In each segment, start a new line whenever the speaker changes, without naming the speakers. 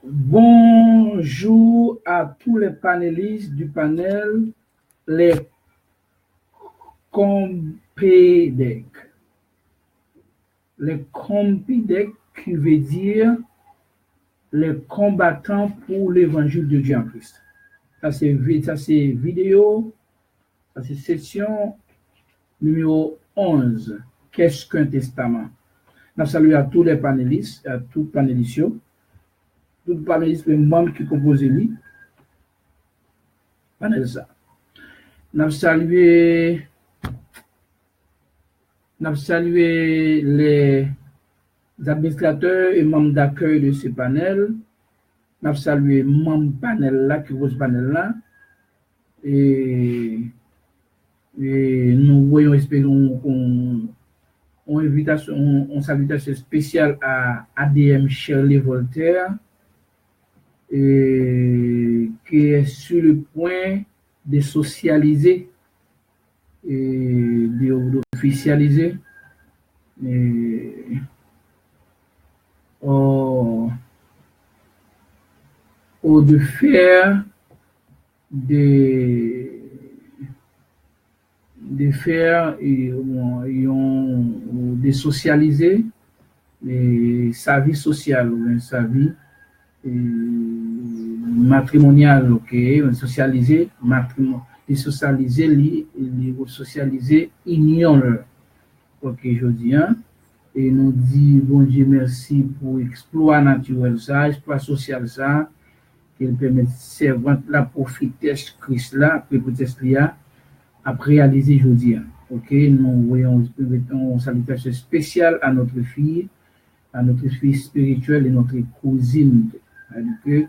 Bonjour à tous les panélistes du panel Les Compédec. Les Compédec qui veut dire les combattants pour l'évangile de Dieu en Christ. Ça c'est vidéo, ça c'est section numéro 11. Qu'est-ce qu'un testament? Je salue à tous les panélistes, à tous les panélistes, tous les panélistes, les membres qui composent lui. Panel ça. Je salué les administrateurs et membres d'accueil de ce panel. Je salué les membres panel là qui vont ce panel là. Et nous voyons, espérons une salutation spéciale à ADM Shirley Voltaire, et qui est sur le point de socialiser et d'officialiser ou de faire de faire et de socialiser sa vie sociale, sa vie matrimoniale, ok, socialiser et socialiser socialiser union, ok, je dis, hein, et nous dit bon Dieu merci pour exploit naturel ça, exploit social ça, qu'il permet servante la prophétesse Christ là, prophétesse là, à réaliser aujourd'hui. Ok, nous voyons une salutation spéciale à notre fille spirituelle et notre cousine. Que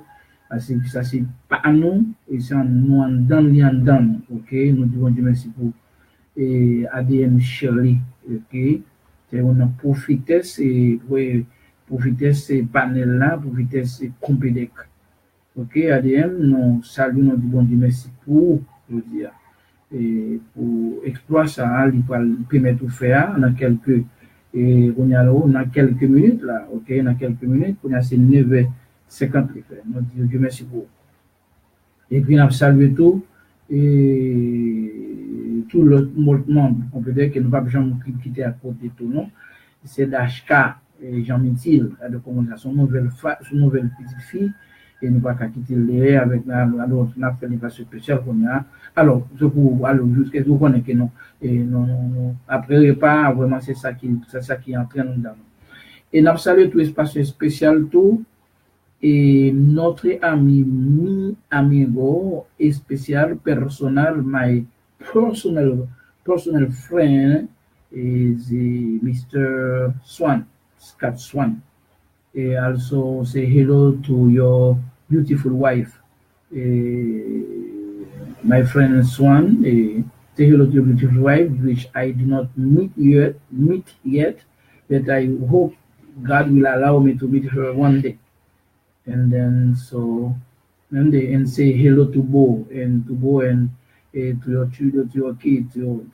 ça c'est pas à nous et c'est nous en dedans. Ok, nous disons Dieu merci pour ADM Shirley. Ok, c'est une prophétesse et prophétesse panel là, prophétesse Compédec. Ok, ADM, nous saluons, nous disons Dieu merci pour dire. Et pour exploiter ça, il va permettre de faire dans quelques minutes là, ok, dans quelques minutes, pour c'est 9h50. Nous disons Dieu merci pour. Et puis nous saluons tout et tout le monde, on peut dire que nous ne pouvons pas quitter à côté de tout, non? C'est d'Ashka et Jean-Mithil, de communication, nouvelle petite fille. Et nous ne pouvons pas quitter l'air avec notre planification spéciale qu'on a. Alors, je pour alors jusqu'à ce qu'on que non et non après pas vraiment c'est ça qui est en train dedans. Et nous saluons tout espace spécial tout et notre ami amigo spécial personnel, my personal friend is Mr. Scott Swan. And also say hello to your beautiful wife, my friend Swan. Say hello to your beautiful wife, which I did not meet yet, but I hope God will allow me to meet her one day. And then and say hello to Bo and to your children, to your kids, to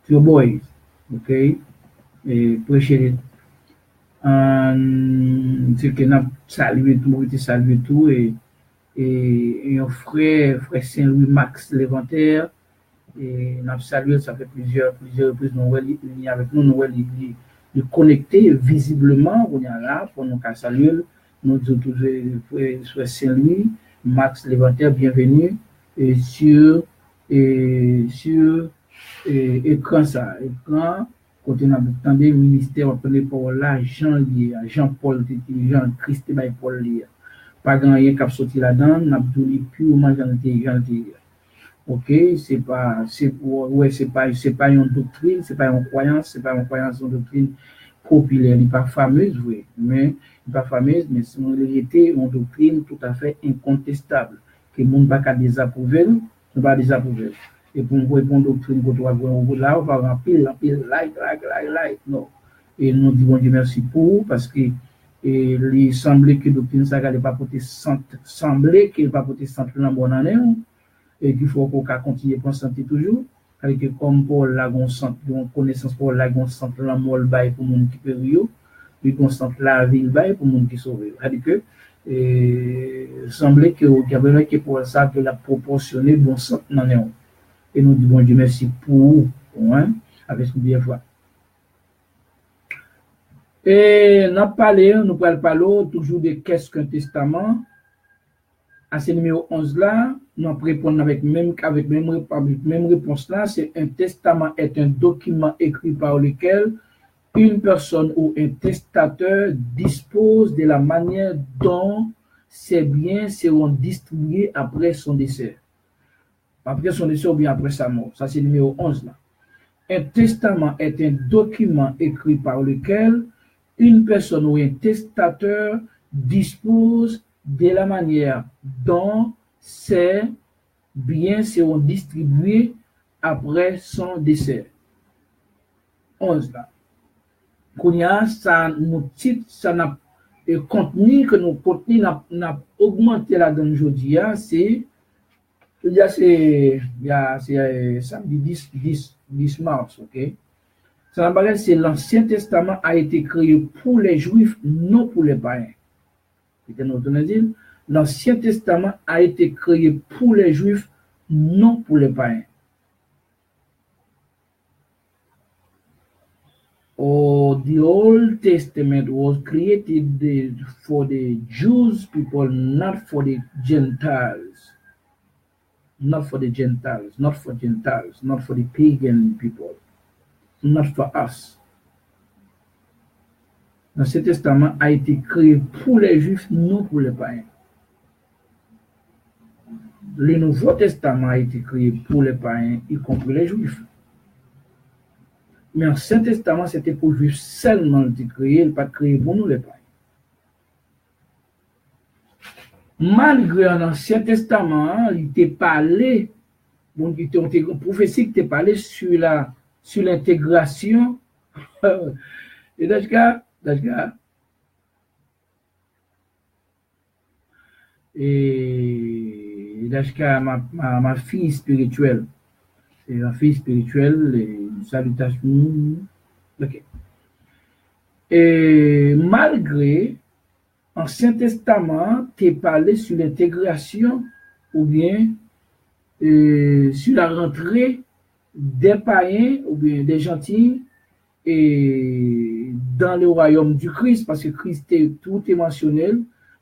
your boys. Okay. Appreciate it. C'est que nous saluons tout et un frère Saint-Louis Max Léventaire et nous saluons, ça fait plusieurs reprises nous avec nous de connecter visiblement on est là pour nous saluer nous tous frère Saint-Louis Max Léventaire bienvenue et sur écran quand on a entendu le ministère appelé pour là Jean-Paul Jean-Christ Paul lié pas grand rien qui sorti là-dedans n'a dit purement intelligent. OK, c'est pas une doctrine, c'est pas une croyance une doctrine populaire, il pas fameuse oui, mais c'est une vérité, une doctrine tout à fait incontestable que monde pas désapprouver, pas désapprouver. Et pour nous répondre doctrine que toi là on va remplir like non et nous disons Dieu merci pour parce que il semblait que doctrine ça n'allait pas porter semblait qu'il pas porter centre dans bonne année et qu'il faut qu'on continue à constater toujours avec comme Paul la gon centre connaissance pour la gon centre la mol bail pour monde qui peut puis constate la ville pour le monde qui sauve. C'est-à-dire que semblait qu'il y avait qui pour ça que la proportionnée bon sens n'en est un. Et nous disons bon Dieu merci pour hein, avec ce bien foi. Et nous allons parler toujours de qu'est-ce qu'un testament. À ce numéro 11 là, nous répondons avec même réponse là, c'est un testament est un document écrit par lequel une personne ou un testateur dispose de la manière dont ses biens seront distribués après son décès. Après son décès ou bien après sa mort. Ça, c'est le numéro 11 là. Un testament est un document écrit par lequel une personne ou un testateur dispose de la manière dont ses biens seront distribués après son décès. 11 là. Kounia, ça nous titre, ça n'a contenu que nous contenu n'a augmenté la donne aujourd'hui, c'est samedi 10 mars, ok? Ça n'a c'est l'Ancien Testament a été créé pour les Juifs, non pour les païens. L'Ancien Testament a été créé pour les Juifs, non pour les païens. The Old Testament was created for the Jews people, not for the Gentiles. Not for the Gentiles, not for Gentiles, not for the pagan people, not for us. L'Ancien Testament a été créé pour les Juifs, non pour les païens. Le Nouveau Testament a été créé pour les païens, y compris les Juifs. Mais l'Ancien Testament, c'était pour les Juifs seulement créé, il pas créé pour nous les païens. Malgré l'Ancien Testament, il était parlé, donc il était une prophétie qui était parlé sur l'intégration. Et dans ce cas, ma fille spirituelle, c'est ma fille spirituelle, une salutation. Ok. Et malgré l'Ancien Testament t'est parlé sur l'intégration ou bien sur la rentrée des païens ou bien des gentils et dans le royaume du Christ, parce que Christ tout est mentionné.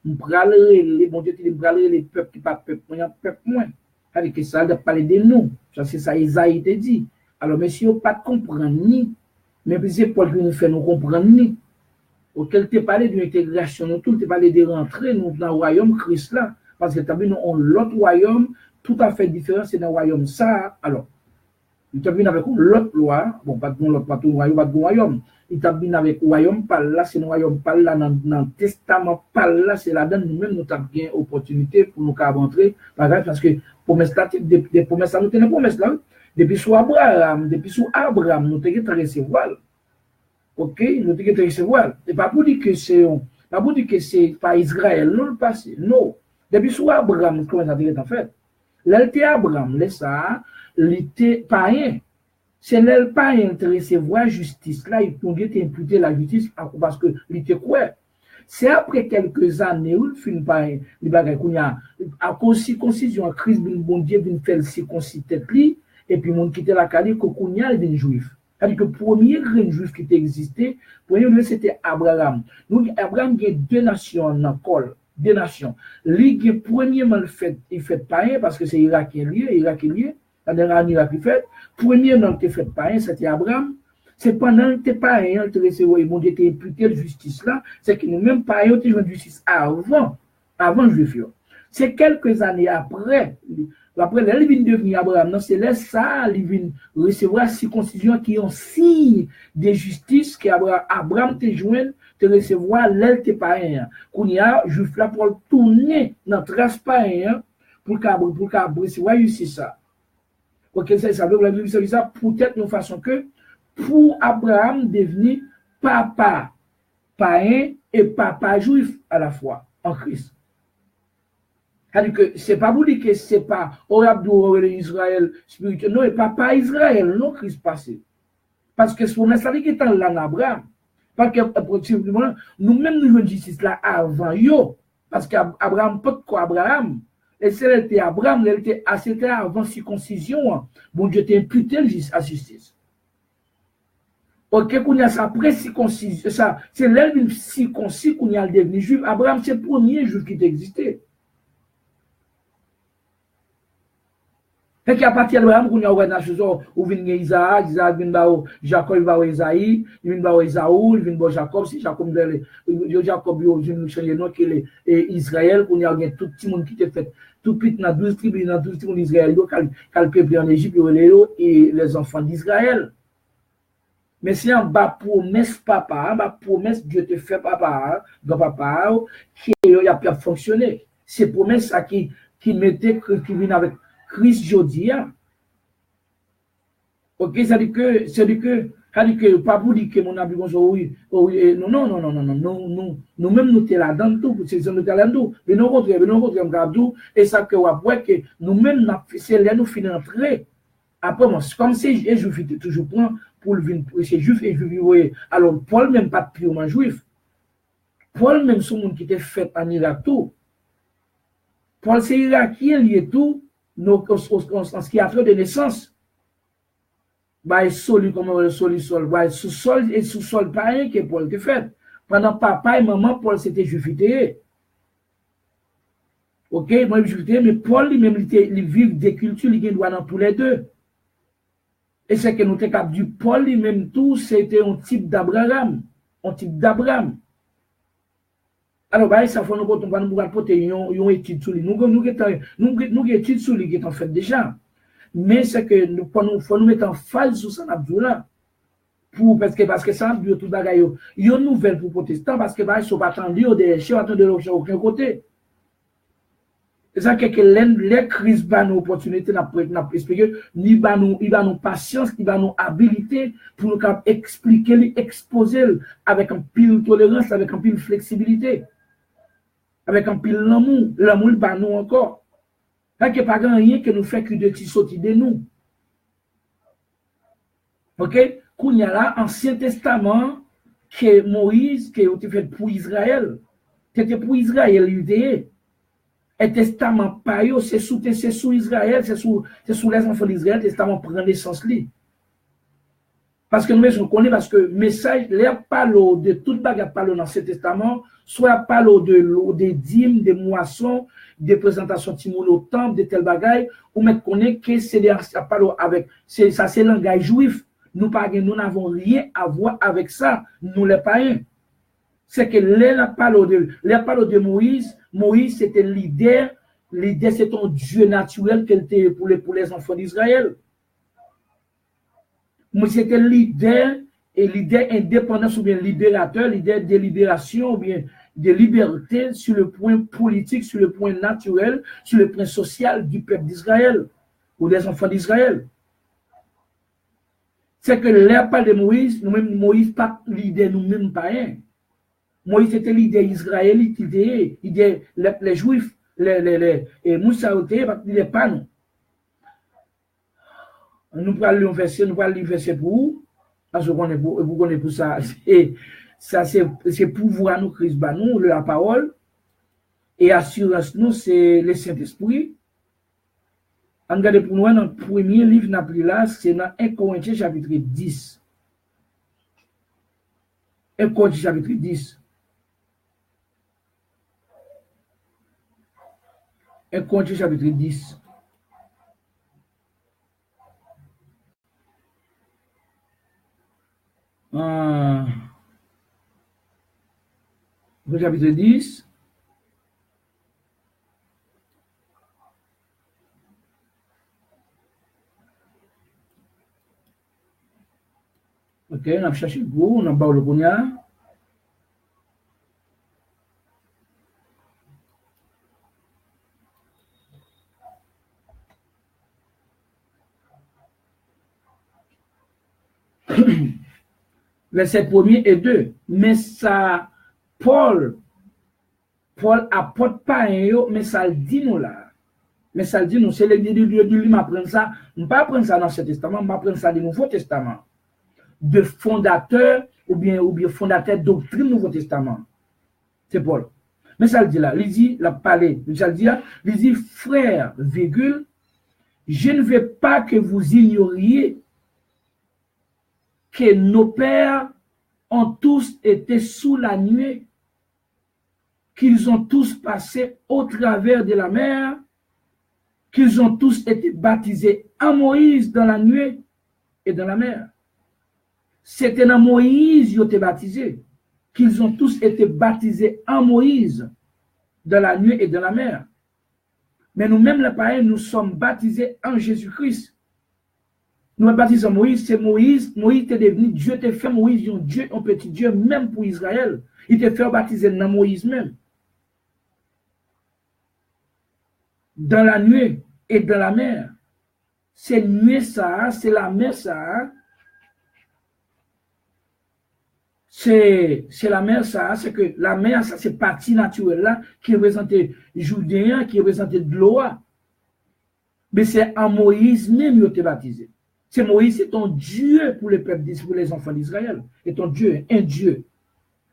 Nous parlerons, bon Dieu, les peuples qui ne sont pas peuple moins. C'est-à-dire que ça a parlé de nous. Ça, c'est ça, Isaïe te dit. Alors, mais si on ne pas comprendre ni, mais c'est Paul qui nous fait nous comprendre ni. Auquel tu parlé de l'intégration, nous tout, tu parlé de rentrer dans le royaume Christ là. Parce que tu as vu, nous avons l'autre royaume tout à fait différent, c'est dans le royaume ça. Alors, il as vu avec l'autre loi, bon, pas de l'autre, pas de royaume, pas de royaume. Il t'a vu avec le royaume, pas là, c'est le royaume, pas là, dans le testament, pas là, c'est là-dedans, nous-mêmes, nous avons bien opportunité pour nous rentrer, parce que promesse là, des promesses là, nous tenons promesse là, depuis sous Abraham, nous avons recevoir. Ok, nous avons recevoir. Et pas pour dire que c'est pas Israël, non, le passé, non. Depuis sous Abraham, comment ça a été en fait? L'alté Abraham, ça, l'était païen. C'est l'el païen qui recevoir justice là, il peut imputer la justice parce que l'était quoi? C'est après quelques années où le film païen, il va à cause circoncision, Christ bon Dieu vient faire circoncire tête li, et puis mon quitter la Cali, Kokounia est des juifs. C'est-à-dire que le premier grand juif qui existait, c'était Abraham. Donc Abraham a deux nations en col. Deux nations. Lui, premièrement, il fait païen parce que c'est irakien, la dernière Irak il fait. Premièrement, il fait païen, c'était Abraham. C'est pendant que païen, il recevait, mon Dieu, il imputé de justice là, c'est que nous-mêmes païens, nous avons justice avant juif. C'est quelques années après, il vient devenir Abraham, c'est là ça, il vient recevoir circoncision qui ont signe de justice que Abraham te joint, te recevoir l'aile te païen. Qu'on y a, juif là pour tourner dans trace païen pour qu'à recevoir justice ça. Ok, ça veut dire ça peut-être de façon que pour Abraham devenir papa païen et papa juif à la fois en Christ. C'est-à-dire que c'est pas vous dire que c'est pas Orabdou Israël spirituel, non, et papa Israël, non Christ passé. Parce que ce promesse là qui est en l'Abraham. Parce que nous-mêmes, nous jouons justice là avant yo. Parce qu'Abraham, pas de quoi Abraham. Et c'était Abraham, c'était avant circoncision. Bon Dieu t'a imputé à justice. Ok, qu'on y a ça après circoncision, ça, c'est l'un circoncis qu'on y a devenu juif. Abraham, c'est le premier juif qui existait. Et qu'à partir d'Abraham, qu'on y a ouvert la chose, où vient Isaac, Isaac vient Jacob, il va Isaïe, il vient Esaü, il vient Jacob, si Jacob, Jacob, il vient changer le nom qu'il est Israël, qu'on y a tout le monde qui était fait, tout petit dans 12 tribus, dans 12 tribus d'Israël, qui a peuplé en Égypte, et les enfants d'Israël. Mais si en bas promesse papa, en bas promesse Dieu te fait papa, dans papa, qui a pu fonctionner. C'est promesse ça qui mettait, qui vient avec Christ jodi. Ok, ça dit que, pas pour dire que mon ami bonjour, oui, non, nous-mêmes nous sommes là-dedans tout, c'est nous sommes là-dedans, mais nous rencontrons, et ça que nous-mêmes, c'est là nous finissons entrer. Après, comme c'est juif, il toujours point pour le venir, c'est juif et juif. Alors, Paul, même pas purement juif. Paul, même son monde qui était fait en Irak tout. Paul, c'est irakien, il est tout, en ce qui a fait de naissance. Bah, soli comme sol, bah, sous-sol et sous-sol pareil que Paul te fait. Pendant papa et maman, Paul c'était juifité. Ok, moi, juifité, mais Paul, lui-même, il vit des cultures, il doit dans tous les deux. Et c'est que nous avons capté du Paul lui-même tout, c'était un type d'Abraham. Alors, bah, ça faut nous porter une étude sur lui. Nous avons étude sur lui qui est en fait déjà. Mais c'est que nous faut nous mettre en phase sur ça, là. Parce que ça, nous tout bagaille. Il y a une nouvelle pour protestants parce que bah, ils sont pas attendus au déchet, attendus de aucun côté. C'est ça que les crises ont nous opportunité d'expliquer, il va nous patience, il va nous habilité pour nous expliquer, exposer avec un pile tolérance, avec un pile flexibilité, avec un pile l'amour. L'amour, il va nous encore. Il n'y a pas rien que nous fait que de sortir de nous. Ok? Qu'on y a là, Ancien Testament, que Moïse, qui a été fait pour Israël. C'était pour Israël, l'idée. Et testament pas yo, c'est sous Israël, c'est sous les enfants d'Israël, testament prend naissance li. Parce que nous connaissons parce que message, les parle de toute bagarre parle dans ce testament, soit parle de l'eau, des dîmes, des moissons, des présentations timoun au temple, de tel bagaille, ou mais connaît que c'est ça parle avec, ça c'est langage juif. Nous n'avons rien à voir avec ça, nous les païens. C'est que les parole de Moïse, Moïse c'était leader c'est un Dieu naturel qu'elle était pour les enfants d'Israël. Moïse c'était leader indépendant ou bien libérateur, leader de libération ou bien de liberté sur le point politique, sur le point naturel, sur le point social du peuple d'Israël ou des enfants d'Israël. C'est que les parole de Moïse, nous-mêmes, Moïse pas leader nous-mêmes païens. Moïse était leader israélite, les juifs, les moussaoutés, il n'est pas nous. Nous parlons verset pour vous, parce que vous connaissez pour ça. Et ça, c'est pouvoir nous, Christ, nous, la parole, et assurance nous, c'est le Saint-Esprit. On regarde pour nous, dans le premier livre, là, c'est dans 1 Corinthiens, chapitre 10. 1 Corinthiens, chapitre 10. 1 Corinthiens chapitre 10. Chapitre 10. Ok, on a cherché le gros, on a bas le poignard. Verset 1er et 2. Mais ça, Paul apporte pas un yo, mais ça le dit nous là. Mais ça le dit nous, c'est le lui m'apprendre ça. On ne pas apprendre ça dans ce testament, on va apprendre ça dans le Nouveau Testament. De fondateur ou bien fondateur doctrine Nouveau Testament. C'est Paul. Mais ça le dit là, il dit, la parlé, ça le dit là, il dit, frère, virgule, je ne veux pas que vous ignoriez que nos pères ont tous été sous la nuée, qu'ils ont tous passé au travers de la mer, qu'ils ont tous été baptisés en Moïse dans la nuée et dans la mer. C'était dans Moïse qu'ils ont été baptisés, qu'ils ont tous été baptisés en Moïse dans la nuée et dans la mer. Mais nous-mêmes, les païens, nous sommes baptisés en Jésus-Christ. Nous sommes baptisés en Moïse, c'est Moïse. Moïse est devenu Dieu, t'a fait Moïse un Dieu, un petit Dieu, même pour Israël. Il t'a fait baptiser dans Moïse même. Dans la nuée et dans la mer. C'est nuée ça, c'est la mer ça. C'est la mer ça, c'est que la mer ça c'est partie naturelle là qui représentait Judéen, qui représentait de l'eau. Mais c'est en Moïse même qui a été baptisé. C'est Moïse, c'est ton Dieu pour les peuples, pour les enfants d'Israël. Et ton Dieu, un Dieu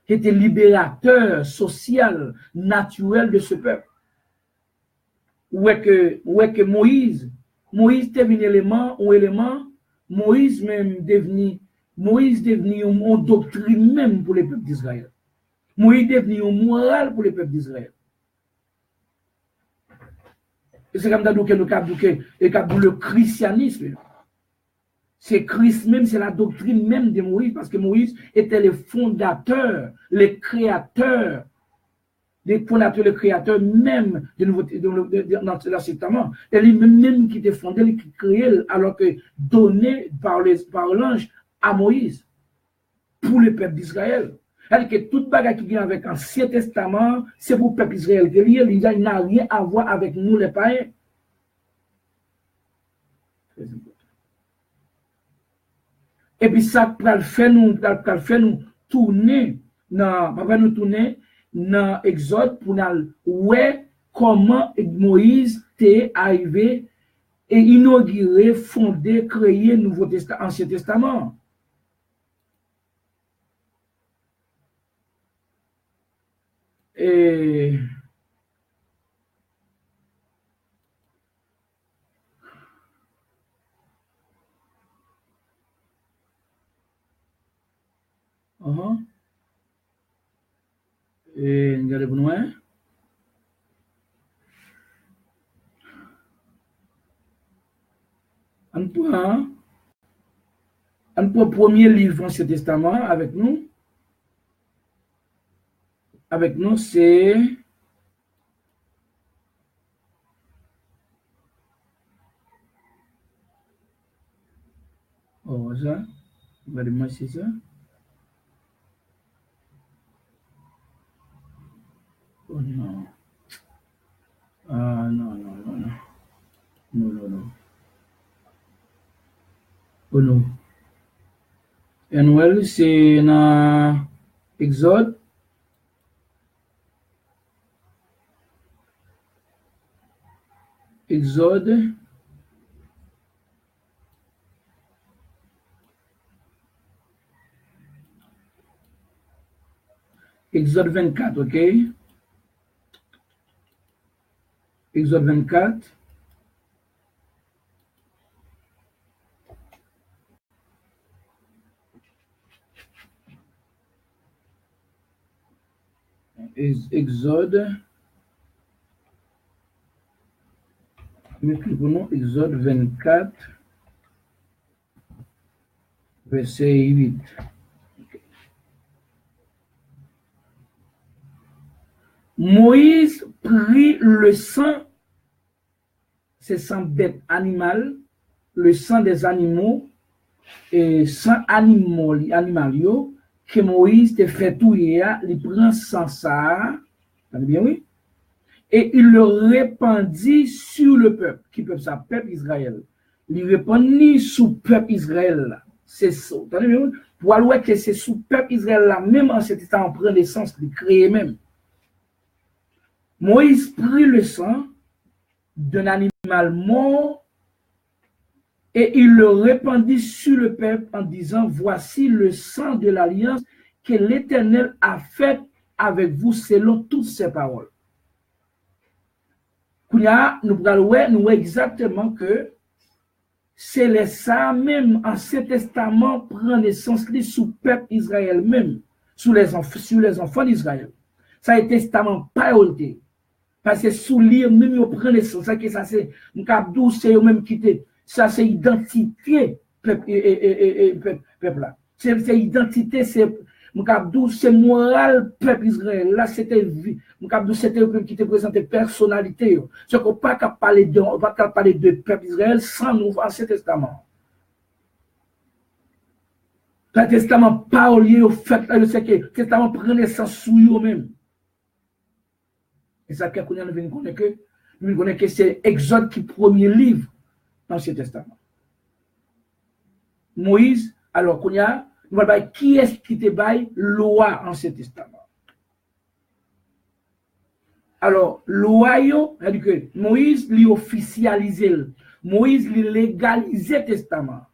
qui était libérateur social, naturel de ce peuple. Où est que Moïse était un élément, Moïse devenu une doctrine même pour les peuples d'Israël. Moïse devenu une morale pour les peuples d'Israël. Et c'est comme ça que nous avons le christianisme. C'est Christ même, c'est la doctrine même de Moïse, parce que Moïse était le fondateur, le créateur, les créateurs même de l'Ancien Testament. Et lui-même qui était fondé, qui créé, alors que donné par l'ange à Moïse pour le peuple d'Israël. C'est-à-dire que toute bagarre qui vient avec l'Ancien Testament, c'est pour le peuple d'Israël. Il n'a rien à voir avec nous les païens. Très important. Et puis ça va faire nous tourner dans Exode pour nous voir comment Moïse est arrivé et inauguré, fondé, créé Nouveau Testament, Ancien Testament. Et regardez pour nous. On prend le premier livre Ancien Testament avec nous. Avec nous, c'est ça. Regardez-moi, c'est ça. Oh non. Ah non. Non. Oh non. Et nous, c'est dans Exode. Exode 24, ok? Exode 24. Exode. Exode 24, verset 8. Moïse prit le sang, c'est sang bête animal, le sang des animaux, et sang animal, que Moïse te fait tout hier, il prend sang ça, bien oui, et il le répandit sur le peuple. Qui peuple ça? Peuple Israël. Il répandit sous peuple Israël. C'est ça. Pour aller que c'est sous peuple Israël là, même en cet état, on prend l'essence, il crée même. Moïse prit le sang d'un animal mort Et il le répandit sur le peuple en disant, voici le sang de l'alliance que l'Éternel a fait avec vous selon toutes ses paroles. Nous voyons exactement que c'est les ça même, Ancien Testament prend naissance sous le peuple Israël même, sur les enfants d'Israël. Ça a été testament priorité. Parce que sous lire même, on prend naissance. Ça c'est, nous c'est même quitté. Ça c'est identité, peuple là. C'est identité, c'est moral, peuple Israël. Là, c'était peuple qui te présentait personnalité. Ce qu'on pas qu'à parler de peuple Israël sans nous Ancien Testament. Le Testament pas lié au fait, c'est que le Testament prend naissance sous eux-mêmes. Et ça, qu'on a nous connaît que c'est Exode qui premier livre dans l'Ancien Testament. Moïse, alors qu'on a, nous allons voir qui est-ce qui te baille loi en Ancien Testament. Alors, loi, c'est-à-dire que Moïse lui officialisé, Moïse lui légalisé le Testament.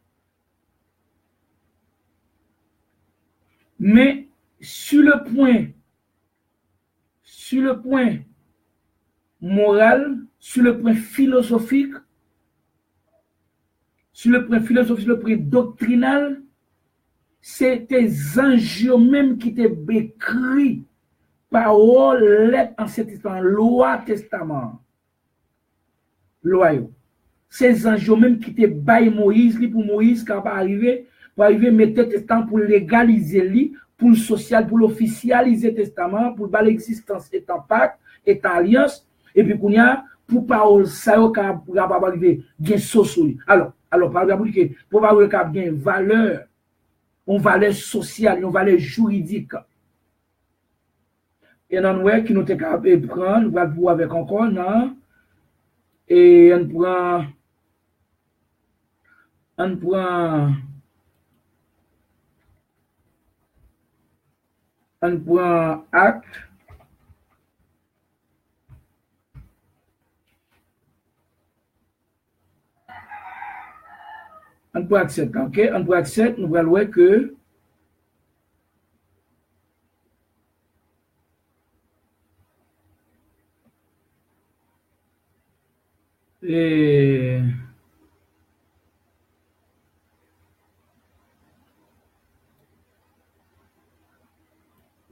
Mais sur le point moral, sur le point philosophique, sur le point doctrinal, c'est tes anges même qui t'ont écrit parole, lettre, Ancien Testament, loi, testament. Loi. Ces anges même qui te baillent Moïse, pour Moïse, quand va arriver, pour arriver, mettre le testament pour légaliser lui, pour le social, pour l'officialiser le testament, pour l'existence et en pacte, et en alliance, et puis qu'on y a, pour parole, ça y est, va arriver, bien social. Alors, par exemple, pour parole, qu'il y a une valeur, une valeur sociale, une valeur juridique. Et on voit qui nous est capable de prendre, on va le voir avec encore, non? Et on prend acte. On peut accepter, ok? On peut accepter, nous allons voir que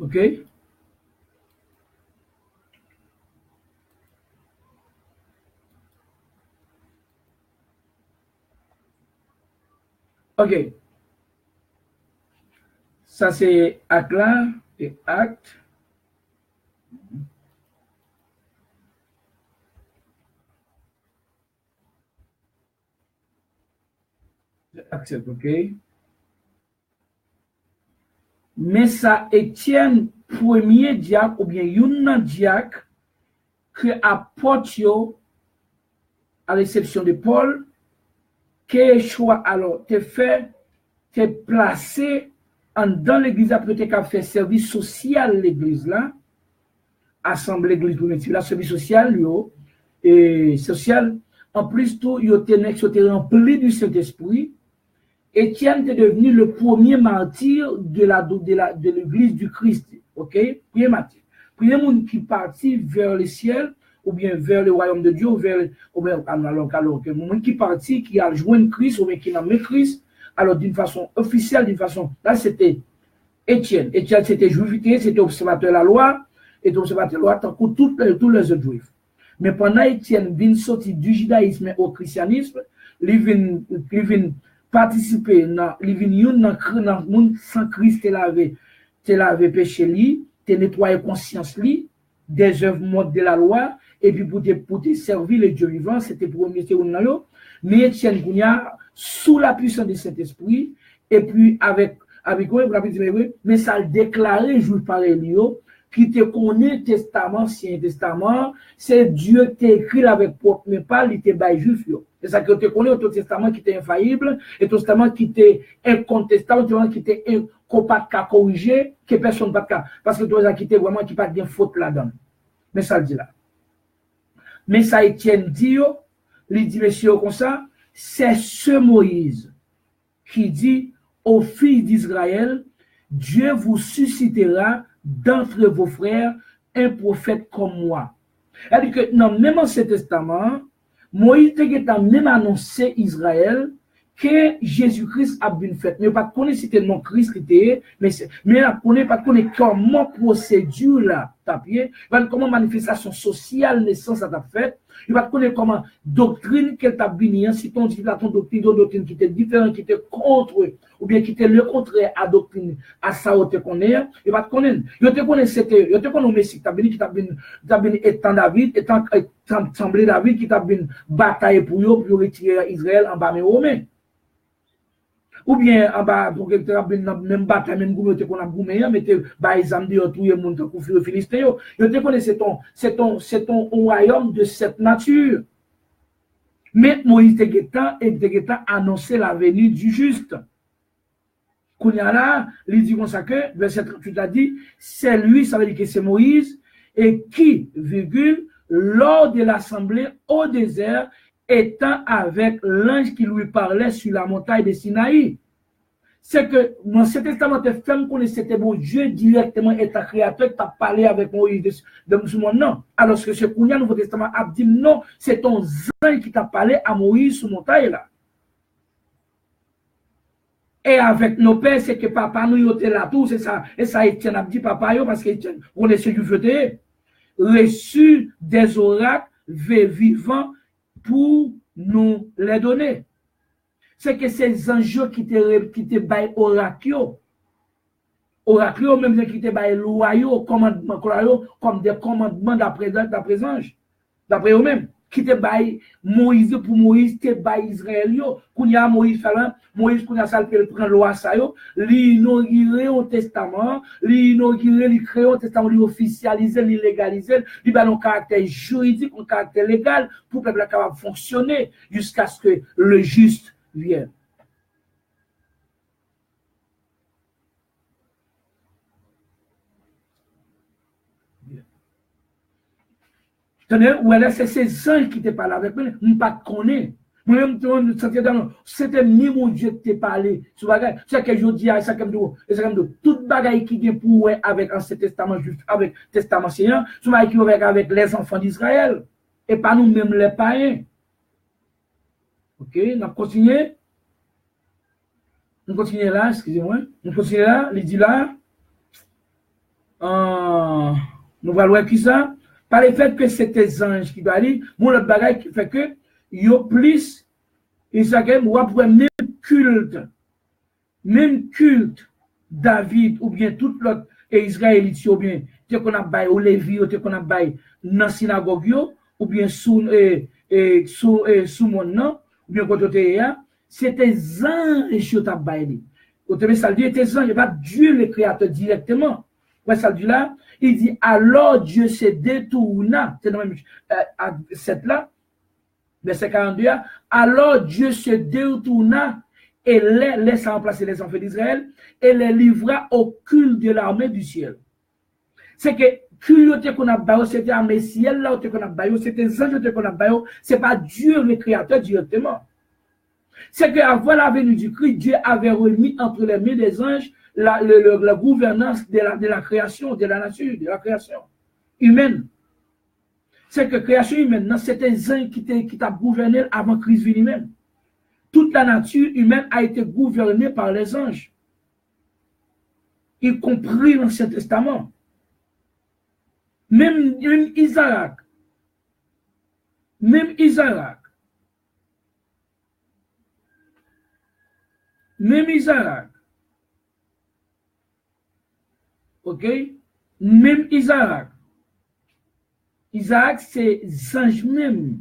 ok? Ok. Ça, c'est acte là et acte. Accepte, ok? Mais ça, Étienne, premier diacre, ou bien yon diacre, que apporte à l'exception de Paul, que choix alors te fait, te placé dans l'église après te fait service social l'église là, assemblée l'église pour mettre là, service social, et social, en plus tout, il était rempli du Saint-Esprit. Étienne est devenu le premier martyr de l'église du Christ. Ok? Premier martyr. Premier monde qui partit vers le ciel, ou bien vers le royaume de Dieu, ou bien, alors, que monde qui partit, qui a joint Christ, ou bien qui n'a mis Christ, alors d'une façon officielle, d'une façon, là c'était Étienne. Étienne c'était juif, c'était observateur de la loi, et observateur de la loi, tant que tous les autres juifs. Mais pendant Étienne vient sortir du judaïsme au christianisme, il vient participer dans le monde sans Christ, te laver péché li, te nettoyer conscience li, des œuvres mortes de la loi, et puis pour te servir le Dieu vivant, c'était pour remettre dans l'eau. Mais Étienne Gounia, sous la puissance de cet esprit, et puis avec mais ça le déclarait, je vous parlais, qui te connaît testament, ancien testament, c'est Dieu qui écrit avec propre, mais pas, il te bail juif, c'est ça que tu connais au testament qui était infaillible, et au testament qui était incontestable, qui était incapable de corriger, que personne ne peut pas, parce que tu as quitté vraiment qui pas de faute là-dedans. Mais ça le dit là. Mais ça, Étienne dit, il dit, monsieur, comme ça, c'est ce Moïse qui dit aux filles d'Israël, Dieu vous suscitera d'entre vos frères un prophète comme moi. C'est-à-dire que dans même Ancien Testament, Moïse a même annoncé Israël que Jésus-Christ a bien fait. Mais pas connaître si c'était non Christ qui était, mais pas connaître comment procédure là, tapier, comment manifestation sociale naissance a fait, il va connaître comment doctrine qu'elle t'a bien, si ton dit là ton doctrine qui était différente, qui était contre, ou bien qui était le contraire à doctrine, à ça, on te connaît, il va te connaître. Il te connaît, c'était, il te connaît, Messie, t'as bien, qui t'a bien, étant David, étant semblé David, qui t'a bien bataillé pour retirer Israël en bas, mais Romains. Ou bien en bas pour que tu aies même bataille même goumé qu'on a goumé mais tu bah ils ont dit tout le monde pour faire philistin yo te connais c'est ton royaume de cette nature mais Moïse te annoncé la venue du juste qu'on y a là il dit comme ça que verset 38 a dit c'est lui, ça veut dire que c'est Moïse et qui virgule lors de l'assemblée au désert étant avec l'ange qui lui parlait sur la montagne de Sinaï. C'est que dans ce testament, les femmes connaissent c'était bon Dieu directement est un créateur qui a parlé avec Moïse de ce monde. Non. Alors que ce Kounia, Nouveau Testament a dit non, c'est ton ange qui t'a parlé à Moïse sur montagne là. Et avec nos pères, c'est que papa nous était là tout, c'est ça. Et ça, Étienne a dit papa, parce qu'Étienne, on est ce du feu, reçu des oracles vivants pour nous les donner. C'est que ces anges qui te baillent oracle, même qui te baillent loyaux, commandements, comme des commandements d'après ange, d'après eux-mêmes, qui te baillent Moïse pour Moïse, te baillent Israël, qu'on y a Moïse falant, Moïse qu'on a salpé le prend loi ça yo, l'inaugurer au testament, l'inaugurer, il créer au testament, l'officialiser, l'illégaliser, il a un caractère juridique, un caractère légal pour que le peuple capable fonctionner jusqu'à ce que le juste vienne. C'est ces anges qui te parlent avec moi, je ne pas connaître. Moi-même, c'était ni mon Dieu qui te parlé. C'est que je dis à ça comme de toute bagaille qui est pour avec l'Ancien Testament, juste avec le Testament ancien, c'est qui avec les enfants d'Israël. Et pas nous-mêmes les païens. Ok, on continue. On continue là, excusez-moi. On continue là, il dit là. Nous allons voir qui ça. Par le fait que c'est des anges qui doivent aller, mon autre bagaille qui fait que yo plus, et ça que moi pour même culte David ou bien tout l'autre Israélite ou bien te qu'on a bail au Lévi ou te qu'on a bail dans synagogue ou bien sous mon nom ou bien côté c'est des anges qui t'a bail. Au terme ça dit des anges, pas Dieu le créateur directement. Ouais, ça dit là, il dit alors Dieu se détourna, c'est dans même cette là, verset 42, alors Dieu se détourna et les laissa remplacer les enfants d'Israël et les livra au culte de l'armée du ciel. C'est que culte qu'on a baillé, c'était l'armée ciel là qu'on a baillé, c'était les anges qu'on a baillé, c'est pas Dieu le créateur directement. C'est qu'avant la venue du Christ, Dieu avait remis entre les mains des anges la gouvernance de la création, de la nature, de la création humaine. C'est que la création humaine, c'était les anges qui t'a gouverné avant Christ lui-même. Toute la nature humaine a été gouvernée par les anges, y compris l'Ancien Testament. Même Isaac, ok? Même Isaac, c'est ange même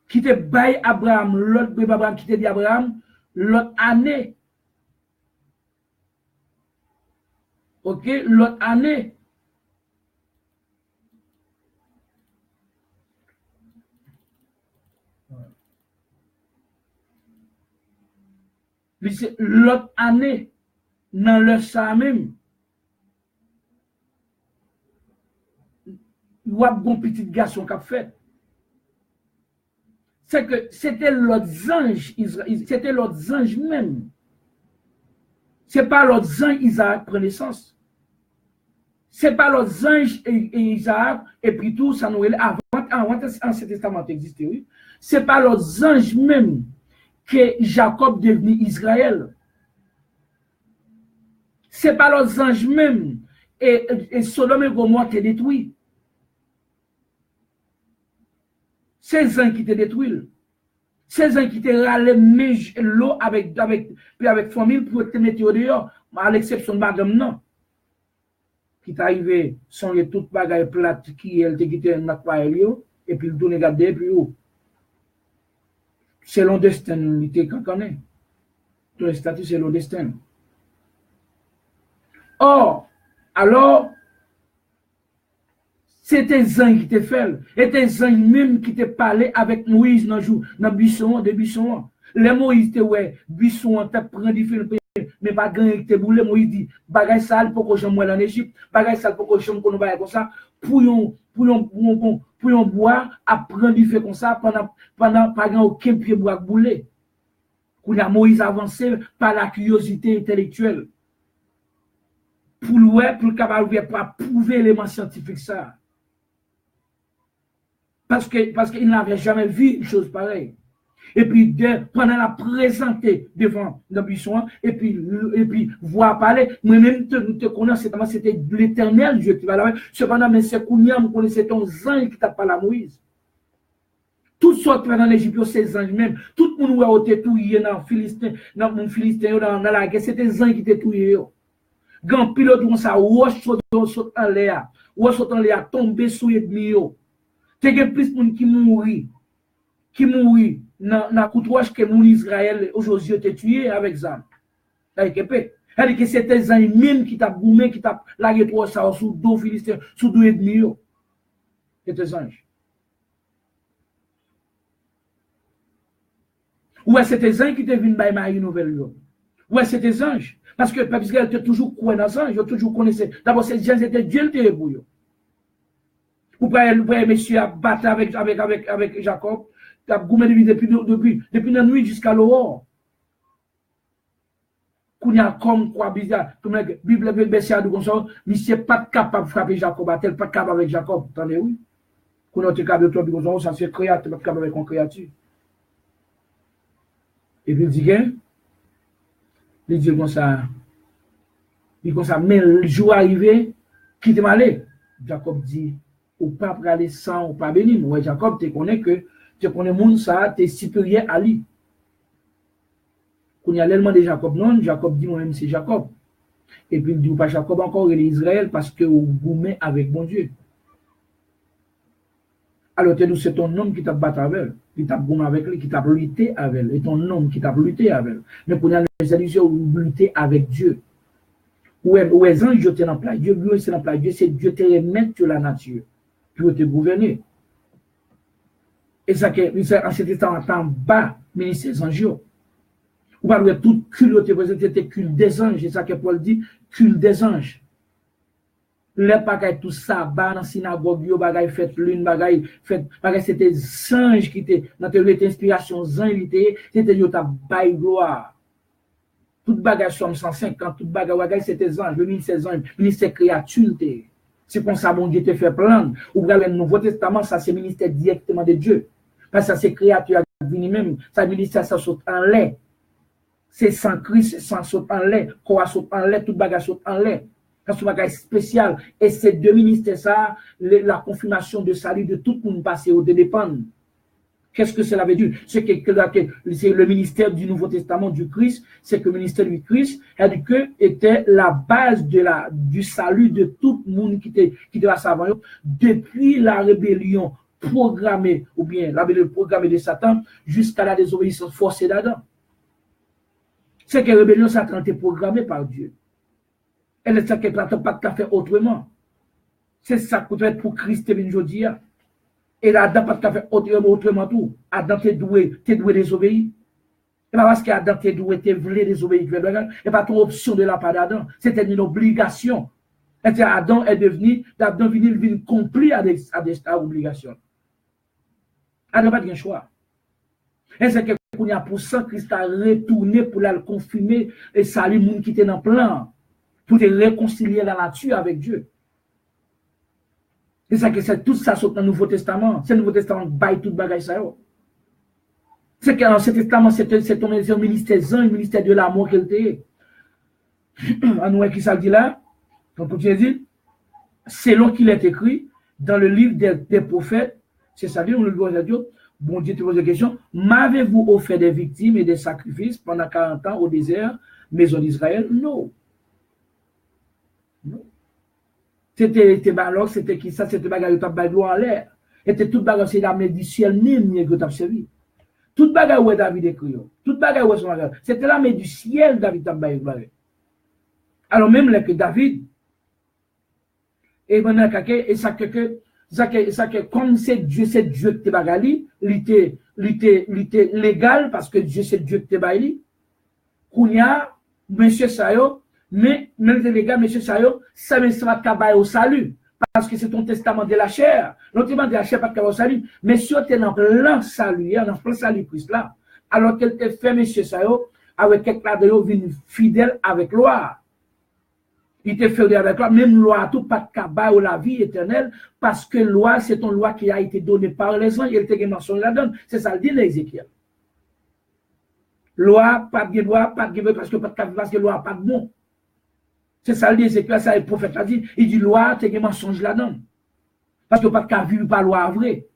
qui te baille Abraham, l'autre bébé Abraham qui te dit Abraham, l'autre année. Ok, l'autre année. L'autre année, dans le ça même, il y a un bon petit garçon qui a fait. c'est que c'était l'autre ange, c'était l'autre ange même. C'est pas l'autre ange Isaac prend naissance. C'est pas l'autre ange et Isaac, et puis tout, ça nous est avant l'Ancien Testament existait, oui. C'est pas l'autre ange même que Jacob devenu Israël. C'est pas l'autre ange même et Sodome et Gomorrhe te détruit. C'est ange qui te détruit. C'est ange qui te râle l'eau avec famille pour te mettre au dehors, à l'exception de madame non. Qui t'arrive, sont les toutes bagailles plates qui elle te quitté dans l'eau et puis le tourner garder puis où. C'est le destin, il te connaît. Ton statut, c'est le destin. Or, alors, c'était Zan qui te fait, et c'était Zan même qui te parlait avec Moïse dans le buisson. Les Moïse te ouais, buisson, te prend du fil, mais pas gagner te boule, Moïse dit, bagay sale pour que je m'en en Égypte, bagay sale pour que je m'en baille comme ça, pour yon boire, à prendre du fil comme ça, pendant pas aucun pied boire bouler. Qu'on a Moïse avancé par la curiosité intellectuelle. Pour le capable pour prouver l'élément scientifique ça. Parce qu'il n'avait jamais vu une chose pareille. Et puis, pendant la présenter devant le buisson, et puis, voir parler, moi-même, te connais, c'était l'éternel Dieu qui va là. Cependant, mais c'est Kounia, vous connaissez ton ange qui t'a parlé à Moïse. Tout sortes dans l'Égypte, c'est anges même. Tout le monde a été touillé dans le Philistin, dans la guerre, c'était des anges qui étaient touillés. Grand pilote comme ça, saute en l'air, saute en l'air, tomber sous les ennemis. Il y a plus de monde qui mourit dans la coutouage que mon Israël aujourd'hui été tué avec ça. C'est-à-dire que c'était des anges même qui t'a boumé, qui t'a lagué toi ça sous deux Philistins, sous deux ennemis. C'était des anges. Ouais, c'est des anges qui te viennent by une nouvelle. Ouais, c'est des anges. Parce que Peuple Israël était toujours croyant dans les anges, ils toujours connaissé. D'abord, ces gens étaient Dieu le pour eux. Vous voyez, monsieur, à battre avec Jacob, tu as goumé depuis la nuit jusqu'à l'aurore. Qu'on y a comme quoi bizarre, comme la Bible veut baisser à comme ça, monsieur n'est pas capable de frapper Jacob, elle n'est pas capable avec Jacob. Attendez, oui. Qu'on a été capable de toi, comme ça, ça se crée, tu n'es pas capable avec une créature. Et puis il dit que, il dit comme ça, mais le jour arrivé, qui te malé? Jacob dit, ou pas pour aller sans, ou pas béni. Ouais, Jacob, tu connais que, tu connais monde ça, tu es supérieur à lui. Quand il y a l'élément de Jacob, non, Jacob dit, moi-même, c'est Jacob. Et puis il dit, ou pas Jacob encore, il est Israël, parce que vous goumez avec mon Dieu. Alors, c'est ton homme qui t'a battu avec elle, qui t'a goumé avec lui, qui t'a lutté avec elle, et ton homme qui t'a lutté avec elle. Mais pour les allusions, vous luttez avec Dieu. Où est ange, Dieu dans place, Dieu, c'est dans place, Dieu, c'est Dieu te remettre sur la nature, pour te gouverner. Et ça, en cet temps bas, ministère des anges. Ou pas de tout culte te présenter culte des anges, c'est ça que Paul dit, culte des anges. Les bagailles tout ça, dans la synagogue, bagaille fait lune, bagaille c'était des anges qui étaient dans tes inspirations, c'était yo ta baille gloire. Toute bagaille somme 150, toute bagaille c'était anges, le ministère anges, ministère créature. C'est comme ça, mon Dieu te fait plan. Ou dans le Nouveau Testament, ça c'est ministère directement de Dieu. Parce que ça c'est créature divine même, ça ministère ça saute en l'air. C'est sans Christ, sans saute en l'air, quoi saute en l'air, toute bagaille saute en l'air. C'est un bagage spécial. Et ces deux ministères, ça, la confirmation de salut de tout le monde passé au dépend. Qu'est-ce que cela veut dire? C'est le ministère du Nouveau Testament du Christ, c'est que le ministère du Christ était la base du salut de tout le monde qui était à savant depuis la rébellion programmée, ou bien la rébellion programmée de Satan, jusqu'à la désobéissance forcée d'Adam. C'est que la rébellion Satan était programmée par Dieu. Elle est ça qu'elle ne peut pas faire autrement. C'est ça que peut être pour Christ et aujourd'hui. Et Adam ne peut pas faire autrement tout. Adam t'es doué désobéir. Et pas parce qu'Adam t'es doué, t'es voulu désobéir. Et pas ton option de la part d'Adam. C'était une obligation. Et Adam est devenu accompli à des obligations. Adam n'a pas de choix. Et c'est que qu'on y a pour ça, Christ a retourné pour la confirmer et saluer les gens qui étaient dans le plan, pour te réconcilier la nature avec Dieu. C'est ça que c'est tout ça saute dans le Nouveau Testament. C'est le Nouveau Testament qui baille tout le bagage ça. C'est que l'Ancien Testament, c'est un ministère zan, un ministère de l'amour qu'il était. En nous, qui ça dit là? Donc, comme tu dis, selon qu'il est écrit dans le livre des prophètes, c'est ça, on le voit à Dieu. Bon Dieu te pose la question, m'avez-vous offert des victimes et des sacrifices pendant 40 ans au désert, maison d'Israël? Non. Non. C'était alors, c'était qui ça? C'était bagarre de bagarre en l'air. C'était toute bagarre, c'est l'âme du ciel même que tu as servi. Toute bagarre où David écrit, toute bagarre où c'était l'âme du ciel David t'a bagarre. Alors même là que David, et maintenant et ça que comme c'est Dieu qui te bagali, il était légal parce que Dieu c'est Dieu qui te bagali. Kounya, monsieur Sayo, mais même légal, monsieur Sayo, ça me sera cabaye au salut. Parce que c'est ton testament de la chair. Non testament de la chair, pas de au salut. Mais si tu es dans plein salut, dans plein salut Christ là, alors qu'elle te fait, monsieur Sayo, avec quelqu'un de vous fidèle avec loi. Il te fait avec loi, même loi, tout pas de cabas ou la vie éternelle, parce que loi, c'est une loi qui a été donnée par les anges, il te mentionné la donne. C'est ça le dit Ézéchiel. Loi, pas de loi, pas de parce que loi, pas de bon. C'est ça le dit Ézéchiel, ça le prophète a dit. Il dit loi, te mensonge la donne. Parce que pas de vivre par loi vrai.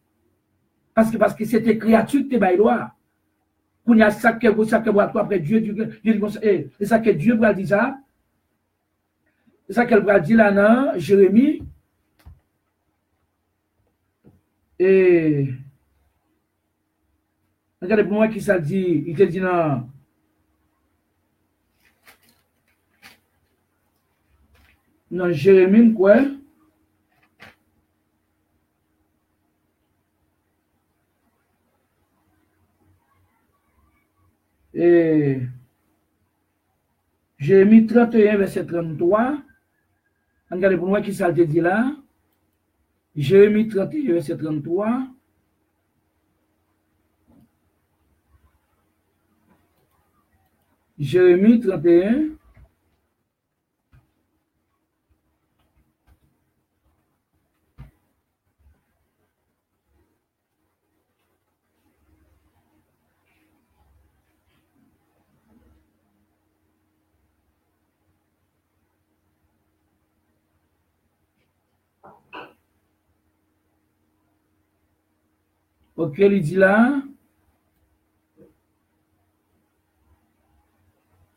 Parce que c'était créature qui te baille loi. Quand il y a ça que voit après Dieu, et ça que Dieu va dire ça. C'est ça qu'elle va dire là dans Jérémie. Et regardez pour moi qui ça dit. Il te dit dans Jérémie quoi? Et Jérémie 31, verset 33. Regardez pour moi qui ça te dit là. Jérémie 31, verset 33. Jérémie 31. Ok, il dit là.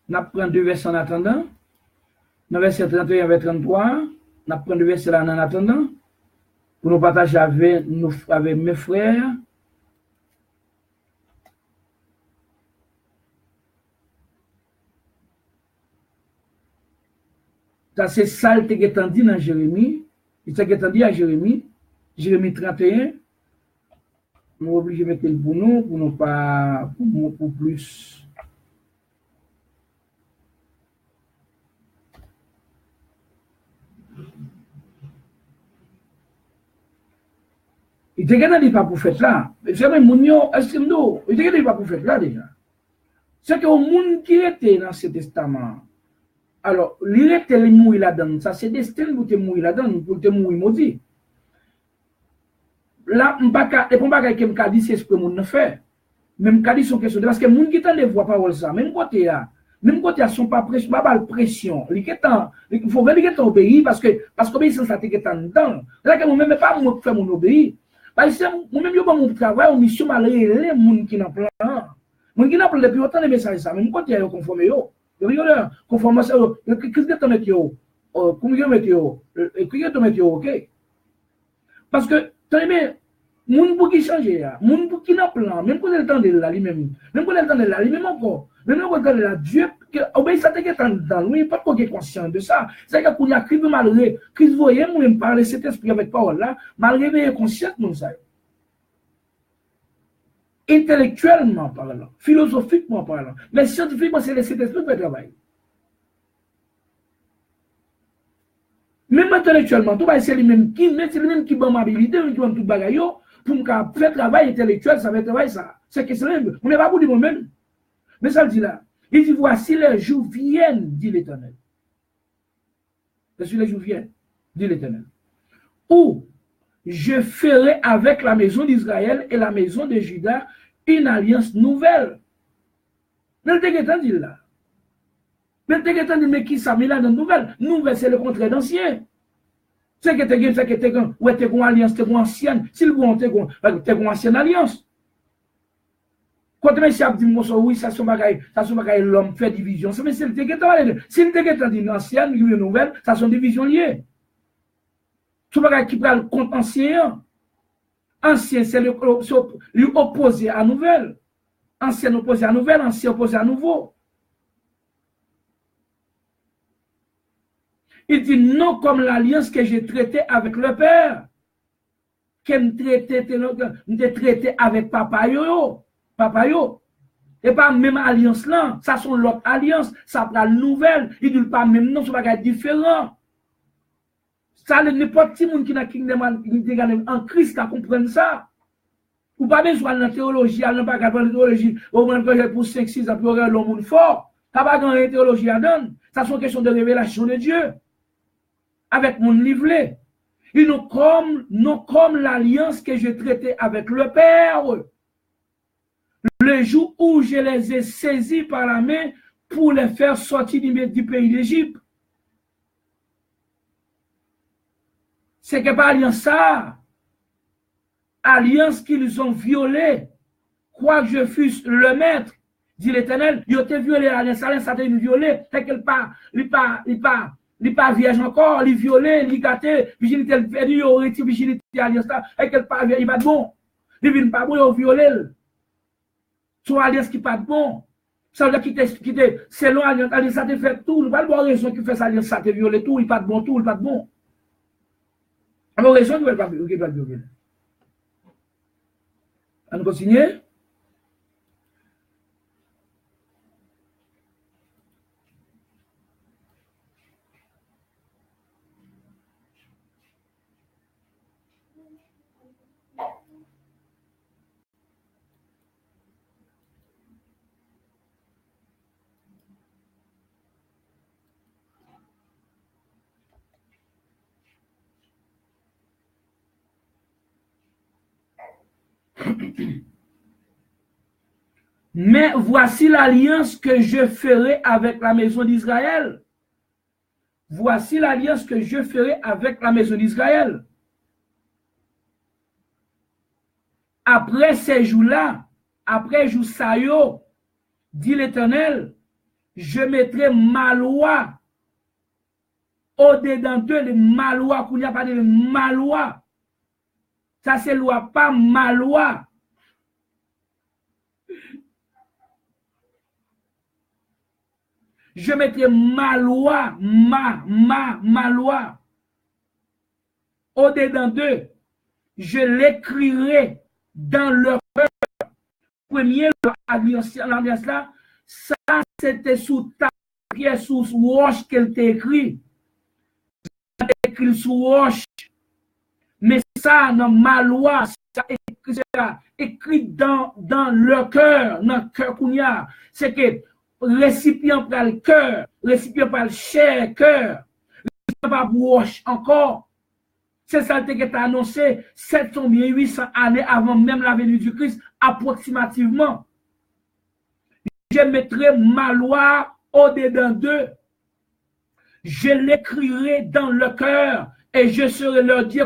On prend deux versets en attendant. Dans verset 31 vers 33, on prend deux versets là en attendant. Pour nous partager avec mes frères. Ça, c'est ça que tu as dit dans Jérémie. C'est ça que tu as dit à Jérémie. Jérémie 31. Nous sommes obligés de mettre le pour nous pas, pour plus. Il te dit pas pour faire là. C'est même Mounio, estime-nous. Il te dit pas pour faire là déjà. C'est que le monde qui était dans ce testament, alors, il était mourir là-dedans. Ça, c'est destin pour te mourir là-dedans, pour te mourir maudit. Là, je ne sais pas que je dis c'est ce que le monde fait. Même quand ils sont questions, parce que les gens qui ne voient pas ça, même côté là, ils sont pas pression, pas de pression. Il faut vraiment qu'ils obéissent parce que l'obéissance ça t'est dedans. Là que moi-même pas moi faire mon obéir. Parce que moi-même je pas mon travail, mon mission malgré les gens qui n'ont pas. Les gens qui n'ont pas depuis autant de messages ça, même côté ils conforme yo. Ils conforme ça. Qu'est-ce que tu mets yo? Combien mettre yo? Et puis tu mets yo, OK? Parce que moun pour qui changer là, moun pour qui n'a plan, même quand elle tend de là lui-même, même quand elle tend de là lui-même encore, même quand elle là Dieu que obéit ça t'est dans lui pas qu'on est conscient de ça. C'est que pour y arriver malgré Christ voyait moi même parler cet esprit avec parole là, malgré conscient de ça. Intellectuellement parlant, philosophiquement parlant, mais scientifiquement c'est cet esprit qui travaille. Même intellectuellement, tout va c'est lui-même qui bon habilité, qui bon tout bagaille. pour me faire travail intellectuel, ça va travailler ça. C'est que c'est on n'est pas pour dire moi-même. Mais ça le dit là. Il dit, voici les jours viennent, dit l'Éternel. Voici les jours viennent, dit l'Éternel. Où je ferai avec la maison d'Israël et la maison de Juda une alliance nouvelle. Mais le texte dit là. Mais le texte dit, mais qui ça, mais là, dans nouvelle? Nouvelle, c'est le contraire d'ancien. C'est que tu as une alliance, tu as une ancienne. Si tu as une ancienne alliance. Quand tu as dit, oui, ça se bagaille, l'homme fait division. Mais c'est le texte. Si le texte dit ancienne, une nouvelle, ça sont divisions liées. Tu bagaille qui prend le compte ancien. Ancien, c'est l'opposé à nouvelle. Ancien opposé à nouvelle, ancien opposé à nouveau. Il dit non comme l'alliance que j'ai traitée avec le Père, que je traité avec Papa Yo. Et pas même alliance là, ça sont l'autre alliance, ça prend nouvelle, il dit pas même non, ça va être différent. Ça n'importe qui qui n'a en Christ à comprendre ça. Ou pas besoin de la théologie, elle n'a pas qu'à prendre la théologie, au moins que pour 5-6 ans, pour le monde fort. Ça va pas de théologie à donner. Ça sont questions de révélation de Dieu. Avec mon livret. Ils n'ont comme l'alliance que j'ai traitée avec le Père. Le jour où je les ai saisis par la main pour les faire sortir du pays d'Égypte. C'est que pas alliance ça. Alliance qu'ils ont violée. Quoi que je fusse le maître, dit l'Éternel, ils ont violé l'alliance, ça a été violé, c'est qu'elle il pas vierge encore, il violé, il gâté, virginité, il aurait été virginité alliance là, et qu'elle pas il pas de bon. Il vient pas bon, il violé. Son alliance qui pas de bon. Ça veut dire qu'il te selon alliance, ça te fait tout, il pas de bonne raison qui fait ça alliance, ça te violé tout, il pas de bon tout, il pas de bon. La bonne raison qu'il va pas violer. On continue. Mais voici l'alliance que je ferai avec la maison d'Israël. Voici l'alliance que je ferai avec la maison d'Israël. Après ces jours-là, après jour sayo, dit l'Éternel, je mettrai ma loi au-dedans d'eux, ma loi, qu'on n'y a pas de ma loi. Ça, c'est loi, pas ma loi. Je mettrai ma loi, ma loi au-dedans d'eux. Je l'écrirai dans leur cœur. Premier, l'alliance là, ça c'était sous ta pierre, sous roche qu'elle t'a écrit. Écrit sous roche. Mais ça, dans ma loi, ça écrit dans leur cœur, dans le cœur qu'on y a. C'est que récipient par le cœur, récipient par le chair, cœur, récipient par roche encore. C'est ça qui est annoncé 700 800 années avant même la venue du Christ, approximativement. Je mettrai ma loi au-dedans d'eux. Je l'écrirai dans le cœur et je serai leur Dieu,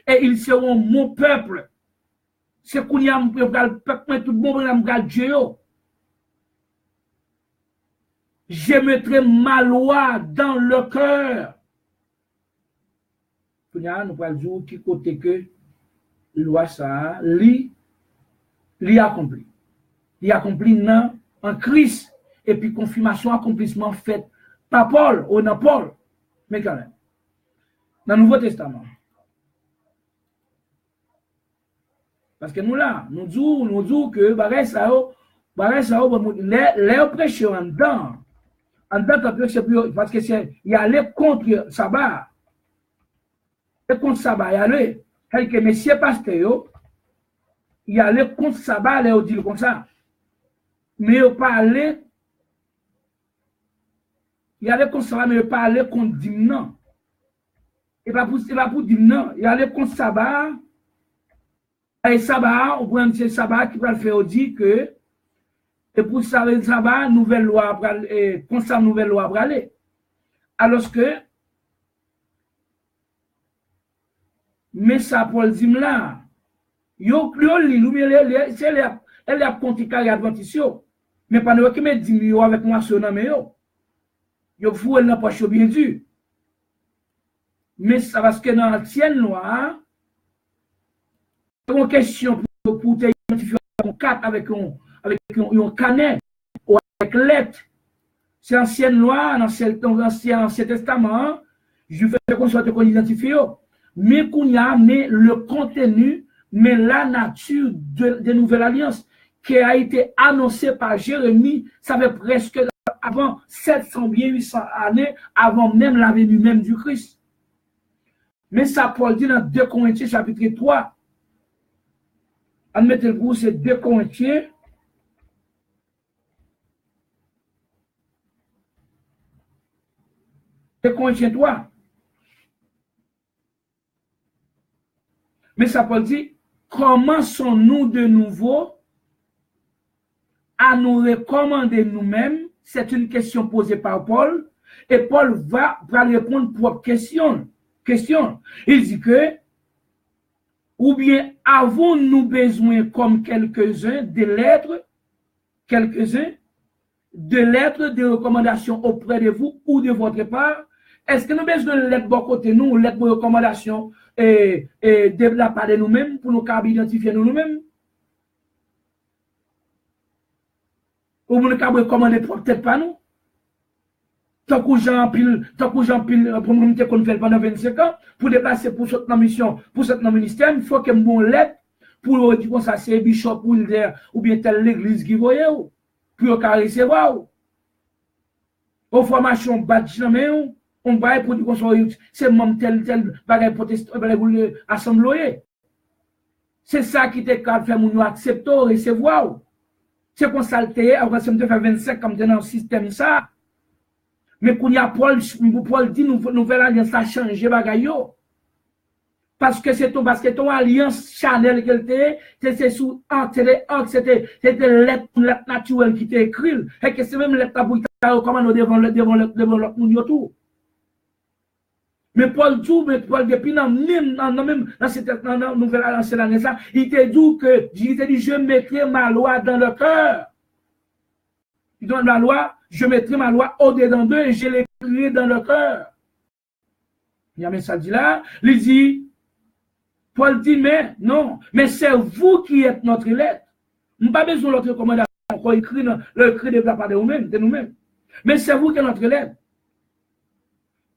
et ils seront mon peuple. C'est le peuple, tout le monde Dieu. Je mettrai ma loi dans le cœur. Nous allons dire qui côté que loi ça, li accompli. Il accompli en Christ et puis confirmation, accomplissement fait par Paul ou non Paul. Mais quand même. Dans le Nouveau Testament. Parce que nous là, nous disons que bagay ça, les prêcheurs en dedans, parce que c'est y aller contre sabbat. Et contre sabbat, y aller. c'est que monsieur pasteur, il allait contre sabbat, il dit comme ça. Mais il parlait, il allait contre sabbat, mais il parlait contre dimnan. Et pas pour dimnan, il allait contre sabbat. Et sabbat, on prend un sabbat qui va le faire dire que, et pour savoir le sabbat, nouvelle loi, contre sa nouvelle loi, va aller. Alors que, mais ça, Paul dit là, yo elle a compté carré adventiste, mais pendant que me dit yo avec moi sur nan yo, yo fou elle n'a pas chaud bien dur. Mais ça parce que dans l'ancienne loi, une question pour t'identifier un cap avec un canet ou avec lettre. C'est l'ancienne loi, dans l'ancien testament, je fais qu'on soit qu'on identifie. Mais qu'on y a mais le contenu, mais la nature de nouvelle alliance qui a été annoncée par Jérémie, ça fait presque avant 700 bien 800 années, avant même la venue même du Christ. Mais ça, Paul dit dans 2 Corinthiens chapitre 3, admettez le groupe, c'est 2 Corinthiens. De Corinthiens 3. Mais ça Paul dit, commençons-nous de nouveau à nous recommander nous-mêmes? C'est une question posée par Paul. Et Paul va répondre propre question. Il dit que, ou bien avons-nous besoin, comme quelques-uns, de lettres de recommandation auprès de vous ou de votre part? Est-ce que nous avons besoin de lettres de côté nous, lettres de recommandation de la part de nous-mêmes pour nous identifier nous-mêmes? Ou nous avons recommander peut-être pas nous? Tant que Jean pile, pour nous dire qu'on fait pendant 25 ans, pour dépasser pour cette mission, pour cette ministère, il faut que nous une lettre pour dire ça c'est bishop ou bien telle l'église qui voyait pour recevoir. Aux formations badge on va pour dire qu'on c'est même tel bagage protestant assemblée. C'est ça qui te fait nous accepter recevoir. C'est qu'on salté après ça me fait 25 comme dans le système ça. Mais quand il y a Paul dit nouvelle alliance a changé bagay yo. Parce que c'est ton alliance Chanel qu'elle était, c'est sous c'était lettre naturelle qui était écrite et que c'est même lettre pour comment devant l'autre monde tout. Mais Paul depuis dans cette nouvelle alliance ça, il te dit que je mettrai ma loi dans le cœur. Il donne la loi, je mettrai ma loi au-dedans d'eux et je l'écrirai dans le cœur. Il y a un message là, il dit, Paul dit, mais non, mais c'est vous qui êtes notre lettre. Nous n'avons pas besoin de notre recommandation qu'on écrit de la part de nous-mêmes. Mais c'est vous qui êtes notre lettre.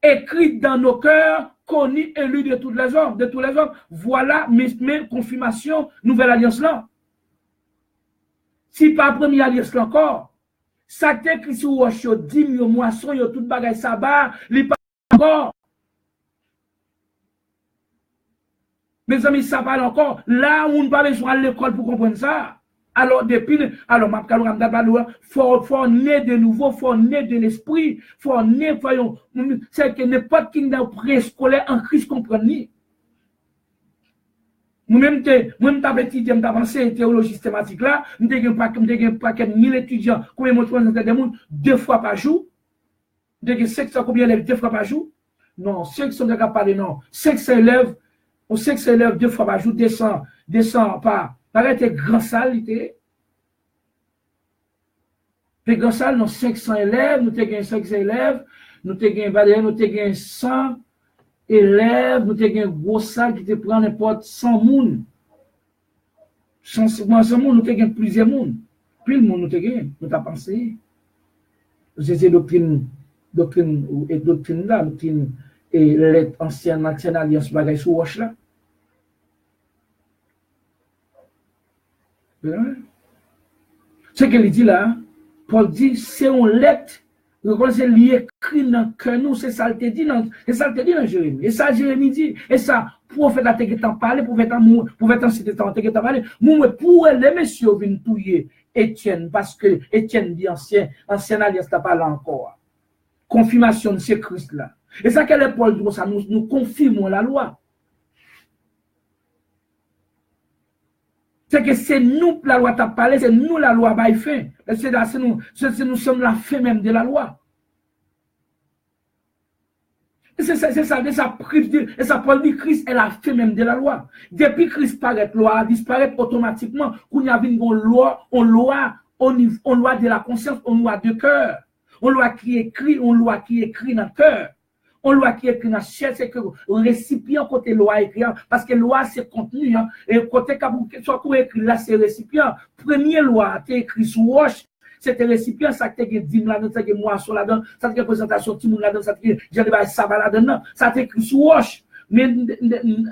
Écrite dans nos cœurs, connue et lue de tous les hommes. Voilà mes confirmations, nouvelle alliance là. Si pas première alliance là encore, ça t'écrit sur Roche, 10 000 moissons, yo tout bagay sabbat, li pas encore. Mes amis, ça parle encore. Là où on ne pas besoin à l'école pour comprendre ça. Alors, faut naître de nouveau, faut naître de l'esprit, faut naître, voyons, c'est que n'importe qui dans préscolaire en Christ comprenne. Moi-même, t'avais étudié, avancé en théologie systématique là, m'avais pas 1000 étudiants, combien de monde, 2 fois par jour. M'avais 500 combien d'élèves 2 fois par jour. Non, 500 de parler, non. 500 élèves, 2 fois par jour, descend par. Pareil, t'es grand salle, t'es grand salle, non, 500 élèves, nous t'es 500 élèves, nous t'es 100 élèves, nous t'es un gros salle qui te prend n'importe 100 moun. 100 moun, nous t'es plusieurs moun. Puis le monde nous t'es nous t'as pensé. C'est doctrine là, doctrine et l'ancienne alliance bagaille sous roche là. Ce qu'il dit là, Paul dit, c'est une lettre Reconnaissez lié écrit dans cœur nous, c'est ça le te dit dans Jérémie. Et ça Jérémie dit, et ça prophète a te parlé, prophète en cité te parlé, moi pour les messieurs viennent touiller Étienne parce que Étienne dit ancien alliance t'a pas là encore. Confirmation de ce Christ là. Et ça qu'elle est Paul dit ça nous confirmons la loi. C'est que c'est nous la loi t'a parlé, c'est nous la loi by fin. C'est nous sommes la fin même de la loi. C'est ça, Paul dit Christ est la fin même de la loi. Depuis Christ paraît, la loi disparaît automatiquement. Quand il y a une loi, on loi de la conscience, on loi de cœur. On loi qui écrit dans le cœur. On loi qui écrit dans la chair, c'est que le récipient côté loi écrit, parce que loi c'est contenu, et côté soit pour écrire là c'est récipient. Première loi, tu écrit sur roche. C'était récipient, ça te dit dim là-dedans, ça te moisson là-dedans, ça te présentation timoun là-dedans, ça te j'en ça va là-dedans, ça te écrit sur roche. Mais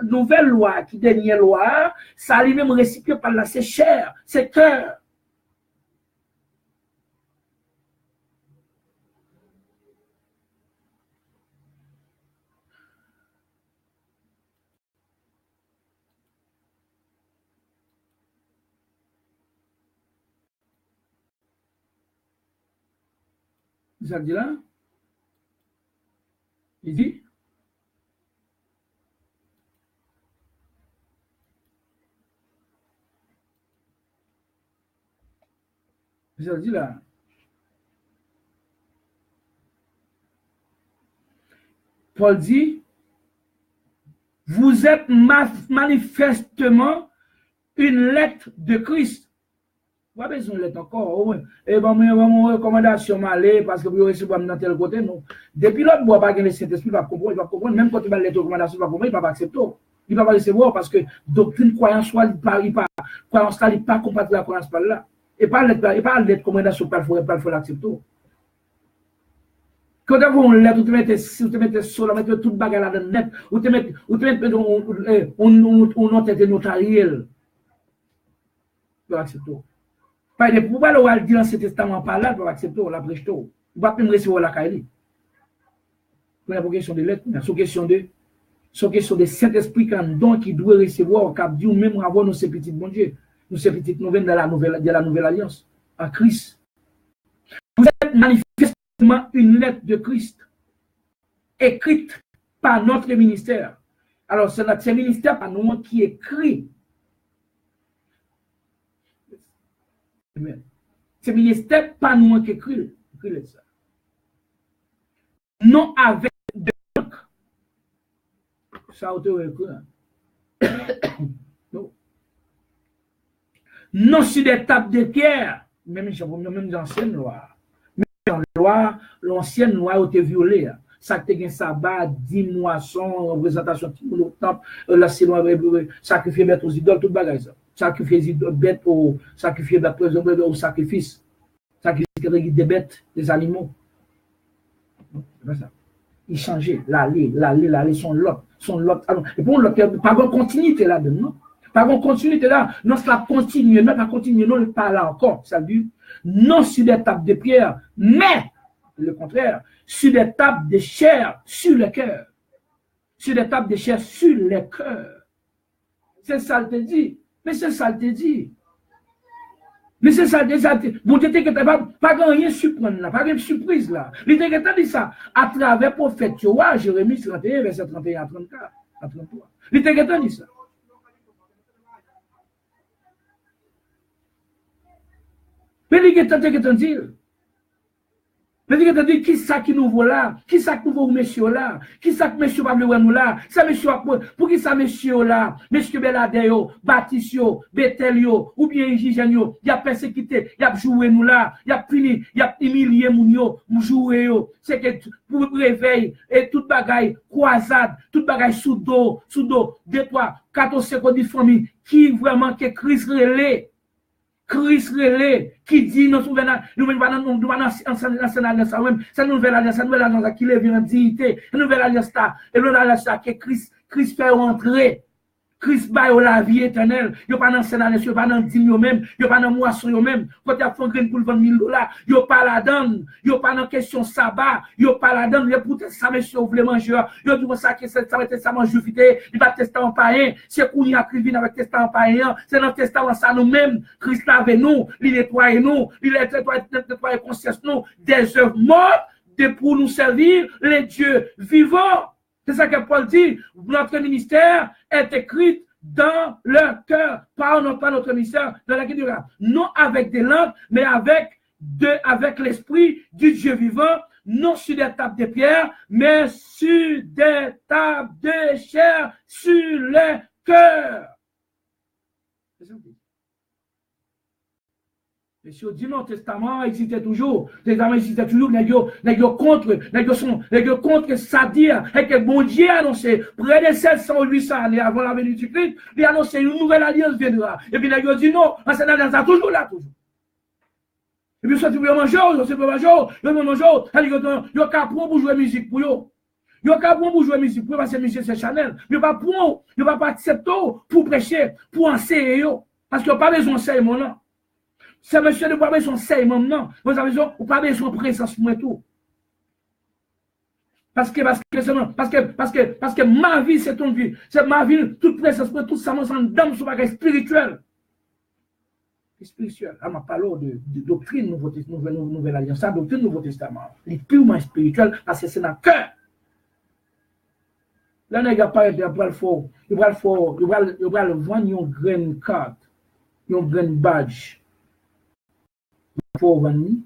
nouvelle loi, qui dernière loi, ça lui même récipient par là, c'est chair, c'est cœur. Ça dit là? Il dit? Ça dit là? Paul dit, vous êtes manifestement une lettre de Christ. Pas besoin de lettre encore. Et bon, mon recommandation m'aller parce que vous recevez dans tel côté, non. Depuis l'autre, bois pas que le Saint-Esprit va comprendre, même quand tu vas lettre de recommandation, il va comprendre, il va pas accepter. Il va pas recevoir parce que doctrine, croyance, soit croyance là, il pas compatible la croyance par là. Et pas lettre recommandation, pas il faut l'accepter. Quand vous avez une lettre, vous te mettez sur la mettre toute bagarre là dans net, vous te mettez on note notariel. Vous accepter. Pas de pouvoir le dire dans ce testament par là pour accepter la prêche. Vous ne pouvez pas me recevoir la caille. Pour la question de lettres, c'est question de Saint-Esprit qui doit recevoir au cap Dieu, même avoir nos petits bon Dieu, nos petites nouvelles de la nouvelle alliance à Christ. Vous êtes manifestement une lettre de Christ écrite par notre ministère. Alors, c'est notre ministère par nous qui écrit. C'est le ministère pas nous qui écrit ça. Non avec de ça non. Non sur des tables de pierre, même d'anciennes lois. Même dans la loi, l'ancienne loi a été violée. Ça te gagne sabbat, 10 moissons, représentation au temple, la sacrifier bête aux idoles, tout bagage. Sacrifier bêtes pour sacrifier bêtes au sacrifice. Sacrifier des bêtes, des animaux. C'est pas ça. Il changeait. L'aller, son lot. Et pour l'autre, pas de continuité là-dedans. Pas de continuité là. Non, ça continue, même pas continuer, non, pas là encore. Ça dit, non sur des tables de pierre, mais, le contraire, sur des tables de chair, sur le cœur. Sur des tables de chair, sur le cœur. C'est ça, le te dit. Mais c'est ça, le te dit. Mais c'est ça, déjà, bon, tu n'es pas rien surprendre là, pas rien surprise là. Il était dit ça à travers le prophète Jérémie 31, verset 31 à 34, à 33. Il était dit ça. Mais il était dit. Mais il était dit, qui ça qui nous vaut là? Qui ça qui nous vaut monsieur là? Qui ça que monsieur va nous là? Ça monsieur, pour qui ça monsieur là? Monsieur Beladeo, Baptistio, Betelio, ou bien Gigenio, il a persécuté, il a joué nous là, il a puni, il a humilié nous joué yo. C'est que pour réveil, et toute bagaille, croisade, toute bagaille sous dos, 2, 3, 14 secondes de famille, qui vraiment que Christ relais. Christ relais qui dit nous sommes cette nouvelle alliance qui lève en dignité, une nouvelle alliance et l'autre alliance que Christ fait rentrer. Christ ba yo la vie éternelle. Yo pas dans sénat, yo pas dans dîme yo même, yo pas dans moisson yo même. Quand y a fond grain pour vendre $1000, yo pas la donne. Yo pas dans question sabbat, yo pas la donne. Pour ça monsieur vous voulez manger. Yo dit ça que ça va être ça manger vite, il va testament païen. C'est qu'on y a écrit avec testament païen, c'est dans testament ça nous même Christ avec nous, il nettoie nous, il nettoie conscience nous des œuvres mortes pour nous servir les dieux vivants. C'est ça que Paul dit. Notre ministère est écrit dans leur cœur. Pas notre ministère dans la guérison. Non avec des langues, mais avec l'esprit du Dieu vivant. Non sur des tables de pierre, mais sur des tables de chair, sur les cœurs. C'est ça. Et si on dit non, le testament existait toujours. Le testament existait toujours. N'est-ce contre ça dire. Et que bon Dieu a annoncé, près de 700 ou 800 années avant la venue du Christ, il a annoncé une nouvelle alliance viendra. Et puis, il a dit non, l'ancienne alliance est toujours là, toujours. Et puis, si vous manger, il y a qu'à prendre pour jouer musique pour eux. Il y a qu'à prendre pour jouer musique pour eux, parce que musique c'est Chanel. Il n'y a pas prendre, il n'y a pas accepter pour prêcher, pour enseigner. Parce qu'il n'y a pas besoin d'enseignement, non. C'est monsieur de pas besoin d'enseignement, non. Vous avez besoin, ou pas besoin de présence pour tout. Parce que ma vie, c'est ton vie. C'est ma vie, toute présence pour tout ça, moi, c'est un dame sur bagage spirituel. Spirituel. On m'a parlé de doctrine nouvelle alliance, ça, doctrine Nouveau Testament. Il est purement spirituel parce que c'est dans le cœur. Là, il n'y a pas de fort. Il va le vendre une grande carte, une grande badge. Il faut vendre. Il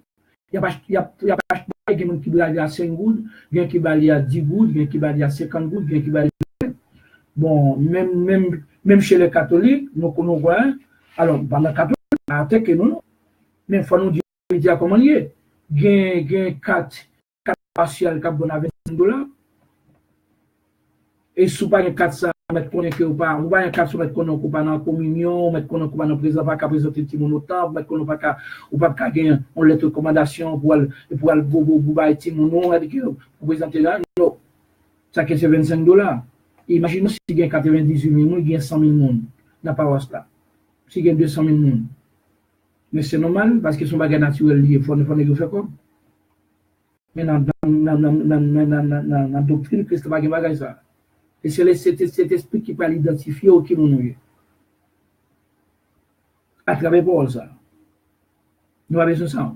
n'y a pas de gens qui va à 5 gouttes, il y a qui va à 10 gouttes, il y a qui va à 50 gouttes, il y a qui va à... Bon, même chez les catholiques, nous connaissons. Alors, dans les catholiques, que non, mais il faut nous dire comment il est. Il y a 4 partiels qui ont $25. Et si vous n'avez pas 400, mettre connecté ou pas, vous n'avez pas 400 mettre connecté dans la communion, mettre connecté dans le président, pas présenter le timon au temps, mettre connecté ou pas gagner une lettre de recommandation pour aller timon, pour présenter là, non. Ça c'est $25. Imaginez si il y a 98 000, il y a 100 000 personnes dans la paroisse là. Si il y a 200 000 personnes. Mais c'est normal parce que son bagage naturel, il faut faire comme. Mais dans la doctrine, Christ va faire ça. Et c'est cet esprit qui peut l'identifier au qui nous est. À travers Paul, ça. Nous avons besoin de ça.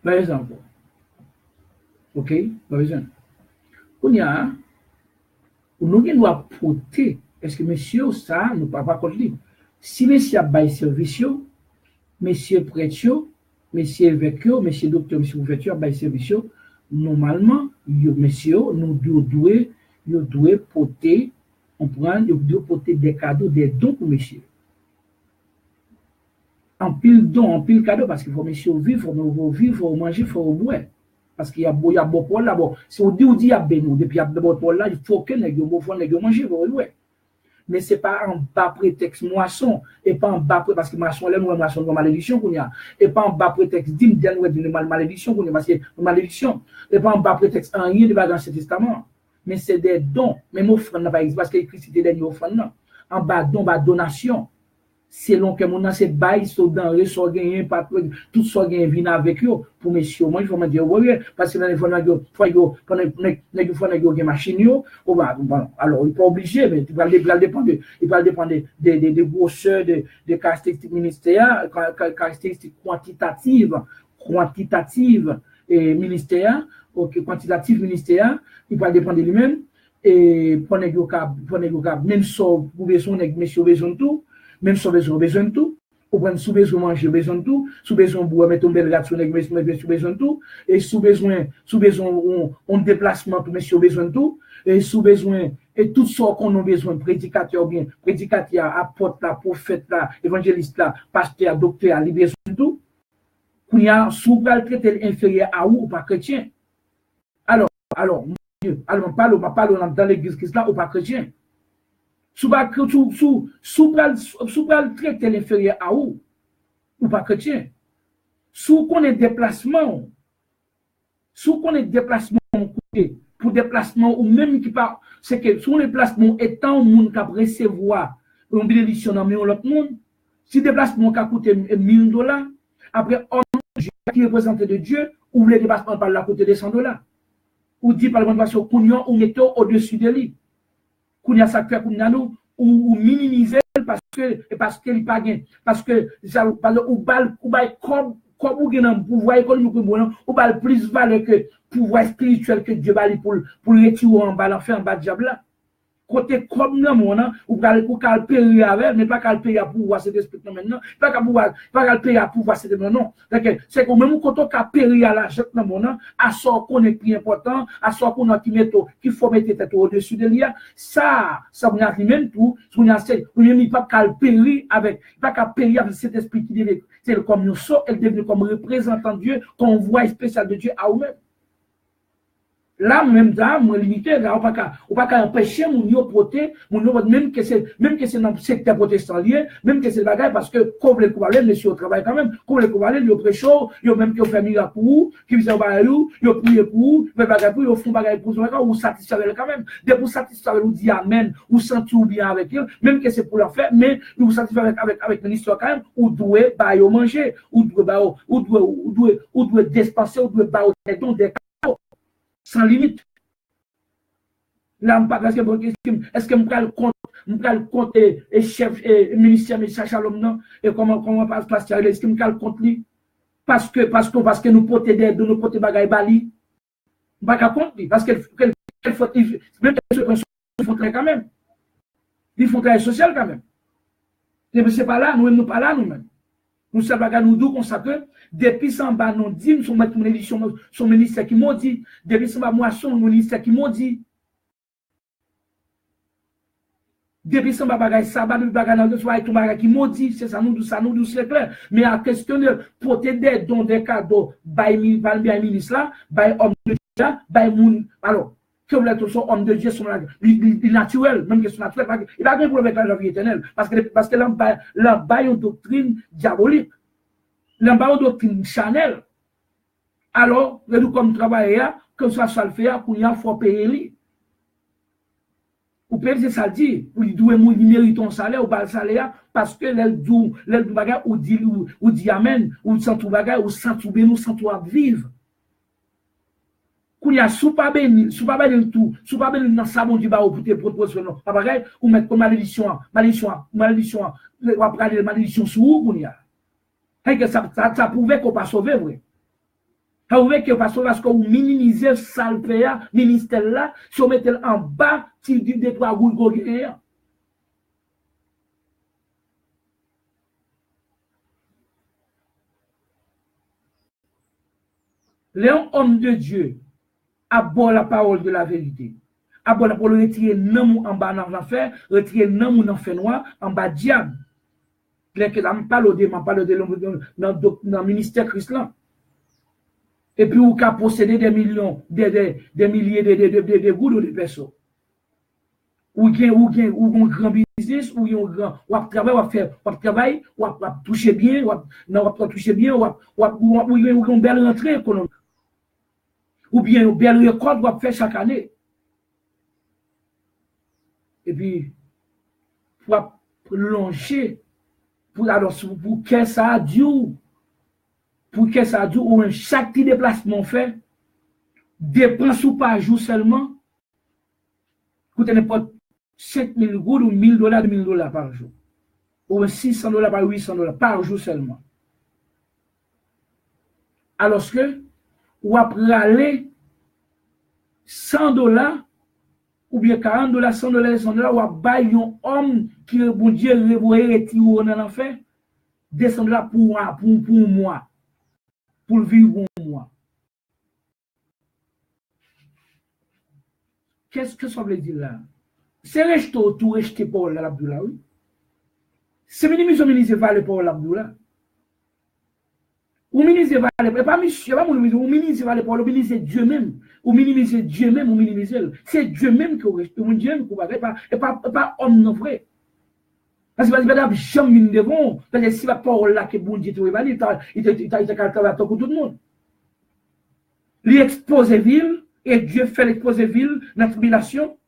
Nous avons besoin. Ok? Nous avons besoin. Nous devons porter. Est-ce que monsieur, ça, nous ne pouvons pas contre lui? Si monsieur a bail service, monsieur prêtre, monsieur évêque, monsieur docteur, monsieur ouverture a bail service, normalement, monsieur, nous devons porter, porter des cadeaux, des dons pour monsieur. En pile don, en pile cadeau, parce qu'il faut monsieur vivre, il faut manger, il faut boire. Parce qu'il y a beau Paul là, bon, si on dit il y a bénou, depuis il y a beau Paul là, il faut que nous manger, il faut louer. Mais ce n'est pas en bas prétexte moisson, et pas en bas prétexte, parce que moisson, là, nous avons moisson de malédiction qu'on y a, et pas en bas prétexte d'une malédiction qu'on y a, parce que malédiction, et pas en bas prétexte en rien de dans l'Ancien Testament. Mais c'est des dons, même offrande n'a pas existé, parce que l'écrit des derniers offrandes, en bas don, bas donation. Selon que mon c'est bail, so denrées, so gagné, pas tout so gagné vient avec eux, pour messieurs, moi, il faut me dire, oui, parce que dans les fois, il y a machine, alors, il n'est pas obligé, mais il va dépendre des grosseurs, des caractéristiques ministérielles, caractéristiques quantitatives et ministérielles, quantitatives ministérielles, il va dépendre de lui-même, et pour même si vous besoin, messieurs, besoin de tout, même si vous avez besoin de tout, ou prendre sous besoin manger, besoin de tout, sous besoin boire, mettre un bel gâteau, sous besoin de tout, et sous besoin un déplacement, pour monsieur besoin de tout, et sous besoin, et tout ça qu'on a besoin, prédicateur bien, prédicateur, apôtre là, prophète là, évangéliste là, pasteur, docteur, il besoin de tout, qu'on y a sous le traité inférieur à ou pas chrétien. Alors, on parle dans l'église Christ là, ou pas chrétien. Sous le traité l'inférieur à ou pas chrétien. Sous qu'on est déplacement pour déplacement ou même qui pas c'est que son déplacement étant monde qui recevoir une bénédiction dans l'autre monde si déplacement qui a coûté $1000 après on qui représente de Dieu ou le déplacement par la côté de $100 ou dit par le monde parce qu'on ou mettez au-dessus de lui qu'on a ça fait qu'on nous ou minimiser parce qu'il pas gain parce que ça parle ou bail comme ou gain pouvoir économique ou bail plus valeur que pouvoir spirituel que Dieu va pour retirer en bas l'enfer en bas diable là côté comme non mon ou pour payer avec mais pas qu'à payer pour voir cet esprit maintenant pas qu'à payer pour voir cet non c'est comme même quand on payer à l'argent non mon à sort qu'on est plus important à sort qu'on a qui mettre qui faut mettre tête au-dessus de lui ça on a même tout on a c'est on n'est pas qu'à payer avec pas qu'à payer avec cet esprit qui devait c'est comme nous sommes elle devient comme représentant de Dieu convoi spécial de Dieu à eux-mêmes. Là même là moi limité là on pas qu'à empêcher mon yo porter mon même que c'est dans le secteur protestant lié même que c'est bagage parce que comme les couvaler monsieur au travail quand même comme les couvaler yo prêcheur yo même qui fait miracle pour qui vient ba yo prier pour mais bagage pour yo font bagage pour ou satisfaire quand même de pour satisfaire ou dire amen ou sentir bien avec eux même que c'est pour leur faire mais vous satisfaire avec l'histoire quand même ou doit ba yo manger ou doit dispenser ou doit ba des sans limite. Là, est-ce que le compte et chef et ministère de Shalom non et comment passe est-ce que me compte lui parce que nous porter d'aide nous porter bagaille bali pas compte parce que faut même ils font très quand même ils font travail social quand même mais c'est pas là nous pas là nous-mêmes nous savons que nous comme ça que depuis sans bas nous dit nous sommes mettre mon édition son ministère qui m'ont dit depuis sans bas moisson mon ministère qui m'ont dit depuis sans bas bagage ça bas bagage dans soit tout bagage qui m'ont dit c'est ça nous c'est clair mais à question de porter des dons des cadeaux by ministre là by homme de Dieu by moun alors que vous êtes tous homme de Dieu sont naturel même que sont naturel il va rien pour avec la vie éternelle parce que là bas une doctrine diabolique là bas une doctrine Chanel alors nous comme travailler que ça soit le faire pour y faut payer lui ou payer c'est ça dit pour doit mériter ton salaire ou pas le salaire parce que les bagage ou dit amen ou sans tout bagage ou sans tout bien ou sans tout vivre y a sous pas béni tout sous pas béni dans savon du bas pour te proposer non pas pareil ou mettre comme malédiction ou après malédiction sur où y a et que ça pouvait qu'on pas sauver vrai ça pouvait qu'on pas sauver parce qu'on minimiser salpéa ministère là si on mettait en bas tu dis des trois gouttes Léon homme de Dieu aborde la parole de la vérité. Aborde la parole, retirer non en bas dans l'enfer, retirer non dans l'enfer noir, en bas diable. Là que je parle dans le ministère christian. Et puis, vous avez possédé des millions, des milliers de gouttes de personnes. Ou un grand business, ou un travail, ou toucher bien, ou toucher bien, ou une belle rentrée économique. Ou bien une belle récolte doit faire chaque année. Et puis, pour longer, pour que ça dure, ou chaque petit déplacement fait, dépense ou par jour seulement, coûte n'importe 5,000 gouttes ou $1,000, $2,000 par jour. Ou $600 par $800 par jour seulement. Alors que, ou après aller $100 ou bien $40, $100, ou après un homme qui est bon Dieu retirer dans l'enfer, $200 pour moi, pour vivre pour moi. Qu'est-ce que ça veut dire là? C'est rejeter tout rejeter pour l'Abdullah, oui. C'est minimiser valeur pour l'Abdullah. Ou minimiser valeur, pas monsieur, pas mon ou minimiser valeur pour minimiser Dieu même, ou minimiser Dieu même, ou minimiser. C'est Dieu même qui reste, ou Dieu même qui va pas homme non vrai. Parce que madame jamais mine devant, parce que si la parole là que bon Dieu te révèle, il t'a tout le monde. Lui expose ville Et Dieu fait l'exposé ville, dans la tribulation.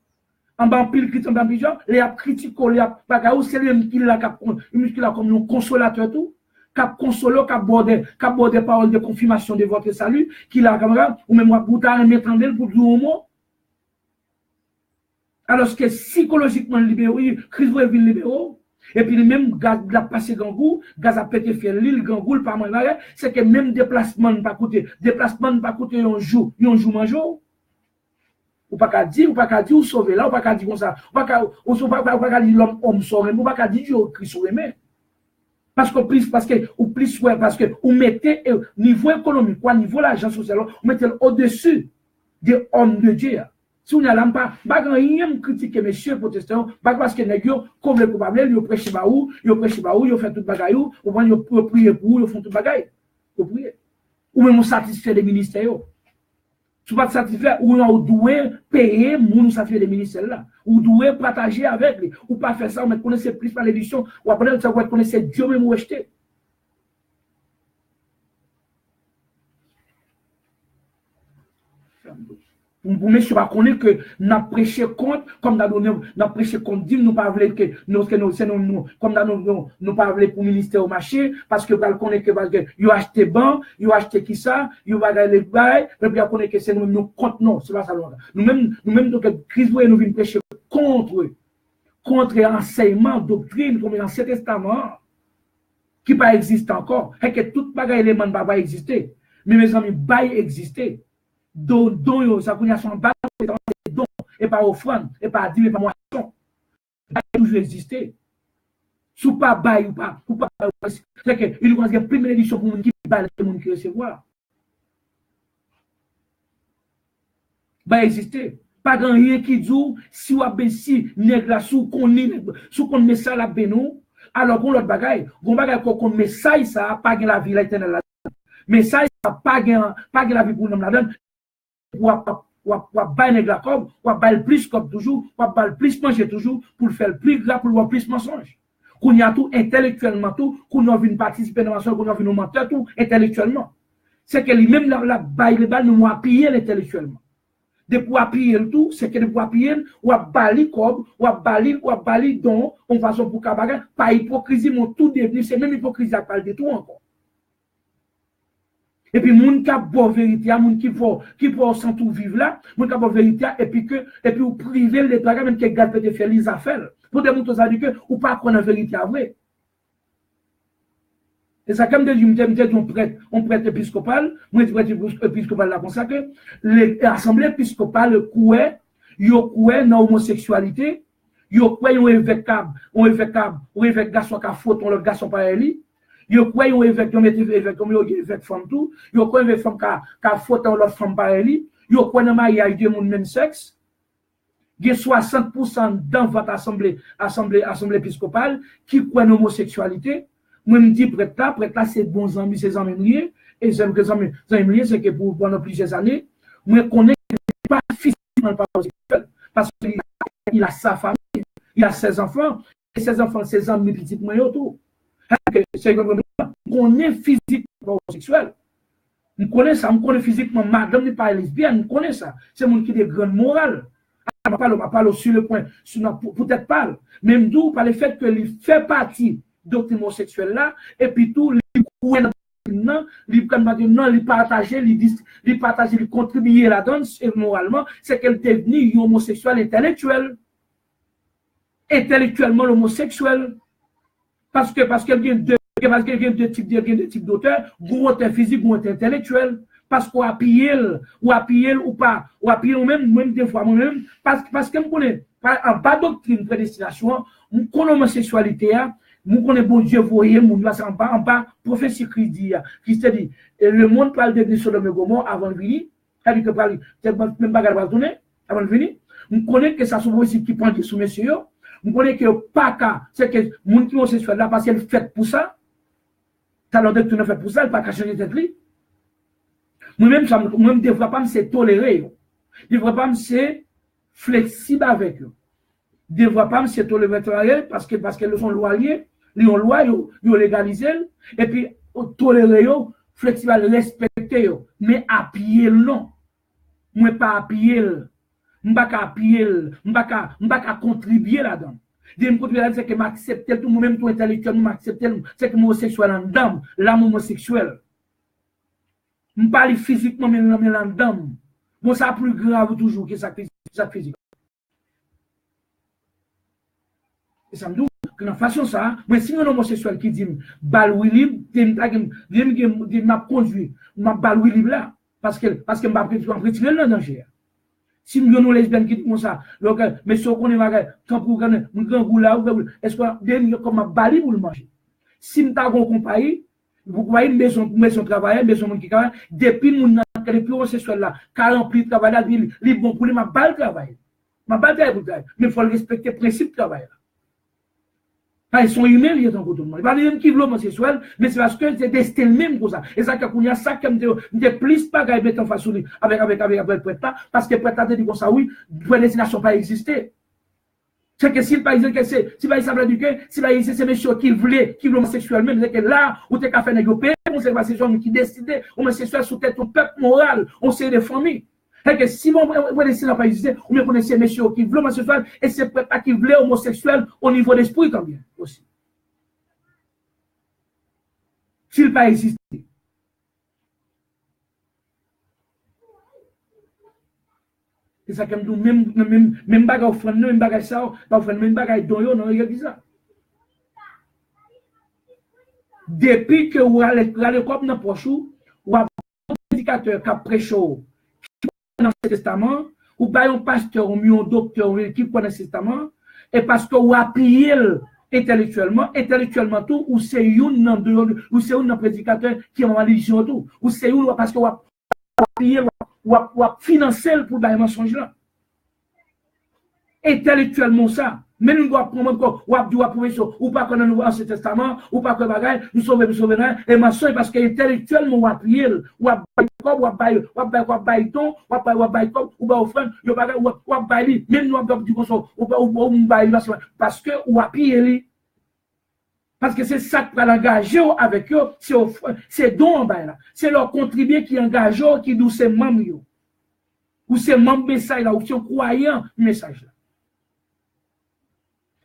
En bas, pile critique, en bas, les a critiqué, les a bagaou, c'est lui qui l'a comme nous consolateur tout, qui a consolé, qui a bordé paroles de confirmation de votre salut, qui l'a camarade, ou même moi, pour t'en mettre en d'elle pour dire au mot. Alors que psychologiquement libéré, Christ va venir libéré. Et puis même gaz la passé gangou, gaz a pété fait l'île gangou par moi c'est que même déplacement pas coûter un jour mangeau. Ou pas dire ou sauver là, ou pas dire comme ça. Ou pas dire l'homme homme sauver, ou pas dire Dieu Christ sauver. Parce que vous mettez niveau économique, niveau l'argent social, vous mettez au-dessus des hommes de Dieu. Si on n'a pas rien critiquer messieurs protestants, parce que les gens, comme les coupables, ils prêchent baou, ils font tout bagaille, ils prient pour, ils font tout bagaille. Ou même on satisfait les ministères. Si vous ne pas satisfait, ou on doit payer pour satisfaire les ministères là. Ou doit partager avec lui. Ou pas faire ça, on connaît plus par l'édition, ou après, ça va connaître Dieu même ou acheter. Pour monsieur va connaître que n'a prêché contre comme n'a prêché contre dit nous pas voulons que nous comme nous pas voulons pour ministère au marché parce que va connaître que parce que yo acheté ban yo acheté qui ça yo va les bail et puis connaître que c'est nous contre non c'est pas ça nous même donc Christ nous vient prêcher contre enseignement doctrine comme l'Ancien Testament qui pas existe encore et que tout bagaille élément pas exister mais mes amis bail exister don ça connaît son bas don et pas offrande et pas dire pas moisson toujours exister sous pas bail ou pas c'est que il y a première édition pour monde qui bail et monde qui recevoir va exister pas grand rien qui dit si ou abessi nègre sous qu'on met ça la benou alors qu'on l'autre bagaille qu'on met ça pas gain la vie éternelle mais ça pas gain la vie pour nous la donne ou bailler la cob, ou bailler plus comme toujours, ou bailler plus manger toujours, pour le faire plus gras, pour le plus mensonge. Qu'on y a tout intellectuellement, tout, qu'on a vu participer dans la qu'on a vu nous mentir tout intellectuellement. C'est que lui-même la baille les balles nous appuyer intellectuellement. De pour appuyer le tout, c'est que de pour appuyer, ou bailler cob, ou bailler don, en façon pour cabaret, pas hypocrisie, mon tout devenu, c'est même hypocrisie à parler de tout encore. Et puis, moun qui a bon vérité, moun qui peut sans tout vivre là, moun qui a bon vérité, et puis ou priver les dragas, même qui gâte de faire les affaires. Pour des moutons, ça dit que, ou pas qu'on a vérité à vrai. Et ça, comme on prêtre épiscopal, moi, je prêtre épiscopal là, comme ça que, l'assemblée épiscopale, yo koué dans l'homosexualité, yo koué yon évêque garçon qui a faute, on le garçon par lui. Yo quoi yon évêque comme yo évêque femme tout yo quoi évêque femme ka faute en l'autre femme par elle yo quoi dans mariage de monde même sexe il y a 60% dans votre assemblée épiscopale qui croit en homosexualité moi me dit prêtre là c'est bons amis c'est amis liés et j'aime que amis liés c'est que pour pendant plusieurs années moi connais pas physiquement pas homosexuel parce qu'il a sa famille il a ses enfants et ses enfants ses amis petits moi tout c'est qu'on est physiquement homosexuel. On connaît ça, on connaît physiquement, madame n'est pas lesbienne, on connaît ça. C'est mon qui est de grande morale. On parle sur le point, peut-être pas, même d'où par le fait qu'il fait partie de doctrine homosexuelle là, et puis tout, il partage, il contribue à la donne, et moralement, c'est qu'elle est devenue homosexuel intellectuel. Intellectuellement l'homosexuel. Parce qu'il y a deux types d'auteurs, gros physique, gros intellectuel. Parce qu'on appuie ou pas, ou appuie ou même des fois moi-même, parce que je connais, en bas doctrine prédestination, je connais l'homosexualité, je connais bon Dieu, voyez, en bas, prophétie Christ dit, le monde parle de Sodome et Gomorrhe avant de venir, c'est-à-dire que même pas de tourner avant de venir, je connais que ça se voit ici qui prend des sous-messieurs. Vous connaissez que pas cas, c'est que mon qui homosexuel là parce qu'elle fait pour ça. Talent de tu ne fait pour ça, elle pas changer tête li. Moi-même devrais pas me tolérer. Devrais pas me flexible avec eux. Devrais pas me tolérer parce qu'elles sont loyaux, ils ont loi, ils ont légalisé et puis tolérer flexible respecter mais appuyer non. moi pas appuyer, m'pas appuyer, m'pas contribuer là-dedans. Dire me contribuer c'est que m'accepter tout moi-même tout intellectuel m'accepter c'est que moi homosexuel en dedans, l'âme homosexuelle. M'pas physiquement mais en dedans. Bon ça plus grave toujours que ça physique. Et ça me dit que dans façon ça, moi si un homosexuel qui dit bal libre, dit m'a conduit, m'a bal libre là parce que m'a retirer le danger. Si nous avons lesbiennes qui disent ça, mais si on est quand pour un grand goût là, est-ce que comme un bali pour le manger? Si nous avons compagnie, vous voyez une maison travail, maison qui travaille, depuis mon depuis homosexuel là, 40 de travail là, il est bon pour lui, ma balle travail. Ma balle travail, mais il faut respecter le principe de travail là. Ils sont humains, ils sont tout le monde. Pas les qui veulent homosexuel, mais c'est parce que c'est destin même pour ça. Et ça, quand il y a ça, comme de plus pas qu'à mettre en face avec prêta, parce que prêta dit comme ça, oui, prédestination pas exister. C'est que s'il pas exister, si pas il du que, si pas c'est monsieur qui veulent homosexuel même, c'est que là, où t'es qu'à faire négocier, on sait pas ces gens qui décident, homosexuel sous tête au peuple moral, on sait des familles. C'est que si on n'a pas existé, ou bien connaissez messieurs qui veulent homosexuel, et c'est pas qui veulent homosexuel au niveau d'esprit quand bien aussi. S'il pas existé. C'est ça comme nous, même bagage offrande, même bagage ça, pas offrande, même bagage don yo, non, il y a ça. Depuis que vous allez comme dans poche ou un prédicateur qui a prêché dans ce testament, ou pas un pasteur ou un docteur qui connaît ce testament, et parce que vous appuyez intellectuellement tout, ou c'est un prédicateur qui est en religion tout, ou c'est un parce que vous appuyez, ou financer pour le mensonge là. Intellectuellement ça. Mais nous devons prendre encore, ou prouver ça, ou pas qu'on a nous Ancien Testament, ou pas que bagaille, nous sauver, et mensonge parce que intellectuellement, ou appuyer, ou bailler ton, ou bailler comme, ou offrande, ou bailler, même nous avons dit comme ça, ou bailler, parce que, ou appuyer, parce que c'est ça qui va l'engager avec eux, c'est don en bas là. C'est leur contribuer qui engage, qui nous c'est membres, ou c'est membre message là, ou c'est croyant message là.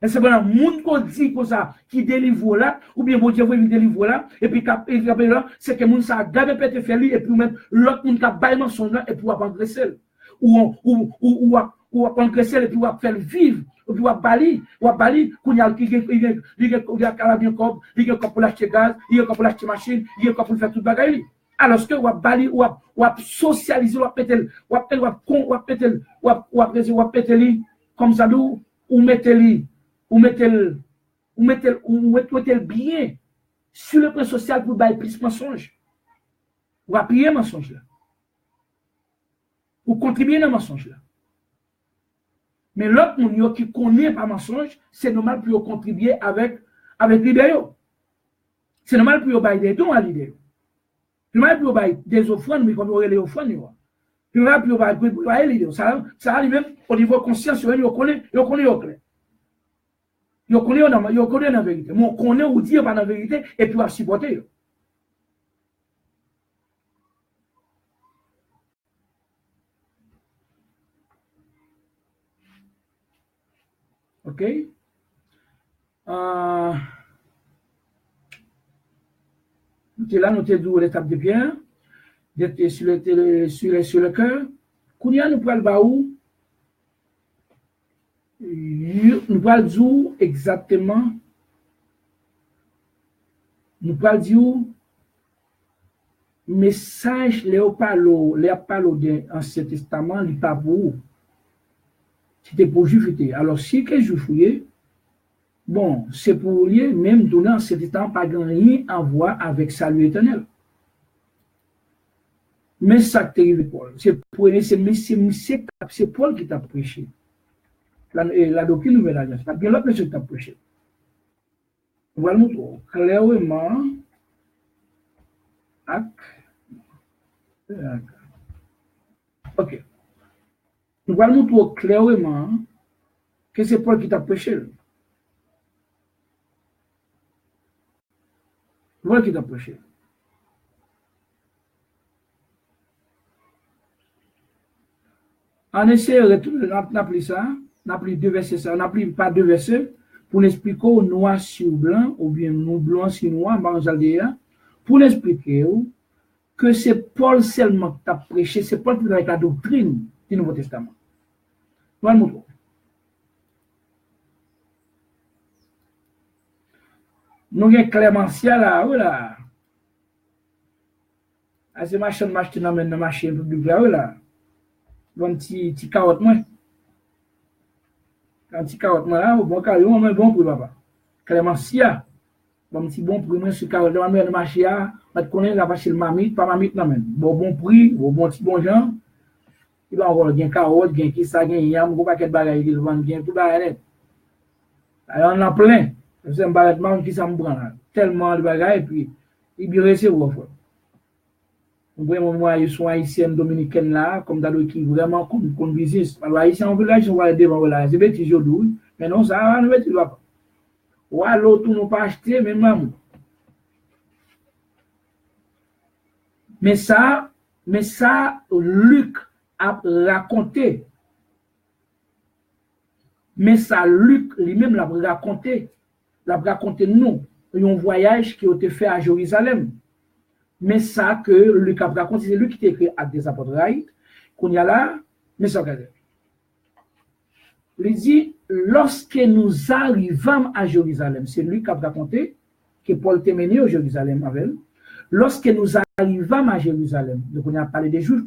Et c'est bon, le monde qui dit comme ça, qui délivre là, ou bien bon Dieu veut délivrer là, et puis là, c'est que le monde ça a gardé peut-être faire et puis même l'autre monde qui a baillé mensonge là, et puis on va engraisser. Ou engraisser et puis on va faire vivre, et puis on va bali, qu'on y a carabin comme, il y a pour l'acheter gaz, il y a pour l'acheter machine, il y a pour faire tout bagaille. Alors que on va bali, on va socialiser, on va péter, comme ça, ou mettez le bien sur le plan social pour bailler plus mensonge. Ou appuyer mensonge là. Ou contribuer dans mensonge là. Mais l'autre monde qui connaît pas mensonge, c'est normal pour contribuer avec l'idée. C'est normal pour bailler des dons à l'idée. C'est normal pour bailler des offrandes, mais comme on les offrandes. C'est normal pour bailler l'idée. Ça arrive même au niveau conscience, on connaît. Yo connaît la vérité. Mais on connaît ou dire pas la vérité et puis on va supporter. OK? Nous là, nous sommes l'étape de Pierre, d'être sur le cœur. Kounia, nous prenons le baou. Nous allons dire exactement, nous allons dire message les parlo de l'Ancien Testament, il pas pour c'était pour juif. Alors si que juif bon, c'est pour lui même donner l'Ancien Testament pas rien à voir avec salut éternel. Mais ça qui arrive Paul, c'est Paul qui t'a prêché. La doctrine nouvelle alliance, c'est bien l'autre monsieur qui t'a prêché. Voilà nous clairement OK. Nous allons nous clairement que c'est Paul qui t'a prêché. Paul qui t'a prêché. On essaie d'appeler ça, d'appeler deux versets, ça, on n'applique pas deux versets pour l'expliquer au noir sur blanc, ou bien blanc sur noir, pour l'expliquer que c'est Paul seulement qui a prêché, c'est Paul qui a avec la doctrine du Nouveau Testament. Voilà le mot. Nous avons Clémentia là, voilà. C'est machin dans le marché public là, voilà. Bon petit carotte moi. Un petit carotte moi là, bon carotte, moi bon pour papa. Clémentia. Bon petit bon prix moi sur carotte dans le marché là, on connaît la vache le mamite, pas mamite non même. Bon prix, bon petit bon gens. Il va avoir gain carotte, gain qui ça gain yam, go paquet bagaille il vend gain tout bagaille. Alors on en plein. C'est un baratement qui ça me prend tellement de bagaille et puis il bien recevoir fois. Vraiment, moi, ils sont haïtiens dominicains là, comme dans qui vraiment comme business. Alors, haïtiens, on veut là, ils sont devant là. C'est bêtise, je dis. Mais non, ça, on ne veut pas. Ou alors, tout nous pas acheter, même maman. Mais ça, Luc a raconté. Mais ça, Luc lui-même l'a raconté. L'a raconté nous. Un voyage qui a été fait à Jérusalem. Mais ça que Luc a raconté, c'est lui qui a écrit Actes des Apôtres, qu'on y a là, mais ça, il dit, lorsque nous arrivons à Jérusalem, c'est lui qui a raconté, que Paul était mené au Jérusalem avec elle. Lorsque nous arrivons à Jérusalem, donc on a parlé des Juifs,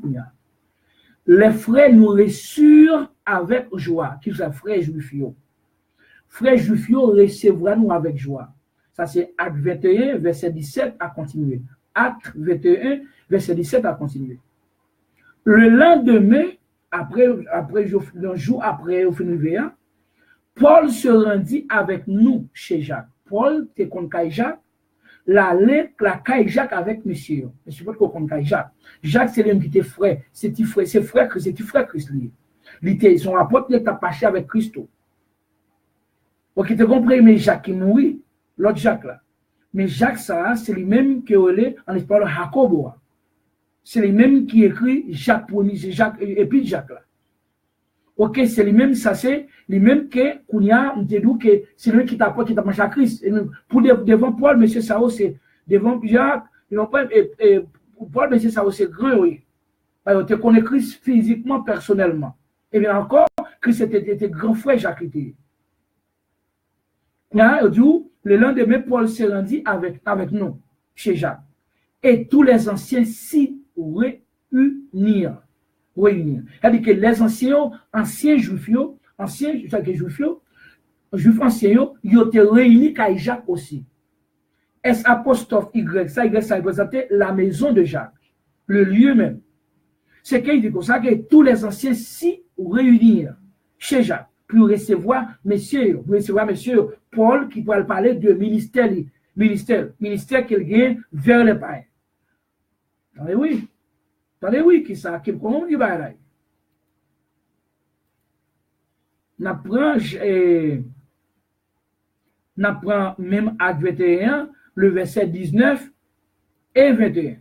les frères nous reçurent avec joie, qui sont frères juifs. Frères juifs recevront nous avec joie. Ça, c'est Acte 21, verset 17 à continuer. Acte 21, verset 17 à continuer. Le lendemain, un jour après, au fin Paul se rendit avec nous chez Jacques. Paul, t'es contre Jacques, la caille Jacques avec monsieur. Je ne sais pas qu'on caille Jacques. Jacques, c'est l'homme qui était frère. C'est frère Christ. Son apôtre, il est attaché avec Christ. Donc, il te comprend, mais Jacques qui mourit, l'autre Jacques là. Mais Jacques, ça, c'est lui-même qui est en espagnol Jacobo. C'est lui-même qui écrit Jacques premier, c'est Jacques, et puis Jacques là. Ok, c'est lui-même, ça c'est lui-même que Kounia, on te dit que c'est lui qui t'apporte, qui t'a marché à Christ. Et pour devant Paul, monsieur Sao, c'est devant Jacques, devant Paul, et pour Paul, monsieur Sao, c'est grand, oui. Alors, tu connais Christ physiquement, personnellement. Et bien encore, Christ était grand frère Jacques. Le lendemain, Paul s'est rendu avec nous, chez Jacques. Et tous les anciens s'y réunirent. C'est-à-dire que les anciens juifs, juifs anciens, ils ont été réunis avec Jacques aussi. S apostrophe Y, ça représentait la maison de Jacques, le lieu même. C'est qu'il dit comme ça que tous les anciens s'y réunirent chez Jacques. Pour recevoir monsieur Paul qui pourrait parler de ministère qu'il gagne vers les païens. Attendez, oui, qui ça, qui comment dit là. N'apprend même Acte 21, le verset 19 et 21.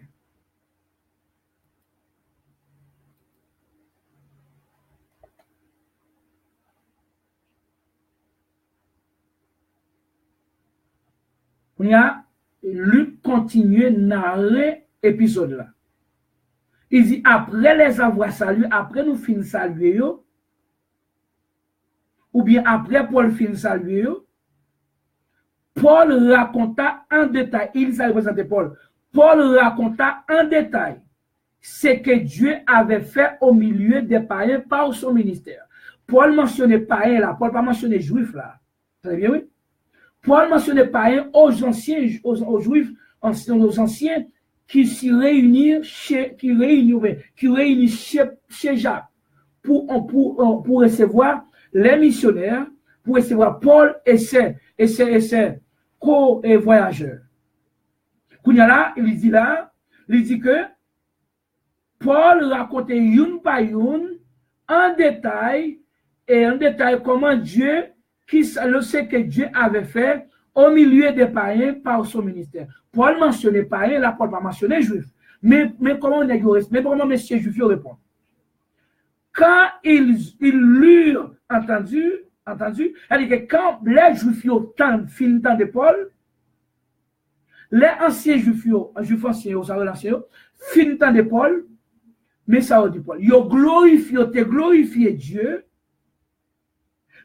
Luc continue à narrer l'épisode là. Il dit, après les avoir salués, après nous finir saluer, ou bien après Paul finir saluer, Paul raconta en détail, il s'est représenté Paul, Paul raconta en détail ce que Dieu avait fait au milieu des païens par son ministère. Paul mentionnait païens là, Paul pas mentionné juifs là. Très bien, oui. Paul mentionnait païens aux juifs, aux anciens qui s'y réunissent chez Jacques pour recevoir les missionnaires, pour recevoir Paul et ses co-voyageurs. Il dit que Paul racontait une par une en détail comment Dieu, qui le sait que Dieu avait fait au milieu des païens par son ministère. Paul mentionnait païens, là, Paul pas mentionné juif. Mais comment on est mais comment monsieur juif répond? quand ils l'eurent entendu, c'est-à-dire que quand les Juifs fin temps de Paul, les anciens Juifs anciens, fin temps de Paul, mais ça dit Paul, ils ont glorifié Dieu,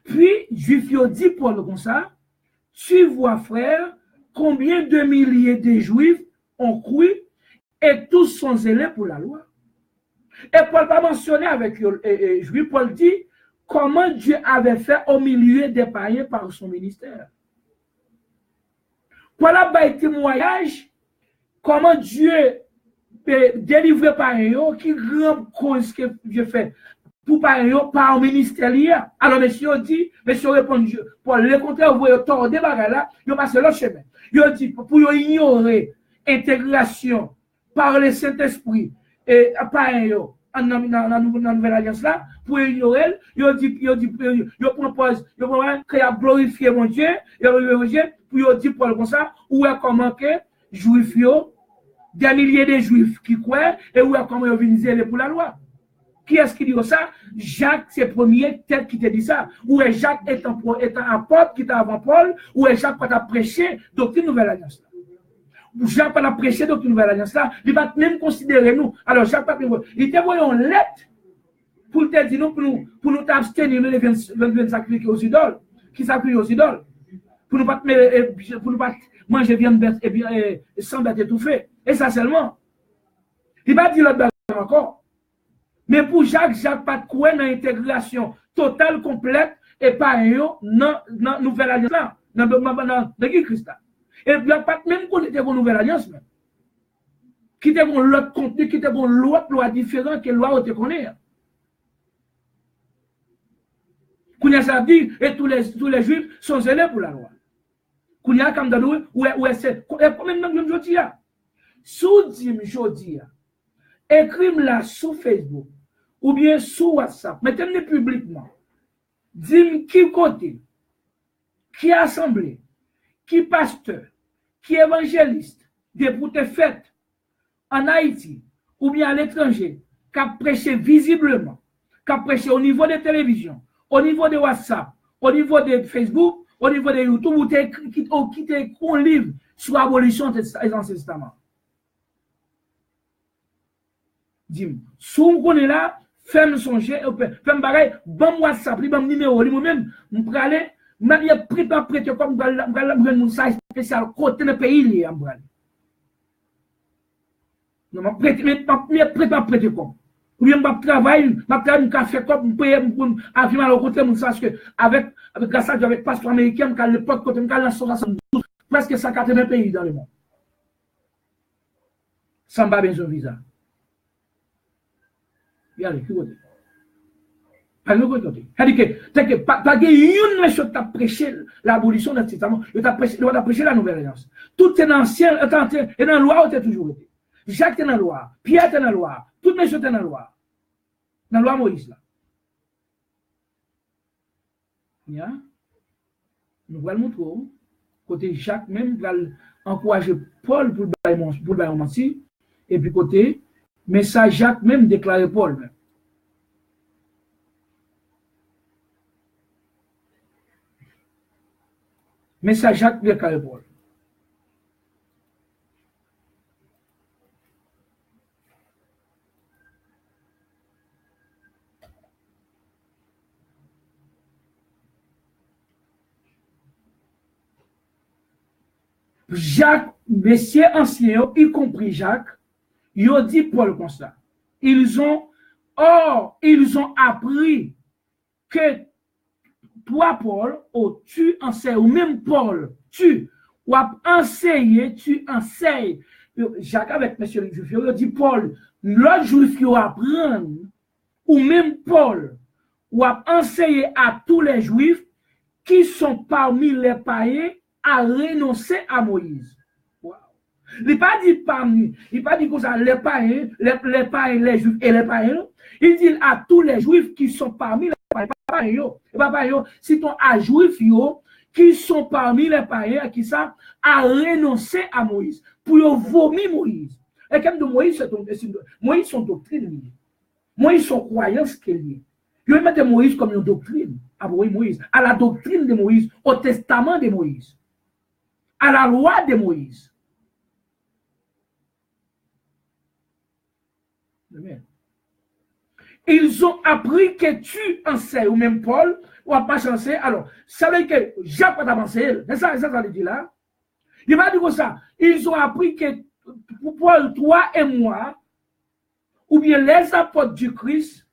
puis Juifs ont dit Paul comme ça, tu vois frère, combien de milliers de Juifs ont cru et tous sont zélés pour la loi. Et Paul va mentionner avec les Juifs, Paul dit comment Dieu avait fait au milieu des païens par son ministère. Paul a fait témoignage comment Dieu délivrer païens, qui grand cause que Dieu fait pour païens par ministère. Alors monsieur dit, monsieur répond Paul, le contraire, vous voyez, tordre des bagages là, il passe l'autre chemin. Il dit, pour ignorer intégration par le Saint-Esprit et païens dans la nouvelle alliance là, pour ignorer, il propose, qu'il a glorifié mon Dieu, pour dire Paul comme ça, ou est comment que Juifs, des milliers de Juifs qui croient, et où est comment ils viennent pour la loi. Qui est-ce qui dit ça? Jacques, c'est le premier tête qui te dit ça. Ou est Jacques étant apôtre qui était avant Paul, ou est Jacques qui a prêché doctrine nouvelle alliance là. Jacques pas prêché doctrine nouvelle alliance là, il va même considérer nous. Alors Jacques pas il te voyait en lettre pour te dire nous pour nous abstenir de sacrifier aux idoles, qui sacrifient aux idoles. Pour nous pas manger viande bête et bien sans bête étouffée. Et ça seulement. Il va dire l'autre encore. Mais pour Jacques pas de quoi dans l'intégration totale, complète, et pas dans la nouvelle alliance, dans le Christ. Et il n'y a pas même qu'on était dans nouvelle alliance, même. Qui était dans l'autre contenu, qui était dans l'autre loi différente que la loi où connaît. Kounia ça dit, et tous les Juifs sont zélés pour la loi. Kounia comme dans nous, ouais, c'est, même je dis, sous dim jodi, écris-moi là sur Facebook, ou bien sur WhatsApp, mettez-le publiquement. Dis-moi qui côté, qui assemblée, qui pasteur, qui évangéliste, des boutes faites en Haïti, ou bien à l'étranger, qui a prêché visiblement, qui a prêché au niveau des télévisions, au niveau de WhatsApp, au niveau de Facebook, au niveau de YouTube, ou qui t'a écrit un livre sur l'abolition des Anciens Testaments. Dis-moi, si vous connaissez là, faites-moi songer, faites-moi pareil, bon WhatsApp, bon numéro, moi-même, je vais aller, je vais prêter comme je vais aller un message spécial côté de pays. Non, je vais prêter comme. Ou bien je travaille un café comme pour affirmer le côté de ça, que avec grâce à Dieu, avec passeport américain, à l'époque, quand je suis en 72, presque 180 pays dans le monde. Sans pas besoin de visa. Regardez, qui côté? Pas de côté. C'est-à-dire que pas une nation qui a prêché l'abolition de testament, il a prêché la nouvelle alliance. Tout est ancien, et dans la loi, il a toujours été. Jacques est dans la loi, Pierre est dans la loi, toute nation est dans la loi. Dans la loi Moïse là. Nous allons montrer, côté Jacques même, va encourager Paul pour le mentir, et puis côté, mais ça Jacques même déclaré Paul même. Mais ça Jacques déclaré Paul. Jacques, messieurs anciens, y compris Jacques, ils ont dit Paul comme ça. Ils ont appris que toi, Paul, tu enseignes, ou même Paul, tu enseignes. Jacques avec monsieur le juif, il a dit Paul, l'autre juif qui apprend, ou même Paul, ou enseigné à tous les juifs qui sont parmi les païens à renoncer à Moïse. Wow. Il n'a pas dit parmi, il n'a pas dit comme ça, les païens, les juifs et les païens. Il dit à tous les juifs qui sont parmi les païens. Si ton à juif qui sont parmi les païens, qui ça, à renoncer à Moïse, pour vomir Moïse. Et comme de Moïse, Moïse son doctrine. Moïse, son croyance qu'il est. Il mettait Moïse comme une doctrine. À Moïse, à la doctrine de Moïse, au testament de Moïse, à la loi de Moïse. Amen. Ils ont appris que tu enseignes, ou même Paul, ou à pas chancer. Alors, ça veut dire que Jacques va t'avancer. C'est ça veut dire là. Il va dire comme ça. Ils ont appris que Paul, toi et moi, ou bien les apôtres du Christ,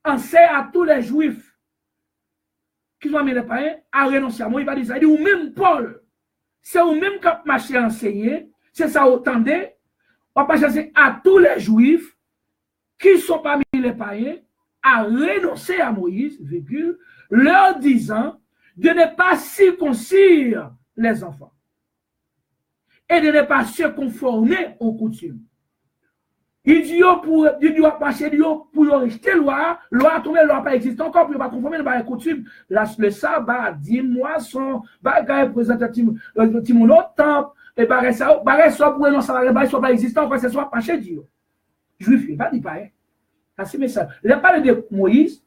enseignent à tous les juifs qui sont amenés les païens à renoncer à moi. Il va dire ça. Il dit, ou même Paul, c'est ou même qui a marché à enseigner, c'est ça autant de, on va pas chancer à tous les juifs qui sont parmi les païens à renoncer à Moïse, virgule, leur disant de ne pas circoncire les enfants et de ne pas se conformer aux coutumes. Il dit pour passer pour rester loi tomber loi pas existe encore pour pas conformer à les coutumes. Le sabbat, 10 moissons, bagaille représentatif mon autre temple et bagaille ça pour non ça va soit pas existant encore c'est soit pas chez Dieu. Juif, pas dit pas. C'est mais ça. Il a parlé de Moïse,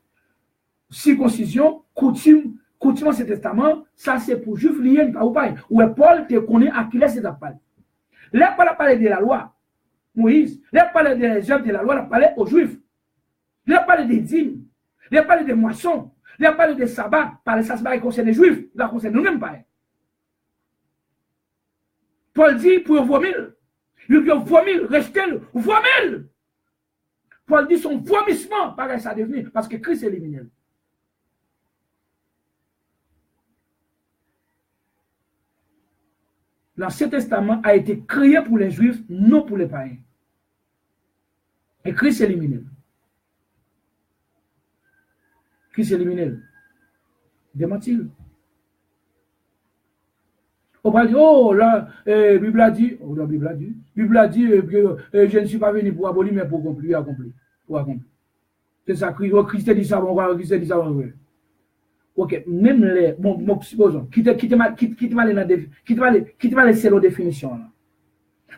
circoncision, coutume Ancien Testament, ça c'est pour juif lié pas ou pas. Ou Paul te connaît à qui laisse parler. Là pas parler de la loi. Moïse, il a parlé des œuvres de la loi, il a parlé aux Juifs. Il a parlé des dîmes, il a parlé des moissons, il a parlé des sabbats, parler ça, ça concerne les Juifs, il a concerne nous-mêmes pas. Paul dit pour vomir, il dit vomir, restez-le, vomir. Paul dit son vomissement, pareil ça devenu, parce que Christ est éliminé. L'Ancien Testament a été créé pour les Juifs, non pour les païens. Et Christ est éliminé. Christ est éliminé. Démentir. On va dire, oh là, Bible a dit, Bible a dit que je ne suis pas venu pour abolir, mais pour accomplir. Pour accomplir. C'est ça, Christ dit ça, Christ dit ça, ok, même les, bon, supposons, qui te va laisser la définition.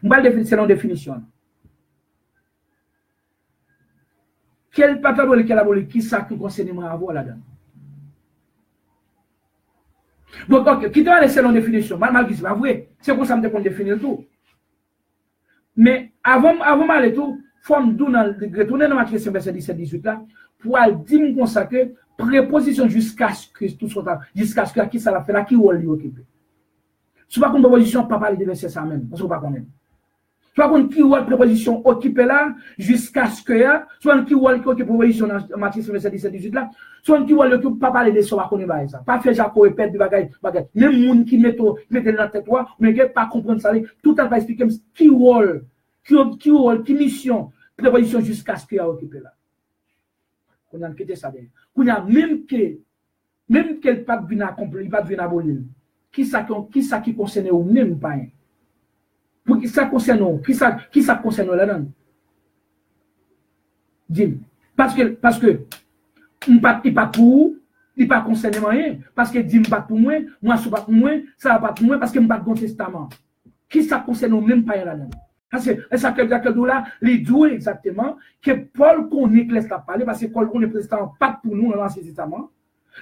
On va laisser la définition. Quel patron qui ça qui concerne moi à vous là-dedans? Donc, ok, qui te va laisser la définition? Malgré c'est pas vrai, c'est comme ça que je définir tout. Mais avant d'aller tout, il faut retourner dans Matthieu 5, verset 17-18 là, pour dire me consacrer préposition jusqu'à ce que tout soit jusqu'à ce que qui ça l'a fait là qui va lui occuper. Si pas une préposition pas parler de verset ça même parce qu'on pas connaître. Soit qu'on qui va préposition occupé là jusqu'à ce que soit qui va occuper préposition dans Matthieu 5 verset 17-18 là, soit qui va occuper pas parler de ça pas connaître ça. Pas faire Jacob répète de bagaille. Même monde qui mette dans la tête toi, mais pas comprendre ça tout le temps va expliquer qui mission préposition jusqu'à ce qu'il a occupé là. On a quitté ça. On a même que le pape vient accomplir, il va venir abolir. Qui ça qui concerne ou même pas. Pour qui ça concerne qui ça concerne là-dedans. Dis parce que il pas pour il pas concerne rien parce que dit pas pour moi c'est pas pour moi, ça va pas pour moi parce que me pas de testament. Qui ça concerne ou même pas là-dedans. Parce que ça que là, il dit exactement que Paul connaît que laisse la parler parce que Paul connaît président pas pour nous dans l'Ancien Testament.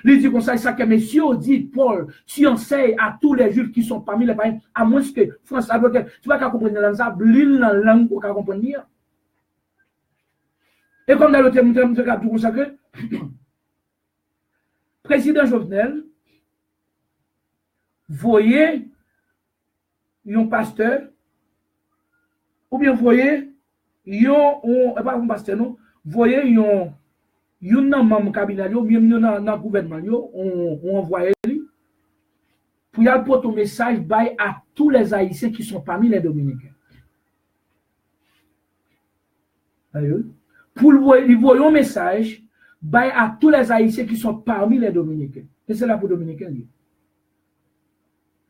Il dit comme ça que messieurs dit Paul, tu enseignes à tous les juifs qui sont parmi les païens, à moins que France tu vas comprendre dans ça, l'île dans la langue pour comprendre. Et comme dans le thème de tout consacré, président Jovenel, voyez un pasteur ou bien voyez pas un pasteur non voyez un membre cabinet ou bien dans le gouvernement on envoyé pour y apporter un message à tous les haïtiens qui sont parmi les dominicains. Pour lui voyer un message à tous les haïtiens qui sont parmi les dominicains. Et c'est là pour les dominicains.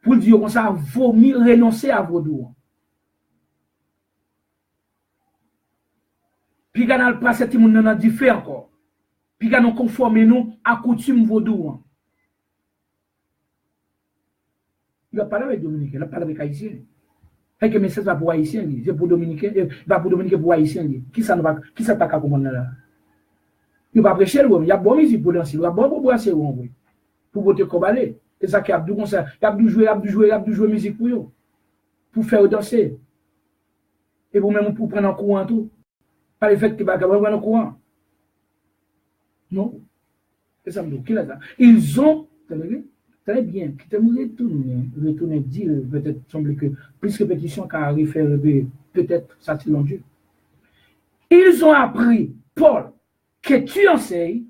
Pour dire comme ça, vomir, renoncer à vos droits. Puis quand on passe cette monde on a dit fait encore. Puis quand on conforme nous à coutume vaudou. Il va parler avec Dominicain, il va parler avec Haïtien. Fait que message va pour Haïtien, c'est pour Dominicain, va pour Dominicain pour Haïtien. Qui ça pas qu'à comprendre là? Il va prêcher le il y a bon musique pour danser, il y a bon pour brasser pour voter cobalé. Et ça qui a comme ça, il a jouer musique pour faire danser. Et vous même pour prendre en courant tout. Pas le fait que va prendre en courant. Non. C'est ça me dit. Ils ont très bien, qui te retourner dire, peut-être semble que plus répétition qu'à référer, peut-être ça c'est Dieu. Ils ont appris, Paul, que tu enseignes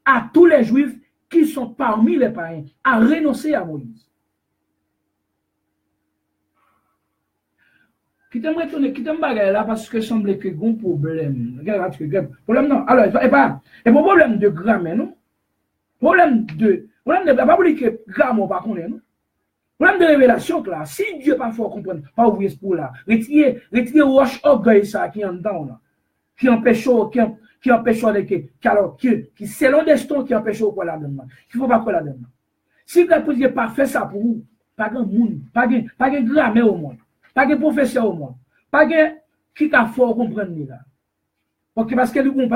à tous les Juifs qui sont parmi les païens à renoncer à Moïse. Qui t'aime retourner, qui t'aime bagarre là parce que semble que un problème. Problème non. Alors, et pas problème de grammaire, non? Problème de pas dire que grammaire pas connaît, non? Problème de révélation là. Si Dieu pas fort comprendre, pas ouvrir ce pour là. Retirer roche orgueil ça qui en dedans là. Qui empêche qui selon destin qui empêche quoi là-dedans. Il faut pas quoi là-dedans. Si vous n'avez pas fait ça pour vous, pas de monde, pas de grammaire au monde, pas de professeur au monde, pas de qui a fort comprendre là. OK, parce que vous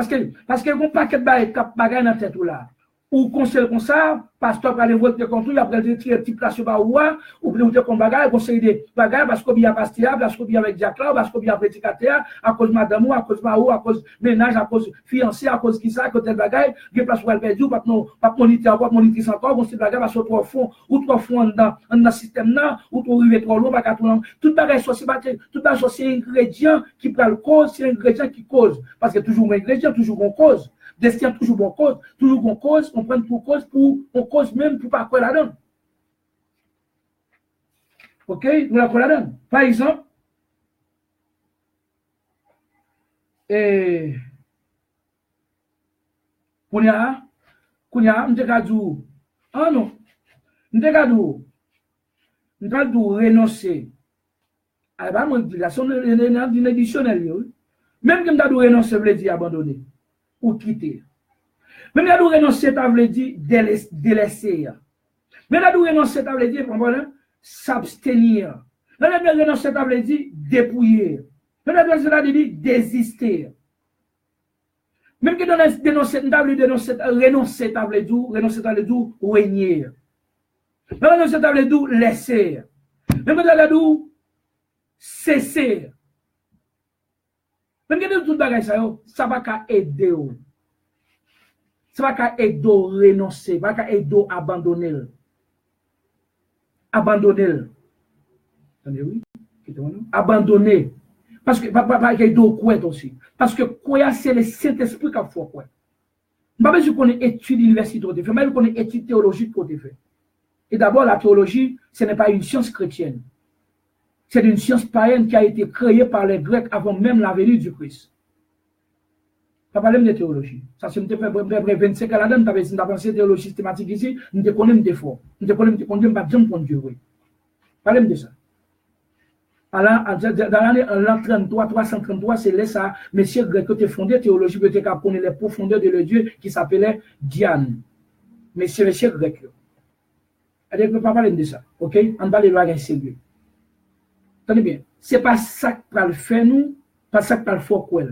paquet de bagaille dans tête là. Ou conseil comme ça, pasteur va aller voter contre lui, après il tire petit place sur baoua, ou bien vous comme bagaille, conseil des bagailles, parce qu'on bien pasteur, parce qu'on bien avec diacre, parce qu'on bien prédicateur, à cause madame ou, à cause baou, à cause ménage, à cause fiancé, à cause qui ça, à côté de bagaille, il place pour elle perdu, pas moniter encore, moniter encore, conseil bagaille, parce que trois fonds dans le système là, ou trop arriver trop loin, pas tout long. Tout bagaille c'est ingrédient qui prend le cause, c'est ingrédient qui cause. Parce que toujours un ingrédient, toujours une cause. Destin toujours bon cause, on prend pour cause, on cause même pour pas quoi la donne. OK, nous la quoi la donne. Par exemple, Kounia, m'dekadou. Ah non, m'dekadou renoncer. Ah bah, modification d'une éditionnelle. Même que m'dekadou renoncer, veut dire abandonner. Ou quitter. Mais là, nous renoncer, ça veut dire délaisser. Mais là, nous renoncer, ça veut dire s'abstenir. Mais là, nous renoncer, ça veut dire dépouiller. Mais là, nous renoncer, dire désister. Même que renoncer, ça veut dire régner. Mais renoncer, ça veut dire laisser. Même que ça veut dire cesser. Même que tout bagage ça va qu'à aider. Ça va qu'à aider renoncer, ça va qu'à aider abandonner. Abandonner. Attendez, oui? Abandonner. Parce que pas aider quoi aussi. Parce que quoi c'est le Saint-Esprit qui a fait quoi. Pas besoin qu'on ait étude université qu'on fait, mais qu'on ait étude théologique qu'on fait. Et d'abord la théologie, ce n'est pas une science chrétienne. C'est une science païenne qui a été créée par les Grecs avant même la venue du Christ. Pas parler de théologie. Ça, c'est une fait 25 ans là-dedans, tu avais pensé théologie systématique ici, nous te connaissons des fois. Nous te connaissons, pas de pour Dieu. Parlez de ça. Dans l'année 333, c'est là ça, monsieur grec qui a fondé la théologie, qui a connaître les profondeurs de le Dieu qui s'appelait Diane. Monsieur grec. Elle ne peut pas parler de ça. OK? On va les lois sérieux. Tenez bien, ce n'est pas ça qui va le faire nous, pas ça qui va le faire quoi.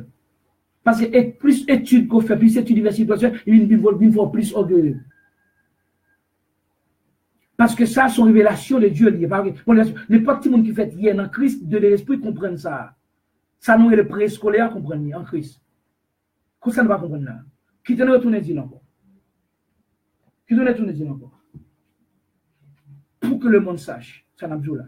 Parce que plus études qu'on fait, plus études universitaires, il faut plus orgueilleux. Parce que ça, c'est une révélation de Dieu. N'importe qui qui fait hier en Christ, de l'esprit comprenne ça. Ça nous est le préscolaire comprendre en Christ. Comment ça ne va comprendre là? Qui te retourne dire encore? Qui te retourne dire encore? Pour que le monde sache, ça n'a pas là.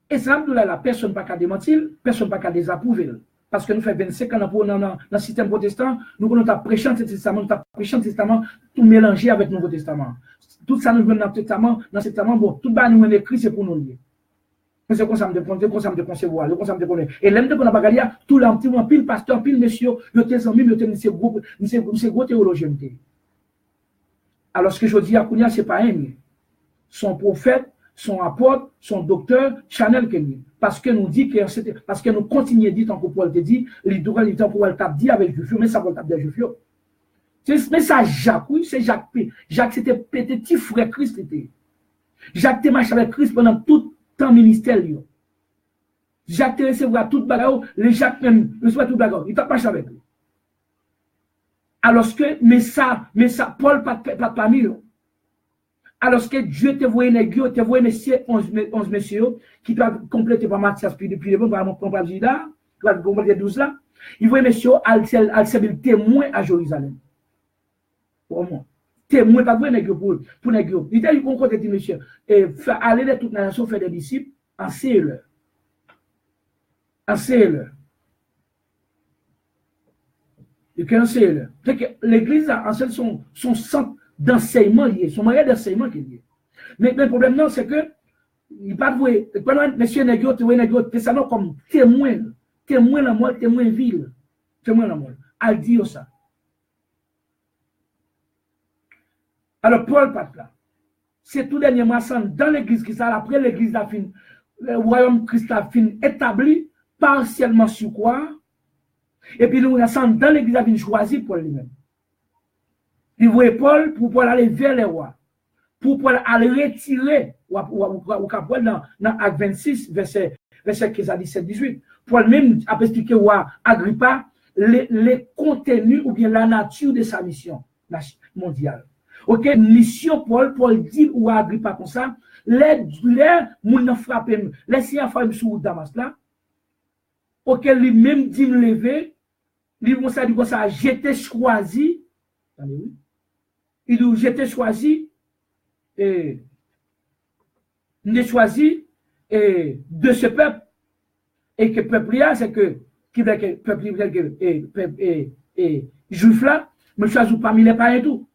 Et ça n'a pas là, personne n'a pas qu'à démentir, personne n'a pas qu'à désapprouver. Parce que nous faisons 25 ans dans le système protestant, nous avons prêché le testament, tout mélangé avec le Nouveau Testament. Tout ça nous vient dans le testament, bon, tout ça nous est écrit, c'est pour nous lier. Mais c'est comme ça, c'est comme ça de concevoir, c'est comme ça de connaître. Et l'homme de qu'on a pas gagné, tout l'anti, pile pasteur, pile monsieur, yo tes amis, yo tes gros théologiens. Alors ce que je dis à Kounia, c'est pas un, son prophète, son apôtre, son docteur, Chanel Kenny. Parce que nous dit que parce que nous continuons à dire tant que Paul te dit, les droits les temps pour le tap dit avec Juifio, mais ça va le tap de Juifio. Mais ça Jacques, oui, c'est Jacques P. Jacques c'était petit frère Christ était. Jacques te marche avec Christ pendant tout temps ministère. Jacques te recevra toute bagarre, les Jacques même, le soit tout bagarre, il t'a marché avec lui. Alors que, mais ça, Paul pas parmi eux. Alors que Dieu te voyait négio, te voyait messieurs, 11 messieurs, qui doivent compléter par Matthias, puis depuis le bon, par mon compagnon Judas, qui va compléter 12 là. Il voyait messieurs, al servir témoin à Jérusalem. Pour moi. Témoin, pas vrai négio pour négio. Il dit, qu'on compte dit, monsieur, et aller de toute nation, faire des disciples, enseignez-leur. Enseignez-leur. Et qu'enseignez-leur. C'est que l'église a enseigne son centre d'enseignement lié, son moyen d'enseignement qui est lié. Mais le problème, non, c'est que, il pas voué, quand monsieur Négio, tu vois Négio, tu ça comme témoin la mort, témoin ville, témoin la mort. À dire ça. Alors, Paul pas là. C'est tout dernièrement dans l'église qui ça, après l'église a fini, le royaume Christ a fini établi, partiellement sur quoi? Et puis, nous sommes dans l'église a fini choisi pour lui-même. Il voit Paul pour Paul aller vers les rois, pour Paul aller retirer, ou dans Acte 26, verset 15 à 17, 18. Paul même a expliqué à Agrippa les contenus ou bien la nature de sa mission mondiale. Ok, mission Paul dit ou à Agrippa comme ça, les moun frappé, les siens frappé sur Damas là, ok, lui-même dit me lever, lui dit comme ça, j'étais choisi, il dit j'étais choisi, de ce peuple, et que peuple là, c'est que peuple juif là, me choisit parmi les païens et tout.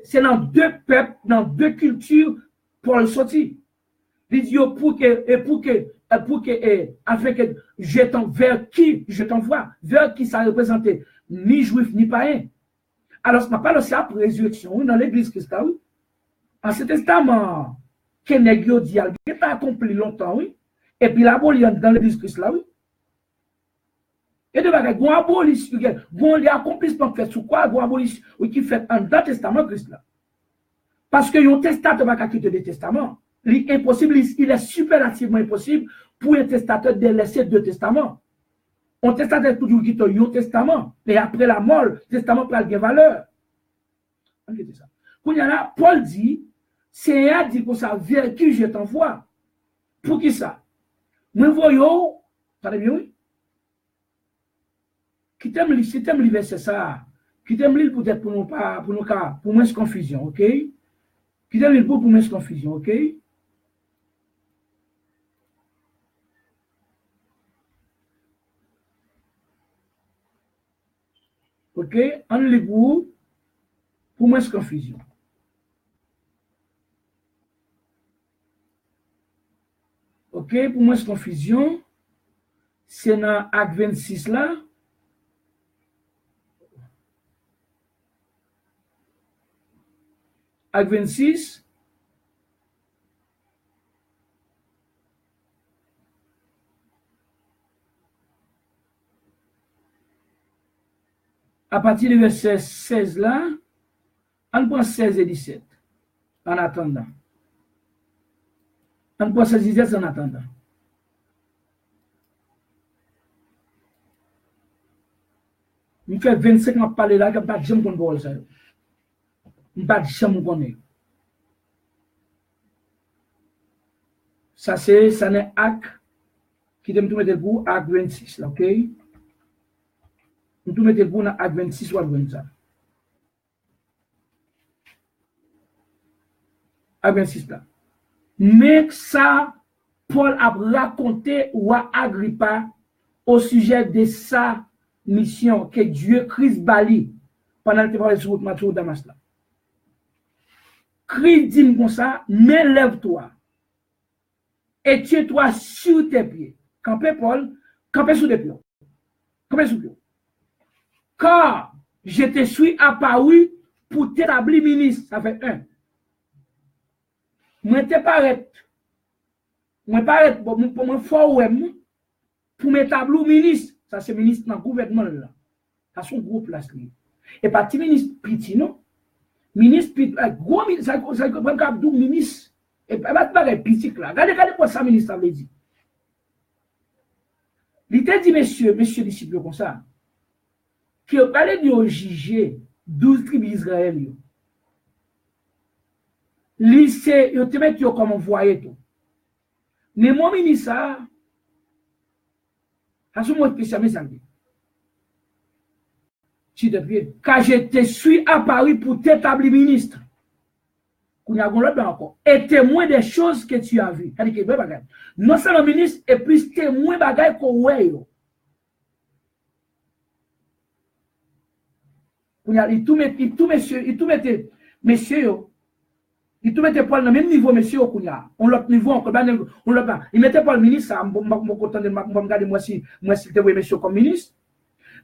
C'est dans deux peuples, dans deux cultures pour le sortir. Il dit afin que vers qui je t'envoie, vers qui ça représentait, ni juif ni païen. Alors, ce n'est pas aussi après résurrection, dans l'église Christ, oui. En ce testament, que Négio dit, il a accompli longtemps, oui. Et puis l'aboli dans l'église Christ, là, oui. Et de bagages, il y a abolition, il y a accomplissement fait sous quoi, il y a abolition, oui, qui fait dans le testament Christ, là. Parce que un testateur va quitter le testament. Il est impossible, il est superlativement impossible pour un testateur de laisser deux testaments. On testament toujours quitte un testament, mais après la mort, le testament peut avoir valeur. Ça. Quand il y en a, Paul dit, Seigneur dit pour ça, vers qui je t'envoie. Pour qui ça? Nous voyons, attendez bien, oui. Qui t'aime le verset ça, qui t'aime lire peut-être pour nous pas, pour moins de confusion, ok? Qui t'aime lire pour moins de confusion, ok? Ok, on lit pour moins de confusion. Ok, pour moins de confusion, c'est dans Acte 26 là. Acte 26. À partir du verset 16 là, on prend 16 et 17 en attendant. On prend 16 et 17 en attendant. Il fait 25 ans parler là, comme pas de jamais qu'on voit ça. Il pas de jamais qu'on est. Ça n'est acte qui te mettre pour acte 26 là, ok? Nous mettons pour acte 26 ou acte 25. Acte 26 là. Mais ça, Paul a raconté ou a Agrippa au sujet de sa mission que Dieu Christ bali pendant que tu parlais sur Matthieu Damas là. Christ dit comme ça, mais lève-toi et tiens-toi sur tes pieds. Campez Paul, campez sur tes pieds. Campez sur tes pieds. Car je te suis apparu pour t'établir ministre. Ça fait 1. Moi, te paraît. Moi, paraît pour moi, fort pour m'établir ministre. Ça, c'est ministre dans le gouvernement là. Ça, son gros place. Et pas petit ministre petit, non? Ministre petit, gros ministre, ça comprend qu'Abdou ministre. Et pas petit là. Regardez quoi ça, ministre, ça veut dire. Il t'a dit, messieurs disciples comme ça. qui a parlé de juger 12 tribus d'Israël. Lycée, ils te mettent comme envoyé tout. Mais mon ministre, à ce moment spécialement, ça me dit. Quand je te suis à Paris pour t'établir ministre, et témoin des choses que tu as vues. Non seulement ministre, et puis témoin bagay qu'on voit. Il tout mettait messieurs, il tout mettait pas le même niveau, messieurs, on l'autre niveau, on l'a pas. Il mettait pas le ministre, je content de regarder moi si tu es monsieur comme ministre.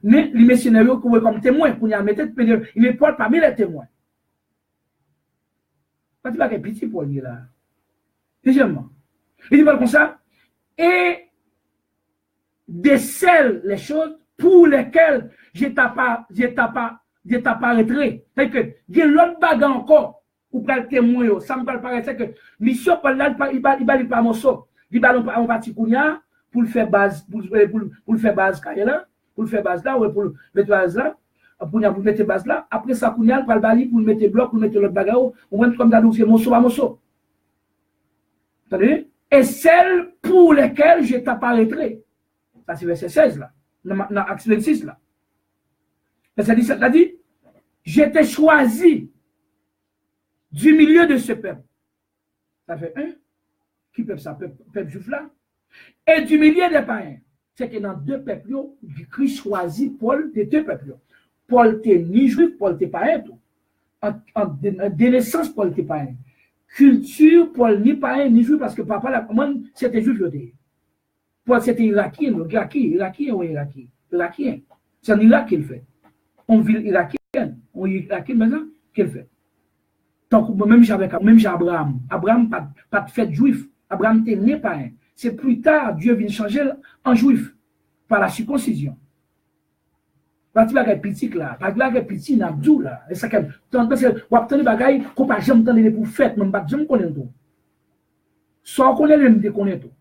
Mais les messieurs comme témoin, il ne parle pas, mais les témoins. Pas de bagay petit pour lui là. Deuxièmement, il dit pas comme ça, et décèle les choses pour lesquelles je t'apparaîtrai. C'est que, il y a l'autre bagarre encore, ou pas le témoin, ça me paraît que, mission, il va pas morceau, il va en partie pour le faire base, pour le faire base, pour le faire base là, ou pour le mettre base là, pour mettre base là, après ça, pour le bali, pour le mettre bloc, pour mettre l'autre bagarre, ou même comme dans le morceau à morceau. Et celles pour lesquelles je t'apparaîtrai. Ça, c'est verset 16 là, dans Acte 26 là. Verset 17 là dit, je t'ai choisi du milieu de ce peuple. Ça fait un, qui peuple ça, peuple juif là, et du milieu des païens. C'est que dans deux peuples, Christ choisit Paul des deux peuples. Paul t'es ni juif, Paul t'es païen. De naissance, Paul t'es païen. Culture, Paul ni païen ni juif, parce que papa, moi, c'était juif. Paul, c'était irakien. C'est en Irak qu'il fait. On vit irakienne. On est irakien maintenant, qu'il fait. Donc, même Abraham. Abraham, pas de fait juif. Abraham était né païen. C'est plus tard, Dieu vient changer en juif par la circoncision. Parce que les petits là, parce que les petits n'abdou là, et ça comme parce que on obtient des bagailles qu'on pas jamais entendre pour fête, même pas jamais connaître tout. Soit connaît même de connaître tout.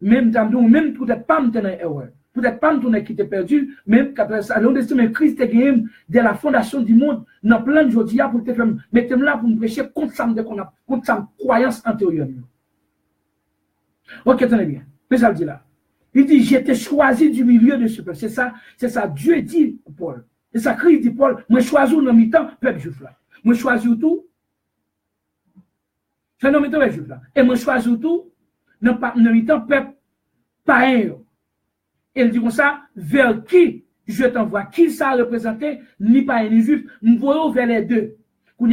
Même d'abdou, même peut-être pas me tenir erreur. Peut-être pas me tourner qui était perdu, même qu'après ça, l'on estime Christ est gagné dès la fondation du monde, dans plein de jodia pour te faire mettre là pour me prêcher contre ça contre sa croyance antérieure. Ok, tenez bien. Mais ça le dit là. Il dit, j'étais choisi du milieu de ce peuple. C'est ça, Dieu dit, Paul. C'est ça, Christ dit, Paul, moi choisi dans mi-temps, peuple juif là. Moi choisi tout. C'est dans mi-temps, peuple juif là. Et moi choisi tout, dans mi-temps, peuple païen. Et il dit comme ça, vers qui je t'envoie, qui ça représenté, ni païen ni juif, nous voyons vers les deux.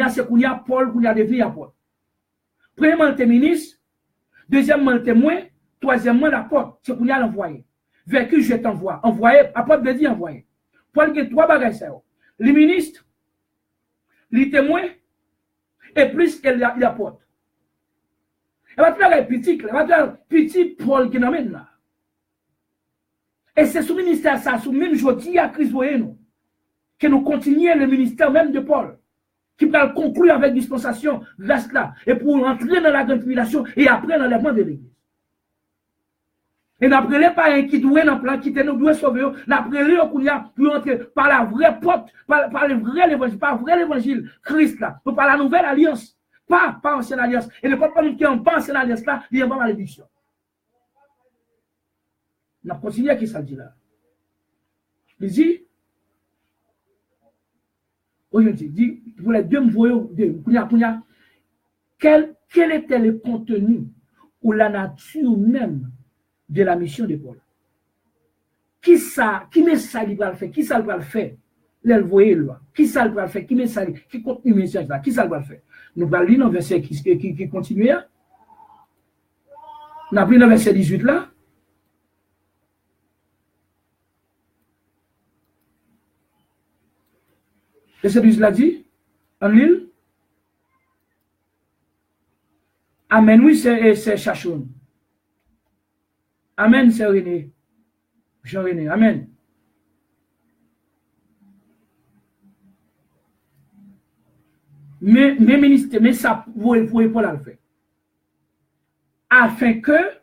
C'est Paul, Kounia devenu à Paul. Premièrement, le ministre. Deuxièmement, le témoin. Troisièmement, l'apôtre, c'est qu'on y a l'envoyé. Vers qui je t'envoie. Envoyé, apôtre veut dire envoyé. Paul a trois bagages. Les ministres, les témoins, et plus l'apôtre. Et va faire petit Paul qui nous amène là. Et c'est ce ministère, ça, sous même jeudi à Christ, nous, que nous continuons le ministère même de Paul, qui va conclure avec dispensation, grâce là, et pour entrer dans la grande tribulation et après l'enlèvement de l'Église. Et n'après les païens qui doivent dans plan, qui nous doivent sauver, n'après les pour entrer par la vraie porte, par le vrai évangile, par le vrai évangile, Christ là, par la nouvelle alliance, pas ancienne alliance. Et ne pas nous qui n'ont pas ancienne alliance là, il y a pas malédiction. On a continué qui ça dit là. Il dit, aujourd'hui, dit, pour les deux quel était le contenu ou la nature même de la mission de Paul? Qui met ça il va le faire? Qui ça va le faire? L'envoyer là. Qui ça va le faire? Qui met ça? Qui continue le message là? Qui ça va le faire? Nous allons lire dans le verset qui continue. Nous allons lire dans le verset 18 là. Verset 18 là dit, en l'île. Amen, oui, c'est Chachoun. Amen, c'est René. Jean-René, amen. Mais ministre, mais ça, vous pouvez pas le faire. Afin que,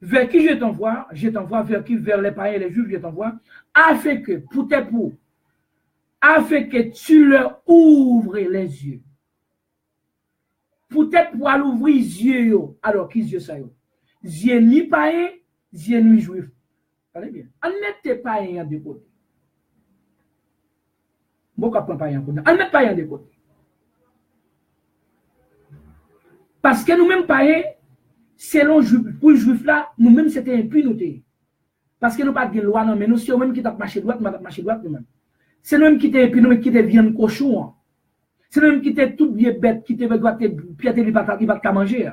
vers qui je t'envoie, vers qui, vers les païens et les juifs, je t'envoie, afin que, afin que tu leur ouvres les yeux. Peut-être pour aller ouvrir les yeux, alors qui yeux ça yo? Yeux ni païens, yeux ni juifs. Allez bien. On n'était païens de côté. Beaucoup de païens. On n'est païens de côté. Parce que nous-mêmes païens, selon pour les juifs là, nous-mêmes c'était impunité. Parce que nous pas de loi, non, mais nous sommes même qui t'a marché droite, nous marché droite nous-mêmes. C'est nous-mêmes qui t'es impunité, qui t'es viande cochon. C'est nous-mêmes qui t'es tout bien bête, qui t'es doit te piéter, il va te manger.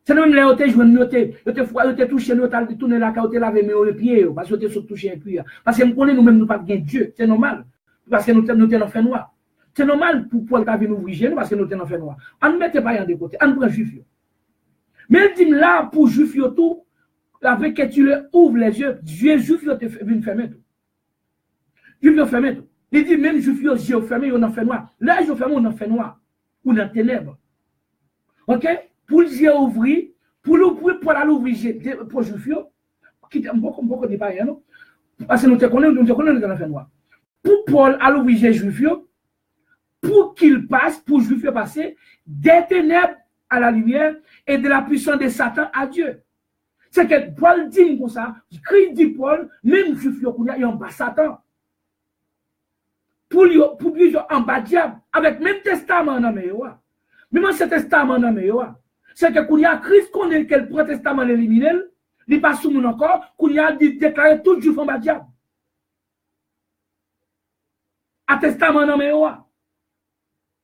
C'est nous-mêmes les hôtels, nous t'es touché, nous t'as tourné la carotte, laver mes pieds, parce que t'es touché un cuir. Parce que nous connaissons nous-mêmes, nous pas de Dieu, c'est normal. Parce que nous t'es en fait noir. C'est normal pour Paul qui nous ouvrir, parce que nous t'es en fait noir. On ne mette pas de côté, on prend juif. Mais il dit là, pour juif, tout, avec que tu leur ouvres les yeux, Dieu juif, te fait fermer tout. Juif, te fermer tout. Il dit même juif, yeux fermés, on en fait noir. Là, yeux fermés, on en fait noir. Ou dans ténèbres. Ok? Pour les yeux ouvrir, pour l'ouvrir, pour juif, qui est beaucoup de païens, non? Parce que nous te connaissons, nous en fait noir. Pour Paul, à l'ouvrir les juifs, pour qu'il passe, pour juif passer, des ténèbres à la lumière et de la puissance de Satan à Dieu. C'est que Paul dit comme ça, Christ dit Paul, même juif, il y a en bas Satan. Pour lui, en bas diable, avec même testament dans mes yoa. Même ce testament dans mes yoa. C'est que quand il y a Christ, qu'on est quel protestement éliminé, il n'est pas sous mon encore, qu'on y a déclaré tout juif en bas diable. À testament dans mes yoa.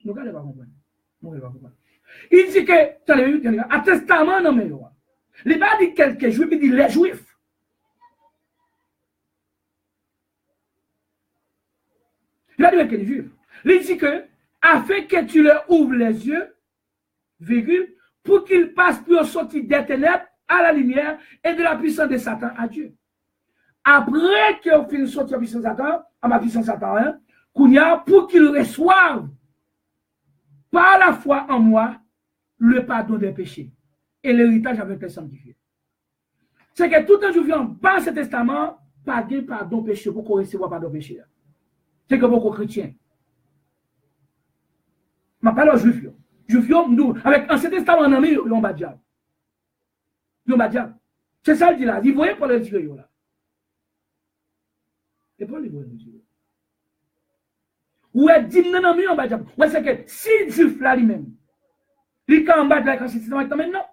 Nous ne pas comprendre. Il dit que, à testament dans mes yoa. Il n'a pas dit quelques juifs, il dit les juifs. Il a dit avec les juifs. Il dit que, afin que tu leur ouvres les yeux, virgule, pour qu'ils passent pour sortir des ténèbres à la lumière et de la puissance de Satan à Dieu. Après qu'ils finissent sortir de la puissance de Satan, à ma puissance de Satan, pour qu'ils reçoivent par la foi en moi le pardon des péchés et l'héritage avec les sanctifiés. C'est que tout un jour vient par ce testament, pas de pardon péché pour qu'on recevoir pardon péché. C'est que beaucoup chrétiens. Je parle aux juifs. Juifs, nous, avec un testament en ami, ils ont pas diable. Ils ont pas diable. C'est ça le dit là. Ils voyaient pour le dire là. Et pour les voyaient dire. Ou est dit non, non, ils ont pas diable. Ouais, c'est que si le juif là lui-même, il est en bas de la constitution maintenant,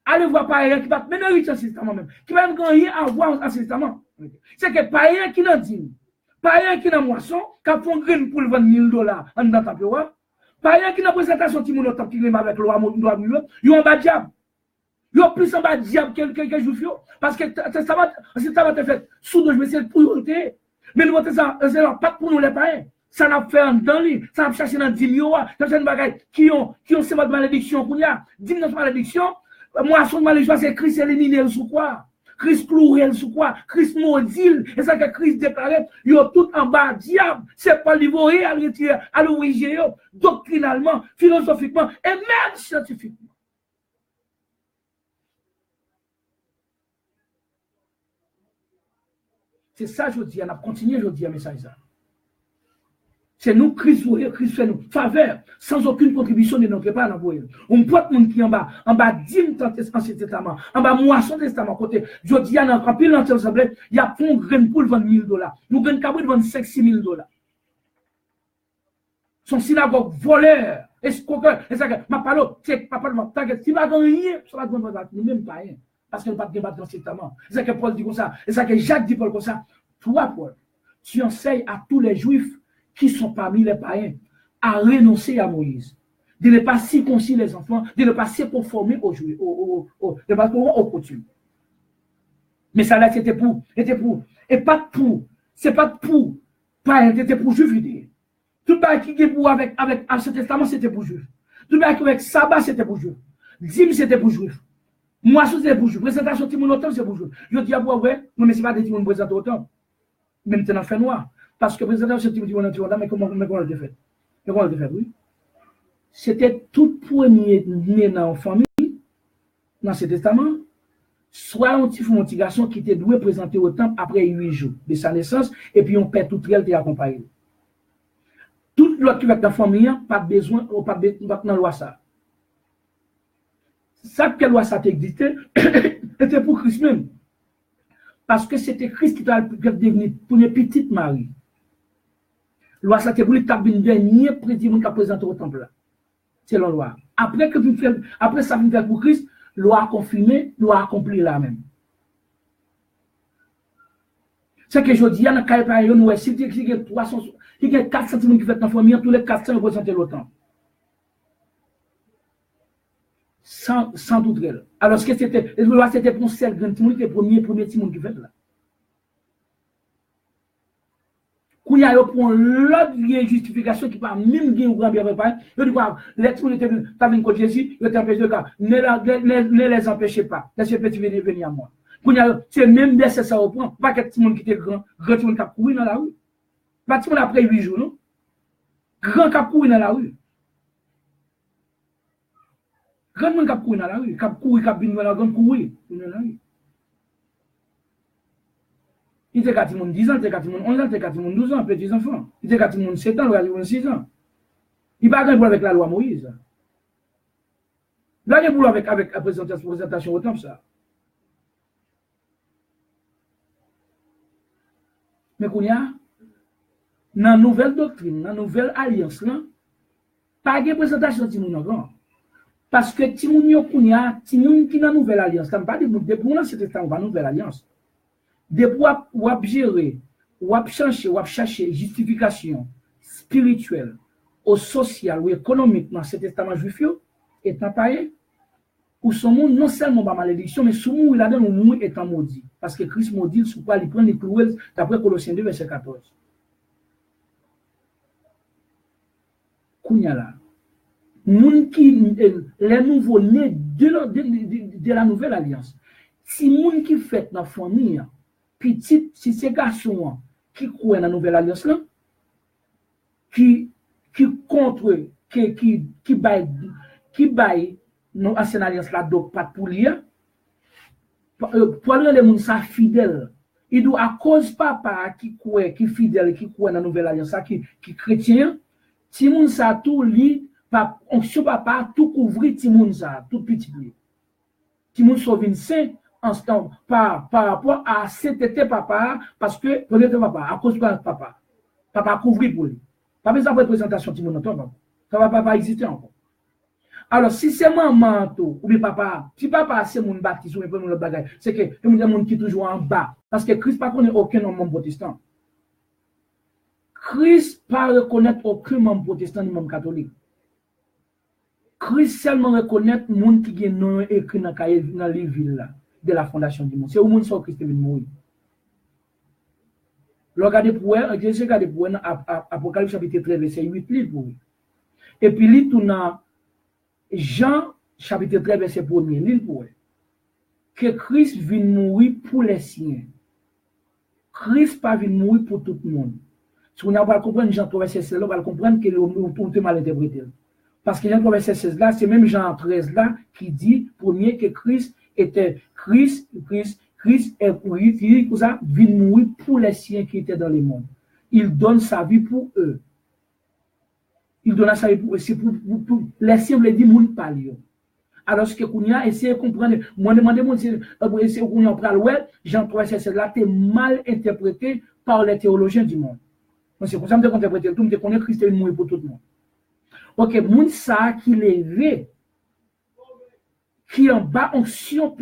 allez voir païen qui va mener riche en testament même, qui va même rien avoir en testament. C'est que païen qui n'a dit. Païen qui n'a moisson, qui a fait un grain pour le vendre $1000 en dans ta peur. Païen qui n'a présentation de mon top qui est avec le roi, ils ont un bas diable. Ils ont plus un bas diable que juif. Parce que ça va être fait sous nos messieurs pour eux. Mais nous, c'est pas pour nous les païens. Ça n'a fait un dans lui, ça n'a cherché dans 10 000 ça n'a cherché des bagages qui ont ces mots de malédiction. 10 000 de malédiction, moisson de malédiction, c'est Christ éliminé sous quoi? Christ cloué sous quoi? Christ maudit. Et ça que Christ déclarait, ils ont tout en bas diable. C'est pas livré à retirer, à l'origine, doctrinalement, philosophiquement et même scientifiquement. C'est ça, je dis, on a continué, je dis, à message. C'est nous, Christ fait nous faveur, sans aucune contribution de notre part. On peut être monde qui en bas 10 Ancien Testament, en bas moisson Testament, côté, je dis, en pile l'Assemblée, il y a un grain pour vendre $1000. Nous gagnons capable de vendre $6 000. Son synagogue voleur, escroqueur, et ça, ma parole, c'est papa de ma target, si va rien, ça va donner nous même pas rien, parce que nous pas de débat dans le Testament. C'est ça que Paul dit comme ça, c'est ça que Jacques dit Paul comme ça. Toi, Paul, tu enseignes à tous les Juifs qui sont parmi les païens à renoncer à Moïse, de ne pas circoncire les enfants, de ne pas se conformer aux coutumes. Mais ça là, c'était pour, et pas pour, c'est pas pour, païen, c'était pour juifs. Tout le qui est pour avec Ancien Testament, c'était pour juifs. Tout le avec sabbat, c'était pour juifs. Dîme, c'était pour juifs. Moisson, c'était pour juifs. Présentation de mon autant, c'est pour juifs. Je dis à vous, ouais, non, mais c'est pas des gens qui présentent autant. Même t'es dans fait noir. Parce que présentation de mon autant, mais comment on l'a fait? Comment on l'a fait, oui? C'était tout premier né dans la famille, dans ce testament. soit un petit garçon qui était doué présenter au temple après 8 jours de sa naissance, et puis on perd tout elle qui accompagné. Tout l'autre qui va être dans la famille, pas besoin, ou pas dans la loi ça. Ça que la loi ça existait, c'était pour Christ même. Parce que c'était Christ qui était devenu pour une petite Marie. Loi ça était pour lui taper une dernière président qui a présenté au temple là. C'est la loi. Après ça vient pour Christ, loi a confirmé, loi a accompli là même. C'est que je dis, il y a un cas par exemple, si il y a 300, il y a 400 qui fait dans la famille, tous les 400 représentent l'OTAN. Sans doute. Alors, ce que c'était pour celle grand monde, le premier petit monde qui fait là. Quand il y a l'autre justification qui parle même bien ou grand bien préparé, il dit quoi, les gens qui étaient venus contre Jésus, ils étaient empêchés de cas. Ne les empêchez pas. Laissez petit venir à moi. C'est même bien ça au point. Pas que tout le monde qui était grand monde qui a couru dans la rue. Pas tout le monde après 8 jours, non? Grand qui a couru dans la rue. Grand monde qui a couru dans la rue. Qui a couru, qui a bien dans la rue. Il était quand il monde 10 ans, il était quand il monde 11 ans, il était quand il monde 12 ans, petits enfants. Il était quand il monde 7 ans, il était quand 6 ans. Il n'a pas de avec la loi Moïse. Il n'a pas de avec la présentation au temple, ça. Mais qu'on y a, dans la nouvelle doctrine, dans la nouvelle alliance, pas de présentation de Timoun encore. Parce que Timoun qui est dans la nouvelle alliance, pas de pour l'Ancien Testament, pas de nouvelle alliance. De pour gérer, chercher justification spirituelle, ou sociale, ou économique dans ce testament juif, étant païen, ou son monde non seulement par malédiction, mais son monde, il a donné un monde étant maudit. Parce que Christ maudit, sous quoi il prend les clouets, d'après Colossiens 2, verset 14. Kounya là, moun qui les nouveaux nés de la nouvelle alliance, si moun qui fait dans la famille, petit, si ces garçons qui croient dans la nouvelle alliance là, qui contre, qui baille, non ancienne alliance là, donc pas pour lire, pour les gens ça fidèle. Il doit à cause papa qui croit, qui fidèle, qui croit dans la nouvelle alliance, qui chrétien, si moun ça tout lit, onction papa tout couvrir ti moun ça, tout petit lui. Ti moun sauve saint en par rapport à cet papa, parce que peut-être papa, à cause de papa. Papa couvrir pour lui. Pas besoin de présentation ti moun encore. Ça va pas exister encore. Alors, si c'est maman, ou bien papa, si papa c'est mon baptiste, ou bien mon bagage, c'est que le monde qui est toujours en bas. Parce que Christ ne connaît aucun membre protestant. Christ ne reconnaît aucun membre protestant ni membre catholique. Christ seulement reconnaît le monde qui est non écrit dans les villes de la fondation du monde. C'est au monde où Christ est venu mourir. Regardez pour Apocalypse chapitre 13, verset 8, livre pour lui. Et puis, il tourne Jean, chapitre 13, verset 1er, l'île pour que Christ vient mourir pour les siens. Christ pas vient mourir pour tout le monde. Si on n'a pas compris Jean 3, verset 16, on va comprendre que on peut mal interpréter. Parce que Jean 3, verset 16 là, c'est même Jean 13 là qui dit, premier, que Christ est pour ça, vient mourir pour les siens qui étaient dans le monde. Il donne sa vie pour eux. Il donne sa vie pour eux. C'est pour les siens, veut dire, moun pas lion. Alors, ce que Kounia essaie de comprendre, moi, demandez-moi, essayer de Kounia pral ouais, Jean 3, verset 16 là, t'es mal interprété par les théologiens du monde. C'est pour ça que je interpréter tout, je connais Christ est mourir pour tout le monde. Ok, moun ça qui levé, qui en bas onction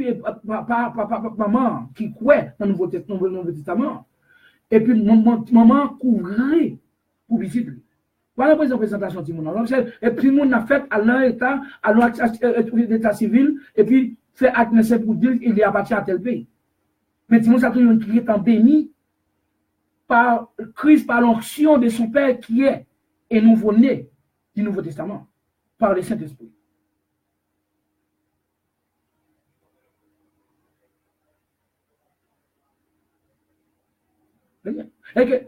maman, qui croit dans le Nouveau Testament, et puis maman couvrait pour visiter. Voilà la présentation de mon et puis mon a fait à l'état civil, et puis fait acte pour dire qu'il est appartient à tel pays. Mais Timon ça toujours qui est en béni par Christ, par l'onction de son Père qui est et nouveau-né du Nouveau Testament, par le Saint-Esprit. Et que,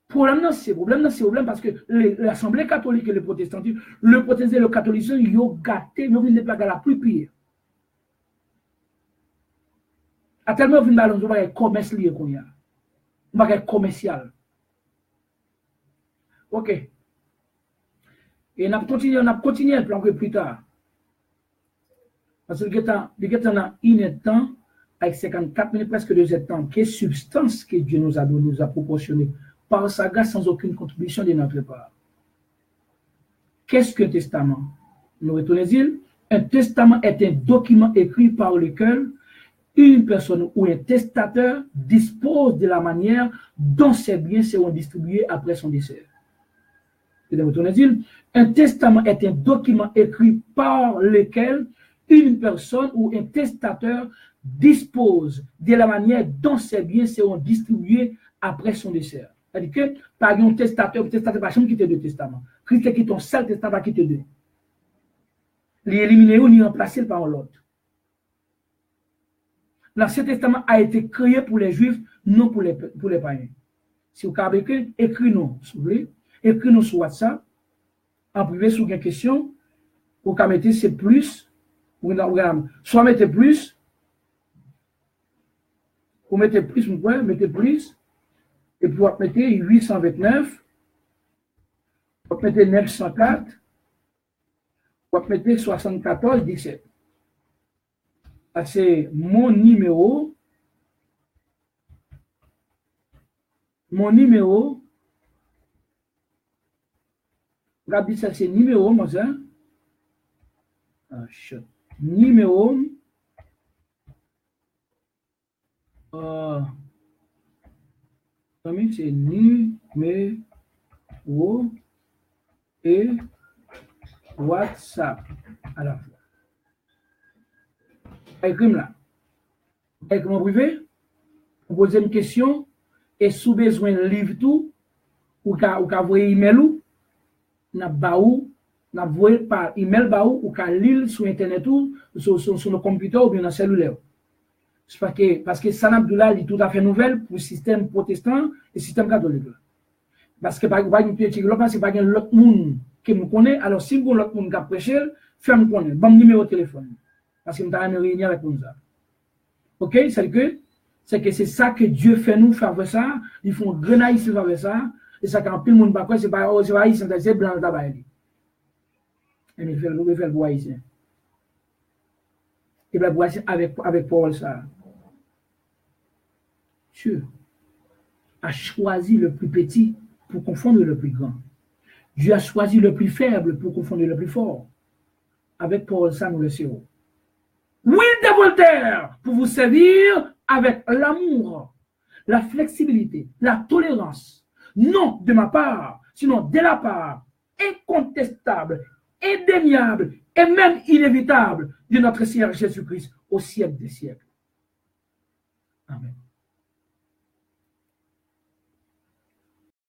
problème, c'est problème parce que l'Assemblée catholique et le protestantisme, le catholicisme, ils ont gâté, ils ont mis les plaques à la plus pire. A tellement vu balance, on va commerce lié qu'on y a. On va commercial. OK. Et on a continué le plan que plus tard. Parce que il y a une temps, avec 54 minutes, presque 2 heures de temps, quelle substance que Dieu nous a donné, nous a proportionné par sa grâce sans aucune contribution de notre part. Qu'est-ce qu'un testament? Nous retournons-y. Un testament est un document écrit par lequel une personne ou un testateur dispose de la manière dont ses biens seront distribués après son décès. Un testament est un document écrit par lequel une personne ou un testateur dispose de la manière dont ses biens seront distribués après son décès. C'est-à-dire que, par exemple, un testateur par exemple, qui te deux testaments. Christ qui est ton seul testament qui te deux. Les éliminer ou les remplacer par l'autre. L'Ancien Testament a été créé pour les Juifs, non pour les païens. Si vous avez écrit, écris-nous, s'il vous plaît. Écris-nous sur WhatsApp, en privé, sur une question. Vous mettez c'est plus. Soit mettez plus. Vous mettez plus, mettez plus. Et puis vous mettez 829. Vous mettez 904. Vous mettez 74 17. C'est mon numéro. Regardez ça, c'est numéro, moi, ça. Numéro. C'est numéro et WhatsApp à la fois. Écris là. Avec mon privé, vous posez une question et sous besoin de livre tout, ou qu'à envoyer email ou, n'a envoyé par email ou qu'à lire sur internet ou sur le computer ou bien dans le cellulaire. Parce que San Abdullah est tout à fait nouvelle pour le système protestant et le système catholique. Parce que par exemple, parce que pas l'autre monde qui me connaît, alors si vous l'autre monde qui a prêché, faites-moi connaître, bon numéro de téléphone. Parce que nous avons une réunion avec nous. OK? C'est que c'est ça que Dieu fait nous faire ça. Ils font grenaille sur faire ça. Et ça, quand pile le monde va quoi, c'est pas haïtien, c'est blanc là-bas. Et il fait le bois haïtien. Et bien, voici avec Paul ça. Dieu a choisi le plus petit pour confondre le plus grand. Dieu a choisi le plus faible pour confondre le plus fort. Avec Paul ça, nous le savons. Oui, de Voltaire, pour vous servir avec l'amour, la flexibilité, la tolérance, non de ma part, sinon de la part incontestable, indéniable et même inévitable de notre Seigneur Jésus-Christ au siècle des siècles. Amen.